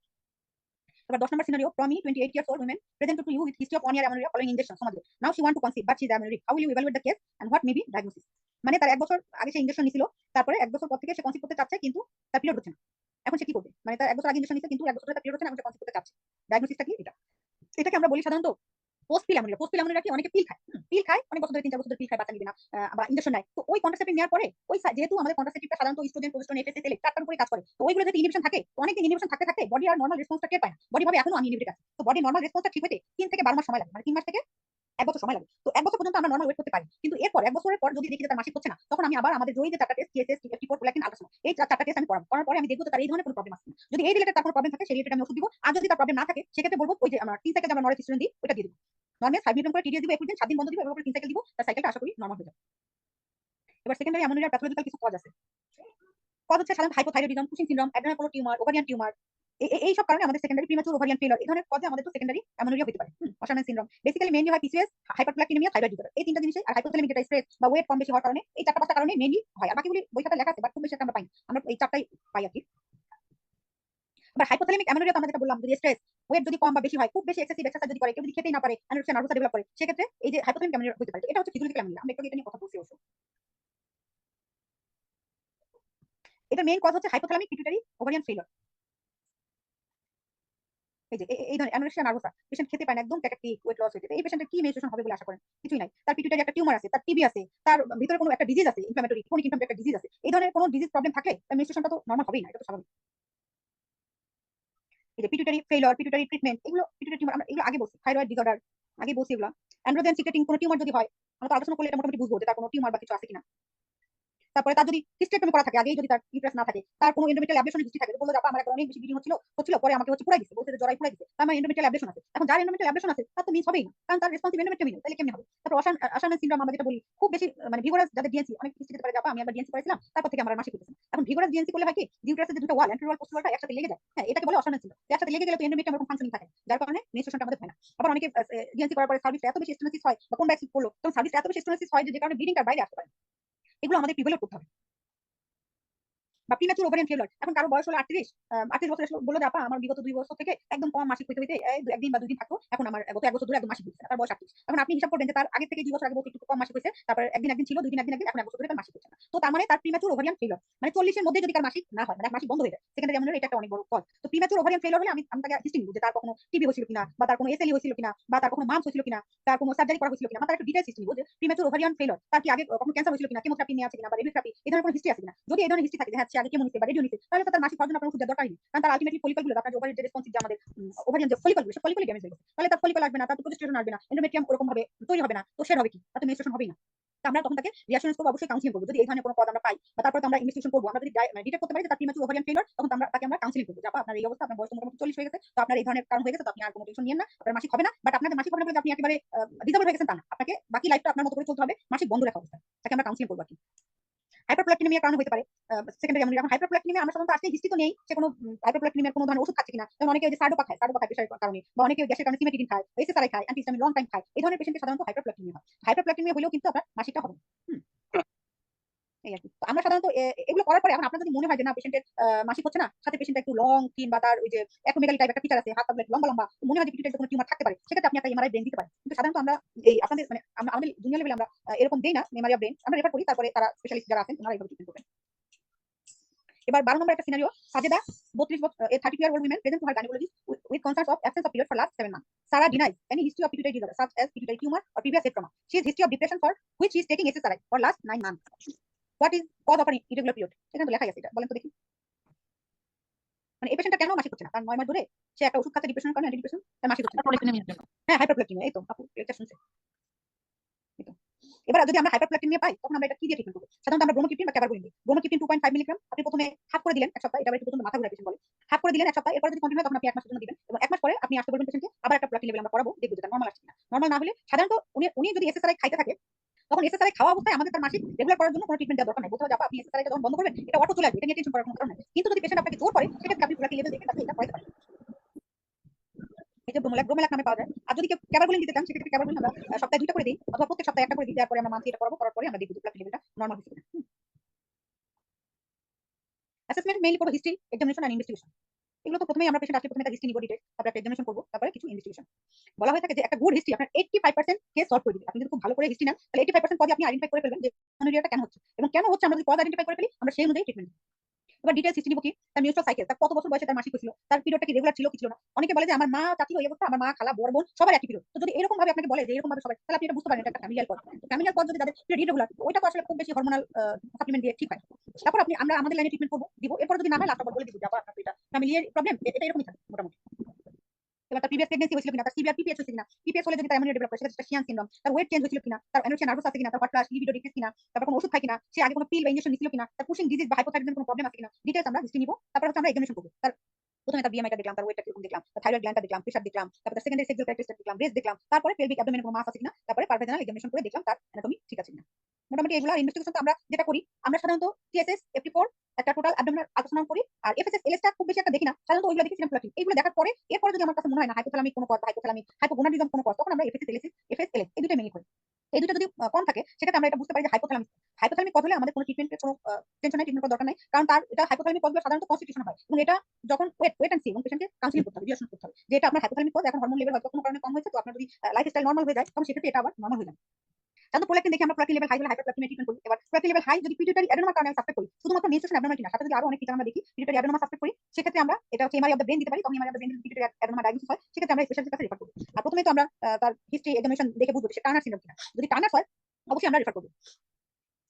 এবার 10 নম্বর scenario, Promi 28 years old woman presented to you with history of 1 year amenorrhea following injection সমাজে। Now she want to conceive but she is amenorrheic. How will you evaluate the case and what may be diagnosis? মানে তার 1 বছর আগে সে ইনজেকশন নিছিল, তারপরে 1 বছর পর থেকে সে কনসিভ করতে চাচ্ছে কিন্তু তার পিরিয়ড হচ্ছে না। এখন সে কি করবে? মানে তার 1 বছর আগে ইনজেকশন নিছে কিন্তু 1 বছর ধরে তার পিরিয়ড হচ্ছে না, এখন সে কনসিভ করতে চাচ্ছে। ডায়াগনোসিসটা কি? এটাকে আমরা বলি সাধারণত পোস্ট পিল অ্যামোনিয়া। পোস্ট পিল অ্যামোনিয়া কি? অনেকে পিল খায়। পিল খায় অনেক বছর ধরে 3-4 বছর ধরে পিল খায়, বাচ্চা নিবে না বা ইনজেকশন নেয়। তো ওই কন্ট্রাসেপ্টিভ নেওয়ার পরে যেহেতু আমাদের কন্ট্রাসেপ্টিভটা সাধারণত ইস্ট্রোজেন, প্রোজেস্টেরন, এফএসএ, তেলে 4টার উপরে কাজ করে। তো ওইগুলো যদি ইনহিবিশন থাকে, তো অনেকদিন ইনহিবিশন থাকতে থাকতে বডি আর নরমাল রেসপন্সটা টের পায় না। বডি ভাবে এখনো আমি ইনহিবিটেড আছি। তো বডি নরমাল রেসপন্সটা ঠিক হইতে 3 থেকে 12 মাস সময় লাগে। মানে 3 মাস থেকে 1 বছর সময় লাগে। তো 1 বছর পর্যন্ত আমরা নরমাল ওয়েট করতে পারি। কিন্তু এরপর 1 বছরের পর যদি দেখি যে তার মাসিক হচ্ছে না, তখন আমি আবার আমাদের যে 4টা টেস্ট, টিএসএস, টি4, প্রোল্যাক্টিন, আল্ট্রাসাউন্ড, এই 4টা টেস্ট আমি করাবো। করার পরে আমি দেখব যে তার এই ধরনের কোনো প্রবলেম আছে কিনা। যদি এই রিলেটেড তার কোনো প্রবলেম থাকে, সেই রিলেটেড আমি ওষুধ দিব। আর যদি তার প্রবলেম না থাকে, সেক্ষেত্রে বলবো ওই যে আমরা 3 সাইকেল যে আমরা নরএপিসিন দিই ওটা দিয়ে দিব। নরমাল 5 মিলিগ্রাম করে টিডিএস দিব, 21 দিন, 7 দিন বন্ধ দিব, এভাবে করে 3 সাইকেল দিব। তার সাইকেলটা আশা করি নরমাল হয়ে যাবে। এবার সেকেন্ডারি অ্যামোনিয়ার প্যাথোলজিক্যাল কিছু কজ আছে। কজ হচ্ছে সাধারণত হাইপোথাইরয়েডিজম, কুশিং সিনড্রোম, অ্যাডেনোকোলো টিউমার, ওভারিয়ান টিউমার। এই সব কারণে আমাদের সেকেন্ডারি প্রিম্যাচুর ওভারিয়ান ফেলিওর, এই ধরনের কজে আমাদের তো সেকেন্ডারি অ্যামোনিয়া হতে পারে। অশারম্যান সিনড্রোম বেসিক্যালি মেইনলি হয় পিসিএস, হাইপারপ্লাকটিনেমিয়া, থাইরয়েড ডিসঅর্ডার, এই 3টা জিনিসই। আর হাইপোথ্যালামিক যেটা স্ট্রেস বা ওয়েট কম বেশি হওয়ার কারণে, এই 4-5টা কারণে মেইনলি হয়। আর বাকিগুলি বই খাতায় লেখা আছে, বাট খুব বেশি একটা আমরা পাই না। আমরা এই 4টাই পাই আর কি। আবার হাইপোথ্যালামিক অ্যামোনিয়া তো আমরা যেটা বললাম, যদি স্ট্রেস, ওয়েট যদি কম বা বেশি হয়, খুব বেশি এক্সেসিভ এক্সারসাইজ যদি করে, কেউ যদি খেতেই না পারে, অ্যানোরেক্সিয়া নার্ভাসা ডেভেলপ করে, সেক্ষেত্রে এই যে হাইপোথ্যালামিক অ্যামোনিয়া হতে পারে। এটা হচ্ছে ফিজিওলজিক্যাল অ্যামোনিয়া। আমরা একটু এটা নিয়ে কথা বলছি অবশ্য। এটা মেইন কজ হচ্ছে হাইপোথ্যালামিক পিটুইটারি ওভারিয়ান ফেলিওর। এই যে এই ধরনের অ্যানোরেক্সিয়া নার্ভাসা, পেশেন্ট খেতে পায় না, একদম প্যাকেটিক, ওয়েট লস হয়েছে। এই পেশেন্টের কি মেনস্ট্রুয়েশন হবে বলে আশা করেন? কিছুই নাই। তার পিটুইটারি একটা টিউমার আছে, তার টিবি আছে, তার ভিতরে কোনো একটা ডিজিজ আছে, ইনফ্লামেটরি, ক্রনিক ইনফ্লামেটরি একটা ডিজিজ আছে। এই ধরনের কোনো ডিজিজ প্রবলেম থাকলে তার মেনস্ট্রুয়েশনটা তো নরমাল হবেই না, এটা তো স্বাভাবিক। এই যে পিটুইটারি ফেলিওর, পিটুইটারি ট্রিটমেন্ট, এগুলো পিটুইটারি টিউমার আমরা এগুলো আগে বলছি। থাইরয়েড ডিসঅর্ডার আগে বলছি এগুলো। অ্যান্ড্রোজেন সিক্রেটিং কোনো টিউমার যদি হয়, আমরা তো আলোচনা করলে এটা মোটামুটি বুঝবো যে তার কোনো টিউমার বা কিছু আছে কিনা। তারপরে তার যদি হিস্টেক্টমি করা থাকে, আগেই যদি তার ইউটেরাস না থাকে, তার কোনো এন্ডোমেট্রিয়াল অ্যাবলেশনের হিস্ট্রি থাকে, বললো যে আপা আমার একবার অনেক বেশি ব্লিডিং হচ্ছিল, পরে আমাকে হচ্ছে পুরাই দিছে, বলছে যে জরাই পুরাই দিছে, তার মানে এন্ডোমেট্রিয়াল অ্যাবলেশন আছে। এখন যার এন্ডোমেট্রিয়াল অ্যাবলেশন আছে তার তো মিস হবেই না, কারণ তার রেসপন্সিভ এন্ডোমেট্রিয়াম নেই, তাহলে কেমনে হবে? তারপর অশারম্যান সিনড্রোম আমরা যেটা বলি, খুব বেশি মানে ভিগোরাস যাদের ডিএনসি, অনেক হিস্ট্রি দিতে পারে যে আপা আমি একবার ডিএনসি করেছিলাম, তারপর থেকে আমার মাসিক হচ্ছে না। এখন ভিগোরাস ডিএনসি করলে হয় কি, ইউটেরাসের যে দুটো ওয়াল, অ্যান্টেরিয়র ওয়াল, পোস্টেরিয়র ওয়ালটা একসাথে লেগে যায়। হ্যাঁ, এটাকে বলে অশারম্যান সিনড্রোম। একসাথে লেগে গেলে তো এন্ডোমেট্রিয়াম এরকম ফাংশনিং থাকে, যার কারণে মেনস্ট্রুয়েশনটা আমাদের হয় না। আবার অনেকে ডিএনসি করার পরে সার্ভিসটা এত বেশি স্টেনোসিস হয় বা কোন ব্যাকসিট করলো, তখন সার্ভিসটা এত বেশি স্টেনোসিস হয় যে কারণে ব্লিডিংটা বাইরে আসতে পারে। এগুলো আমাদের প্রিভেলেট করতে হবে। বা প্রিম্যাচুর ওভারিয়ান ফেলিওর, এখন কারো বয়স হলো 38 বছর এসে বললো যে আপা আমার বিগত 2 বছর থেকে একদম কম মাসিক হইতে হইতে একদিন বা 2 দিন থাকতো, এখন আমার গত 1 বছর ধরে একদম মাসিক হচ্ছে না, তার বয়স 38। এখন আপনি হিসাব করবেন যে তার আগে থেকে 2 বছর আগে বলতে একটু কম মাসিক হয়েছে, তারপর একদিন ছিল, 2 দিন একদিন, এখন 1 বছর ধরে তার মাসিক হচ্ছে না। তো তার মানে তার প্রিম্যাচুর ওভারিয়ান ফেলিওর, মানে 40 এর মধ্যে যদি তার মাসিক না হয়, মানে মাসিক বন্ধ হয়ে যায়, সেকেন্ডারি অ্যামোনিয়া এটা একটা অনেক বড় কজ। তো প্রিম্যাচুর ওভারিয়ান ফেলিওর হলে আমি তাকে হিস্ট্রি নিব যে তার কখনো টিবি হয়েছিল কিনা, বা তার কোনো এসএলই হয়েছিল কিনা, বা তার কখনো মামস হয়েছিল কিনা, তার কোনো সার্জারি করা হয়েছিল কিনা, তার একটা ডিটেইলস হিস্ট্রি নিব যে প্রিম্যাচুর ওভারিয়ান ফেলিওর, তার কি আগে কখনো ক্যান্সার হয়েছিল কিনা, কেমোথেরাপি নিয়ে আছে কিনা, বা রেডিওথেরাপি, এই ধরনের কোনো হিস্ট্রি আছে কিনা। যদি এই ধরনের হিস্ট্রি থাকে যে হ্যাঁ সে আগে কেমো নিছে বা রেডিও নিছে, তাহলে তো তার মাসিক হওয়ার জন্য আপনার ওষুধ দেওয়ার দরকারই নেই, কারণ তার আলটিমেটলি ফলিকলগুলো, আপনার ওভারির যে রেসপন্সিভ যে আমাদের ওভারিয়ান যে ফলিকলগুলো, সে ফলিকলই ড্যামেজ হয়ে গেছে, তাহলে তার ফলিকল আসবে না, তার প্রোজেস্টেরন আসবে না, এন্ডোমেট্রিয়াম ওরকম ভাবে তৈরি হবে না, তো সে হবে কি, তাতে মেনস্ট্রুয়েশন হবেই না। তো আমরা তখন তাকে রিঅ্যাসুরেন্স করব, অবশ্যই কাউন্সিলিং করব যদি এই ধরনের কোনো পদ আমরা পাই, বা তারপর তো আমরা ইনভেস্টিগেশন করব। আমরা যদি ডিটেক্ট করতে পারি যে তার প্রিম্যাচুর ওভারিয়ান ফেলিওর, তখন তাকে আমরা কাউন্সিলিং করব যে আপা আপনার এই অবস্থা, আপনার বয়স মোটামুটি 40 হয়ে গেছে, তো আপনার এই ধরনের কারণ হয়ে গেছে, তো আপনি আর কোনো টেনশন নিয়েন না, আপনার মাসিক হবে না। বাট আপনাদের মাসিক হবে না বলে আপনি একেবারে ডিসেবল হয়ে গেছেন তা না, আপনাকে বাকি লাইফটা আপনার মতো করে চলতে হবে, মাসিক বন্ধ রাখা অবস্থায় তাকে আমরা কাউন্সিলিং করব আর কি। হাইপারপ্লাকটিনেমিয়ার কারণে হতে পারে সেকেন্ডারি অ্যামোনিয়া। এখন হাইপারপ্লাকটিনেমিয়া আমরা সাধারণত আসলে হিস্ট্রি তো নেই সে কোনো হাইপারপ্লাকটিনেমিয়ার কোনো ধরনের ওষুধ খাচ্ছে কিনা, যেমন অনেকে ওই যে সার্ডোপা খায় প্রেশারের কারণে, বা অনেকে গ্যাসের কারণে সিমেটিডিন খায়, এসএসআরআই খায়, অ্যান্টিহিস্টামিন লং টাইম খায়, এই ধরনের পেশেন্টের সাধারণত হাইপারপ্লাকটিনেমিয়া হয়। হাইপারপ্লাকটিনেমিয়া হলেও কিন্তু আপনার মাসিকটা হবে। এই আর কি। তো আমরা সাধারণত এগুলো করার পরে এখন আপনার যদি মনে হয় যে না পেশেন্টের মাসিক হচ্ছে না, সাথে পেশেন্ট একটু লং থিন বা তার ওই যে অ্যাক্রোমেগালি টাইপ একটা ফিচার আছে, হাত পা লম্বা লম্বা, মনে হয় যে পিটুইটারিতে কোনো টিউমার থাকতে পারে, সেক্ষেত্রে আপনি একটা এমআরআই ব্রেন দিতে পারেন। কিন্তু সাধারণত আমরা এই আপনাদের মানে আমাদের জুনিয়র লেভেলে আমরা এরকম দেই না মেমারিয়া ব্রেন, আমরা রেফার করি, তারপরে তারা স্পেশালিস্ট যারা আছেন ওনারা এইভাবে ট্রিটমেন্ট করবেন। এবার 12 নম্বর একটা সিনারিও, সাজেদা 32 বছর, 32-year-old woman present to her gynecologist with concerns of absence of period for last 7 months. Sarah denies any history of pituitary disorder such as pituitary tumor or previous head trauma. She has history of depression for which she is taking SSRI for last 9 months. What is cause of her irregular period? এখানে তো লেখাই আছে, এটা বলেন তো দেখি। মানে এই পেশেন্টটা কেন মাসিক হচ্ছে না? তার 9 মাস ধরে সে একটা ওষুধ খাচ্ছে ডিপ্রেশনের কারণে, অ্যান্টি ডিপ্রেশন, তার মাসিক হচ্ছে না। হ্যাঁ, হাইপারপ্লাকটিনিয়া, এই তো আপু লেকচার শুনছে। এই তো। এবার যদি আমরা হাইপারপ্লাকটিনিয়া পাই, তখন আমরা এটা কি দিয়ে ট্রিটমেন্ট করব? সাধারণত আমরা ব্রোমোক্রিপ্টিন বা ক্যাবারগুলিন দিই। ব্রোমোক্রিপ্টিন 2.5 মিলিগ্রাম আপনি প্রথমে হাফ করে দিলেন 1 সপ্তাহ, এটা একটু প্রথমে মাথা ঘুরায় পেশেন্ট বলে। হাফ করে দিলেন 1 সপ্তাহ, এরপর যদি কন্টিনিউ হয় তখন আপনি 1 মাসের জন্য দিবেন, এবং 1 মাস পরে আপনি আসতে বলবেন পেশেন্টকে, আবার একটা প্লাকটিন লেভেল আমরা করাবো, দেখব যে নরমাল আসছে কিনা। নরমাল না হলে সাধারণত উনি যদি এসএসআরআই খাইতে থাকে, তখন এসএসআরআই খাওয়া অবস্থায় আমাদের তার মাসিক রেগুলার করার জন্য কোনো ট্রিটমেন্ট দেওয়ার দরকার নাই। বলতে হবে আপনি এসএসআরআই যখন বন্ধ করবেন এটা অটো চলে আসবে, এটা নিয়ে টেনশন করার কোনো কারণ নাই। কিন্তু যদি পেশেন্ট আপনাকে জোর করে সেক্ষেত্রে আপনি প্রোলাক্টিন লেভেল দেখে তাকে এটা করাতে পারেন। এই যে ব্রোমেলাক নামে পাওয়া যায়। আর যদি কেউ ক্যাবারগুলিন দিতে চান সেক্ষেত্রে ক্যাবারগুলিন আমরা সপ্তাহে 2টা করে দিই অথবা প্রত্যেক সপ্তাহে 1টা করে দিই, তারপরে আমরা মান্থলি এটা করাবো, করার পরে আমরা দেখব প্রোলাক্টিন লেভেলটা নরমাল হচ্ছে কিনা। অ্যাসেসমেন্ট মেইনলি করব হিস্ট্রি, এক্সামিনেশন এন্ড ইনভেস্টিগেশন। এগুলো তো প্রথমেই আমরা পেশেন্ট আসলে প্রথমে তার হিস্ট্রি নিব ডিটেইলস, তারপরে একটা এক্সামিনেশন করব, তারপরে কিছু ইনভেস্টিগেশন। বলা হয়ে থাকে যে একটা গুড হিস্ট্রি আপনার 85% কেস সলভ করে দিবে। আপনি যদি খুব ভালো করে হিস্ট্রি নেন তাহলে 85% পদে আপনি আইডেন্টিফাই করে ফেলবেন যে অ্যানোরিয়াটা কেন হচ্ছে এবং কেন হচ্ছে। আমরা যদি কজ আইডেন্টিফাই করে ফেলি আমরা সেই অনুযায়ী ট্রিটমেন্ট দিই। এবার ডিটেইলস হিস্ট্রি নিব কি, তার মেনস্ট্রুয়াল সাইকেল, তার কত বছর বয়সে তার মাসিক হয়েছিল, তার পিরিয়ডটা কি রেগুলার ছিল কি ছিল না। অনেকে বলে যে আমার মা চাচি এই অবস্থা, আমার মা খালা বড় বোন সবার একই পিরিয়ড। তো যদি এরকম ভাবে আপনাকে বলে যে এরকম ভাবে সবাই, তাহলে আপনি এটা বুঝতে পারেন এটা একটা ফ্যামিলিয়াল কজ। ফ্যামিলিয়াল কজ যদি তাদের পিরিয়ড ইরেগুলার, ওইটা তো আসলে খুব বেশি হরমোনাল সাপ্লিমেন্ট দিয়ে ঠিক হয়। তারপর আমরা আমাদের লাইনে ট্রিটমেন্ট করব দিব। এরপর যদি না হয় লাস্ট আবার বলে দিব যে আপনার এটা ফ্যামিলিয়াল প্রবলেম, এটা এরকমই থাকে মোটামুটি। এবার তার প্রিভিয়াস প্রেগন্যান্সি হয়েছিল কিনা, তার সিভিয়ার পিপিএস হয়েছে কিনা, পিপিএস হলে যদি তার অ্যামোনিয়া ডেভেলপ করে সেটা শিয়ান সিনড্রোম, তার ওয়েট চেঞ্জ হয়েছিল কিনা, তার অ্যানোরেক্সিয়া নার্ভাস আছে কিনা, তার হট ফ্লাশ লিবিডো ডিক্রিজ কিনা, তারপর কোনো ওষুধ খায় কিনা, সে আগে কোনো পিল বা ইনজেকশন নিছিল কিনা, তার পুশিং ডিজিজ বা হাইপোথাইরয়েডিজম কোনো প্রবলেম আছে কিনা, ডিটেইলস আমরা হিস্ট্রি নিব। তারপর হচ্ছে আমরা এক্সামিনেশন করব। তার প্রথমে তার বিএমআইটা দেখলাম, তার ওয়েটটা কিরকম দেখলাম, তার থাইরয়েড গ্ল্যান্ডটা দেখলাম, প্রেসার দেখলাম, তারপর তার সেকেন্ডারি সেক্সুয়াল ক্যারেক্টারিস্টিক দেখলাম, ব্রেস্ট দেখলাম, তারপরে পেলভিক অ্যাবডোমেনে কোনো মাস আছে কিনা, তারপরে পারভেজানাল এক্সামিনেশন করে দেখলাম তার অ্যানাটমি ঠিক আছে কিনা। মোটামুটি এগুলো ইনভেস্টিগেশন তো আমরা যেটা করি, আমরা সাধারণত টিএসএস এফটি4 একটা টোটাল অ্যাবডোমিনাল আল্ট্রাসাউন্ড করি, আর এফএসএস এলএসটা খুব বেশি একটা দেখি না, সাধারণত ওইগুলো দেখি সিরাম প্রোলাক্টিন। এইগুলো দেখার পরে এরপরে যদি আমার কাছে মনে হয় না হাইপোথ্যালামিক কোনো কজ বা হাইপোগোনাডিজম কোনো কজ, তখন আমরা এফএসএস এলএস এই দুটো মেনে করি। এই দুটো যদি কম থাকে সেক্ষেত্রে আমরা এটা বুঝতে পারি যে হাইপোথ্যালামিক কজ হলে আমাদের কোনো ট্রিটমেন্টের কোনো টেনশন নাই, ট্রিটমেন্ট করার দরকার নাই। কারণ তার এটা হাইপোথ্যালামিক কজগুলো সাধারণত কনস্টিটিউশন হয় এবং এটা যখন ওয়েট এন্ড সি এবং পেশেন্টকে কাউন্সিলিং করতে হবে, রিলেশন করতে হবে যে এটা আপনার হাইপোথ্যালামিক কজ, এখন হরমোন লেভেল হয়তো কোনো কারণে কম হয়েছে, তো আপনার যদি লাইফস্টাইল নরমাল হয়ে যায় তখন সেক্ষেত্রে এটা আবার নরমাল হয়ে যাবে। সাধারণত প্রোলাক্টিন দেখে আমরা প্রোলাক্টিন লেভেল হাই হলে হাইপারপ্লাস্টিক ট্রিটমেন্ট করি। এবার প্রোলাক্টিন লেভেল হাই যদি পিটুইটারি অ্যাডেনোমা কারণে সাসপেক্ট করি, শুধুমাত্র মেনস্ট্রুয়েশন অ্যাবনর্মালিটি না, সাথে যদি আরো অনেক কিছু আমরা দেখি পিটুইটারি অ্যাডেনোমা সাসপেক্ট করি, সেক্ষেত্রে আমরা এটা হচ্ছে এমআরআই অফ দ্য ব্রেন দিতে পারি। তখন এমআরআই অফ দ্য ব্রেন যদি পিটুইটারি অ্যাডেনোমা ডায়াগনোসিস হয় সেক্ষেত্রে আমরা স্পেশালিস্টের কাছে রেফার করব। আর প্রথমে তো আমরা তার হিস্ট্রি এক্সামিনেশন দেখে বুঝবো সে টার্নার সিনড্রোম কিনা। যদি টার্নার হয় অবশ্যই আমরা রেফার করব।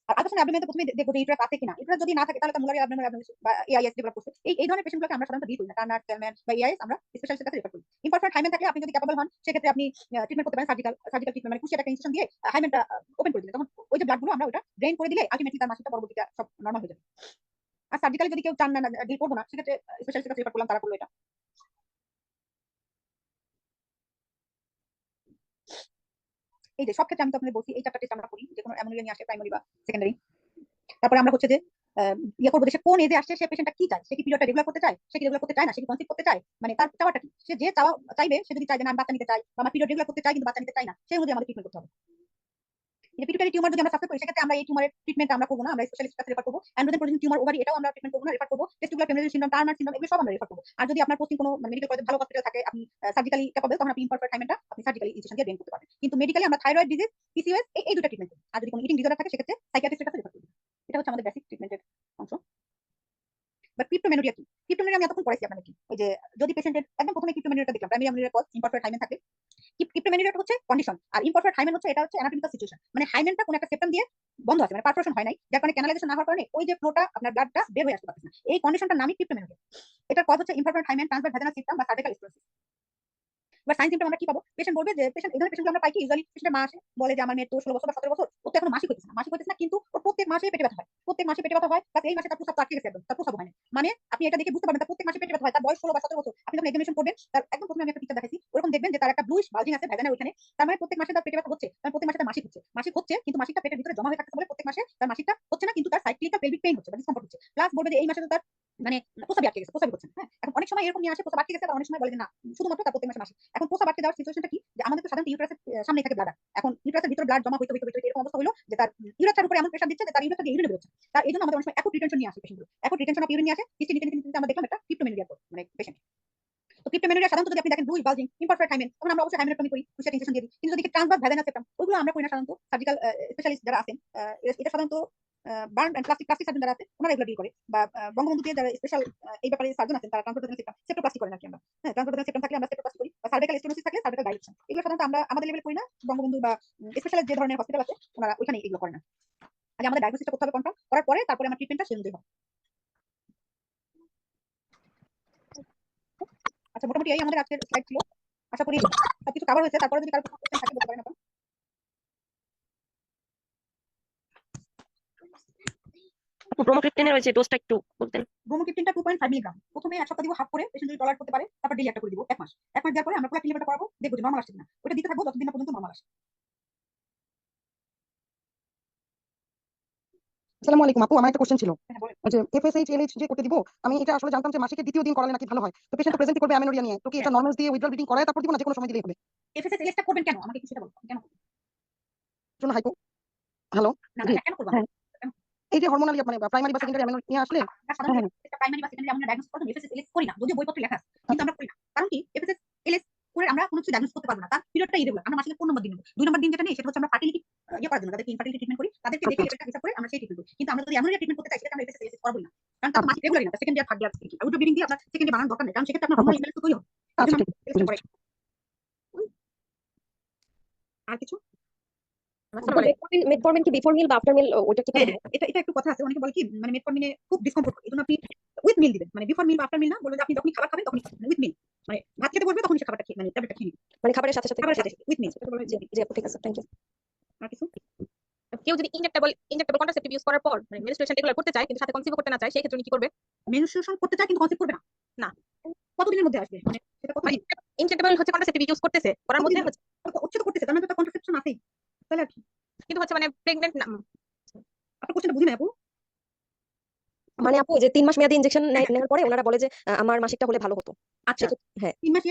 আর আল্ট্রাসাউন্ড অ্যাবডোমেনে প্রথমে দেখবো যে ইউটেরাস আছে কিনা। ইউটেরাস যদি না থাকে তাহলে তার মুলারি অ্যাবডোমিনাল অ্যাবডোমিনাল বা এআইএস ডেভেলপ করছে। এই ধরনের পেশেন্টগুলোকে আমরা সাধারণত ডিল করি না, টার্নার সেলম্যান বা এআইএস আমরা স্পেশালিস্টের কাছে রেফার করি। ইমপারফেক্ট হাইমেন থাকলে আপনি যদি ক্যাপাবল হন সেক্ষেত্রে আপনি ট্রিটমেন্ট করতে পারেন সার্জিক্যাল ট্রিটমেন্ট, মানে কুশি একটা ইনজেকশন দিয়ে হাইমেনটা ওপেন করে দিলে তখন ওই যে ব্লাডগুলো আমরা ওটা ড্রেন করে দিলে আলটিমেটলি তার মাসিকটা পরবর্তীতে সব নরমাল হয়ে যাবে। আর সার্জিক্যালি যদি কেউ চান না ডিল করবো না সেক্ষেত্রে স্পেশালিস্টের কাছে রেফার করলাম, তারা করলো এটা। এই যে সব ক্ষেত্রে আমি তো আপনাদের বলছি এই চারটা টেস্ট আমরা করি, যে কোনো অ্যামোনিয়া নিয়ে আসে প্রাইমারি বা সেকেন্ডারি। তারপরে আমরা হচ্ছে যে ইয়ে করবো যে সে কোন এজে আসছে, সে পেশেন্টটা কি চায়, সে কি পিরিয়ডটা রেগুলার করতে চায়, সে কি রেগুলার করতে চায় না, সে কি কনসিভ করতে চায়, মানে তার চাওয়াটা কি। সে যে চাইবে, সে যদি চায় যে না আমি বাচ্চা নিতে চাই বা আমার পিরিয়ড রেগুলার করতে চাই কিন্তু বাচ্চা নিতে চাই না, সেই অনুযায়ী আমাদের ট্রিটমেন্ট করতে হবে। যে পিটুইটারি টিউমার যদি আমরা সাসপেক্ট করি সেক্ষেত্রে আমরা এই টিউমারের ট্রিটমেন্ট আমরা করবো না, আমরা স্পেশালিস্টের কাছে রেফার করবো। অ্যান্ড্রোজেন প্রোটিন টিউমার ওভারি এটাও আমরা ট্রিটমেন্ট করবো না, রেফার করবো। Testicular feminisation syndrome, Turner syndrome এগুলো সব আমরা রেফার করবো। আর যদি আপনার পোস্টিং কোনো মেডিকেল কলেজে ভালো হসপিটাল থাকে, আপনি সার্জিক্যালি ক্যাপাবল, তখন আপনি ইমপারফেক্ট হাইমেনটা আপনি সার্জিক্যালি ইনজেকশন দিয়ে ড্রেন করতে পারেন। কিন্তু মেডিকেলি আমরা থাইরয়েড ডিজিজ, পিসিওএস এই দুটো ট্রিটমেন্ট করি। আর যদি কোনো ইটিং ডিসঅর্ডার থাকে সেক্ষেত্রে সাইকিয়াট্রিস্টের কাছে রেফার করবো। এটা হচ্ছে আমাদের বেসিক ট্রিটমেন্টের অংশ। বাট ক্রিপ্টোমেনোরিয়া কি? ক্রিপ্টোমেনোরিয়া আমি এতক্ষণ পড়াইছি আপনাদের কি, ওই যে যদি পেশেন্টের একদম প্রথমে ক্রিপ্টোমেনোরিয়াটা দেখলাম, প্রাইমারি অ্যামোনিয়ার কজ ইমপারফেক্ট হাইমেন থাকে। ক্রিপ্টোমেনোরিয়াটা হচ্ছে কন্ডিশন, আর ইমপারফেক্ট হাইমেন হচ্ছে এটা হচ্ছে অ্যানাটমিক্যাল সিচুয়েশন, মানে হাইমেনটা কোনো একটা সেপ্টাম দিয়ে বন্ধ আছে, মানে পারফোরেশন হয় নাই, যার কারণে ক্যানালাইজেশন না হওয়ার কারণে ওই যে ফ্লোটা আপনার ব্লাডটা বের হয়ে আসতে পারছে না। এই কন্ডিশনটার নামই ক্রিপ্টোমেনোরিয়া। এটার কজ হচ্ছে imperfect hymen, transverse vaginal system বা সার্ভিক্যাল স্ক্লেরোসিস। বা সাইন সিম্পটম আমরা কি পাবো? পেশেন্ট বলবে যে পেশেন্ট এই ধরনের পেশেন্ট আমরা পাই কি ইউজুয়ালি পেশেন্টের মা আসে বলে যে আমার মেয়ের তো 16 বছর বা 17 বছর, ওর তো এখনো মাসিক হইতেছে না, কিন্তু ওর প্রত্যেক মাসে পেটে ব্যথা হয়, প্রত্যেক মাসে পেটে ব্যথা হয়, প্লাস এই মাসে তার প্রস্রাব আটকে গেছে, একদম তার প্রস্রাব হয় না। মানে আপনি এটা দেখে বুঝতে পারবেন তার প্রত্যেক মাসে পেটে ব্যথা হয়, তার বয়স 16 বা 17 বছর। আপনি যখন এক্সামিনেশন করবেন তার একদম প্রথমে আমি একটা পিকচার দেখাইছি, ওরকম দেখবেন যে তার একটা ব্লুইশ বালজিং আছে ভ্যাজানা ওখানে। তার মানে প্রত্যেক মাসে তার পেটে ব্যথা হচ্ছে, তার প্রত্যেক মাসে তার মাসিক হচ্ছে কিন্তু মাসিকটা পেটের ভিতরে জমা হয়ে থাকছে বলে প্রত্যেক মাসে তার মাসিকটা হচ্ছে না, কিন্তু তার সাইক্লিক্যাল পেলভিক পেইন হচ্ছে বা ডিসকমফর্ট হচ্ছে। প্লাস বলবে যে এই মাসে তো তার মানে প্রস্রাব আটকে গেছে, প্রস্রাব হচ্ছে না। হ্যাঁ, এখন অনেক সময় এরকম নিয়ে আসে প্রস্রাব আটকে গেছে, আর অনেক সময় বলে যে না শুধুমাত্র তার প্রত্যেক মাসে মাসিক। এখন প্রস্রাব আটকে যাওয়ার সিচুয়েশনটা কি, যে আমাদের তো সাধারণত ইউটেরাসের সামনে থাকে ব্লাড, এখন ইউটেরাসের ভিতরে ব্লাড জমা হইতে এরকম অবস্থা হলো যে তার ইউরেথ্রার উপরে এমন প্রেসার দিচ্ছে যে তার ইউরেথ্রা দিয়ে ইউরিনে বেরোচ্ছে। তার এইজন্য আমাদের অনেক সময় অ্যাকুট রিটেনশন নিয়ে আসে পেশেন্টগুলো, অ্যাকুট রিটেনশন অফ ইউরিন নিয়ে আসে। হিস্ট্রি নিতে আমরা দেখলাম এটা ক্রিপ্টোমেনোরিয়া মানে পেশেন্ট। তো ক্রিপ্টোমেনোরিয়া সাধারণত যদি আপনি দেখেন ব্লুইশ বালজিং ইমপারফেক্ট হাইমেন, তখন আমরা অবশ্যই হাইমেনেক্টমি করি, কুশিয়ার ইনজেকশন দিয়ে দিই। কিন্তু যদি ট্রান্সভার্স ভ্যাজানাল সেপ্টাম, ওইগুলো আমরা করি না সাধারণত। সার্জিক্যাল স্পেশালিস্ট যারা আছেন এটা সাধারণত বার্ন এন্ড প্লাস্টিক সার্জন যারা আছে ওনারা এগুলো ডিল করে, বা বঙ্গবন্ধুতে যারা স্পেশাল এই ব্যাপারে সার্জন আছেন তারা ট্রান্সভার্স ভ্যাজানাল সেপ্টাম করেন আর কি আমরা। হ্যাঁ, ট্রান্সভার্স ভ্যাজানাল সেপ্টাম থাকলে আমরা সেপ্টোপ্লাস্টি করি, বা সার্ভিক্যাল স্টেনোসিস থাকলে সার্ভিক্যাল ডাইলেকশন। এগুলো সাধারণত আমরা আমাদের লেভেলে করি না, বঙ্গবন্ধু বা স্পেশালাইজড যে ধরনের হসপিটাল আছে ওনারা ওইখানে এগুলো করেন না। আগে আমাদের ডায়াগনোসিসটা করতে হবে কনফার্ম, করার পরে তারপরে আমরা ট্রিটমেন্টটা সেই অনুযায়ী হবে। আচ্ছা, মোটামুটি এই আমাদের আজকের স্লাইড ছিল, আশা করি সবকিছু কভার হয়েছে। তারপরে যদি কারো কোশ্চেন থাকে বলতে পারেন আপনারা। ব্রোমোক্রিপ্টিনের ওই যে ডোজটা একটু বলতেন। ব্রোমোক্রিপ্টিনটা 2.5 মিলিগ্রাম প্রথমে এক সপ্তাহ দিব হাফ করে, পেশেন্ট যদি টলারেট করতে পারে তারপর ডেইলি একটা করে দিব এক মাস দেওয়ার পরে আমরা প্রোলাক্টিন লেভেলটা করাবো, দেখবো যে নরমাল আসছে কিনা। ওটা দিতে থাকবো যতদিন না পর্যন্ত নরমাল আসে। আসসালামু আলাইকুম আপু, আমার একটা কোশ্চেন ছিল যে এফএসএইচ এলএইচ যে করতে দিব, আমি এটা আসলে জানতাম যে মাসিকের দ্বিতীয় দিন করালে নাকি ভালো হয়। তো পেশেন্ট প্রেজেন্ট করবে অ্যামেনোরিয়া নিয়ে, তো কি এটা নরমালস দিয়ে উইথড্রল ব্লিডিং করায় তারপর দিব না যে কোনো সময় দিলেই হবে? এফএসএইচ এলএইচটা করবেন কেন আমাকে একটু সেটা বলুন কেন জন্য হাইপো হ্যালো জি কেন করবেন এই যে হরমোনাল মানে প্রাইমারি বা সেকেন্ডারি অ্যামেনোরিয়া আসলে সাধারণত প্রাইমারি বা সেকেন্ডারি আমরা ডায়াগনোস করতে এফএসএইচ এলএইচ করি না, যদিও বইপত্রে লেখা আছে কিন্তু আমরা করি না। কারণ কি এফএসএইচ এলএইচ করে আমরা কোনো কিছু ডায়াগনোস করতে পারবো না, তার পিরিয়ডটা ইরেগুলার। আমরা মাসিকের 4 নম্বর দিন নেব, 2 নম্বর দিন যেটা নেই সেটা হচ্ছে আমরা ফার্টিলিটি করার জন্য, তাদেরকে ইনফার্টিলিটি ট্রিটমেন্ট করি, তাদেরকে দেখে লেভেলটা হিসাব করে আমরা সেই ট্রিটমেন্ট করি। কিন্তু আমরা যদি অ্যামেনোরিয়া ট্রিটমেন্ট করতে চাই সেটা আমরা এফএসএইচ এলএইচ করবো না, কারণ তার মাসিক রেগুলারই না, সেকেন্ড ইয়ার থার্ড ইয়ার থেকে উইথড্রল ব্লিডিং দিয়ে আপনার সেকেন্ড ইয়ার বানানোর দরকার নেই, কারণ সেক্ষেত্রে আপনার হরমোনাল ইমব্যালেন্স তো তৈরি হবে। আর কিছু মেটফরমিন কি বিফোর মিল বা আফটার মিল ওটা কি করে? এটা এটা একটু কথা আছে, অনেকে বলে কি মানে মেটফরমিনে খুব ডিসকমফোর্ট হয়, এজন্য আপনি উইথ মিল দিবেন, মানে বিফোর মিল বা আফটার মিল না, বলবেন যে আপনি যখনই খাবার খাবেন তখনই উইথ মিল, মানে ভাত খেতে বলবে তখনই সে খাবারটা খেয়ে মানে ট্যাবলেটটা খেয়ে নিন, মানে খাবারের সাথে সাথে খাবারের সাথে উইথ মিল এটা বলে। জি জি আপু, ঠিক আছে, থ্যাংক ইউ। আর কিছু কেউ যদি ইনজেক্টেবল কন্ট্রাসেপটিভ ইউজ করার পর মানে মেনস্ট্রুয়েশন রেগুলার করতে চায় কিন্তু সাথে কনসিভ করতে না চায়, সেই ক্ষেত্রে উনি কি করবে? মেনস্ট্রুয়েশন করতে চায় কিন্তু কনসেপ্ট করবে না, না। কতদিনের মধ্যে আসবে মানে সেটা কত ইনজেক্টেবল হচ্ছে কন্ট্রাসেপটিভ ইউজ করতেছে, করার মধ্যে হচ্ছে হচ্ছে তো করতেছে, তার মানে তো কন্ট্রাসেপশন আছেই, তাহলে আর কি? কিন্তু হচ্ছে মানে প্রেগন্যান্ট না। আপনার কোশ্চেনটা বুঝি না আপু। মানে আপু যে 3 মাস মেয়াদি ইনজেকশন নেওয়ার পরে ওনারা বলে যে আমার মাসিকটা হলে ভালো হতো। আচ্ছা হ্যাঁ 3 মাস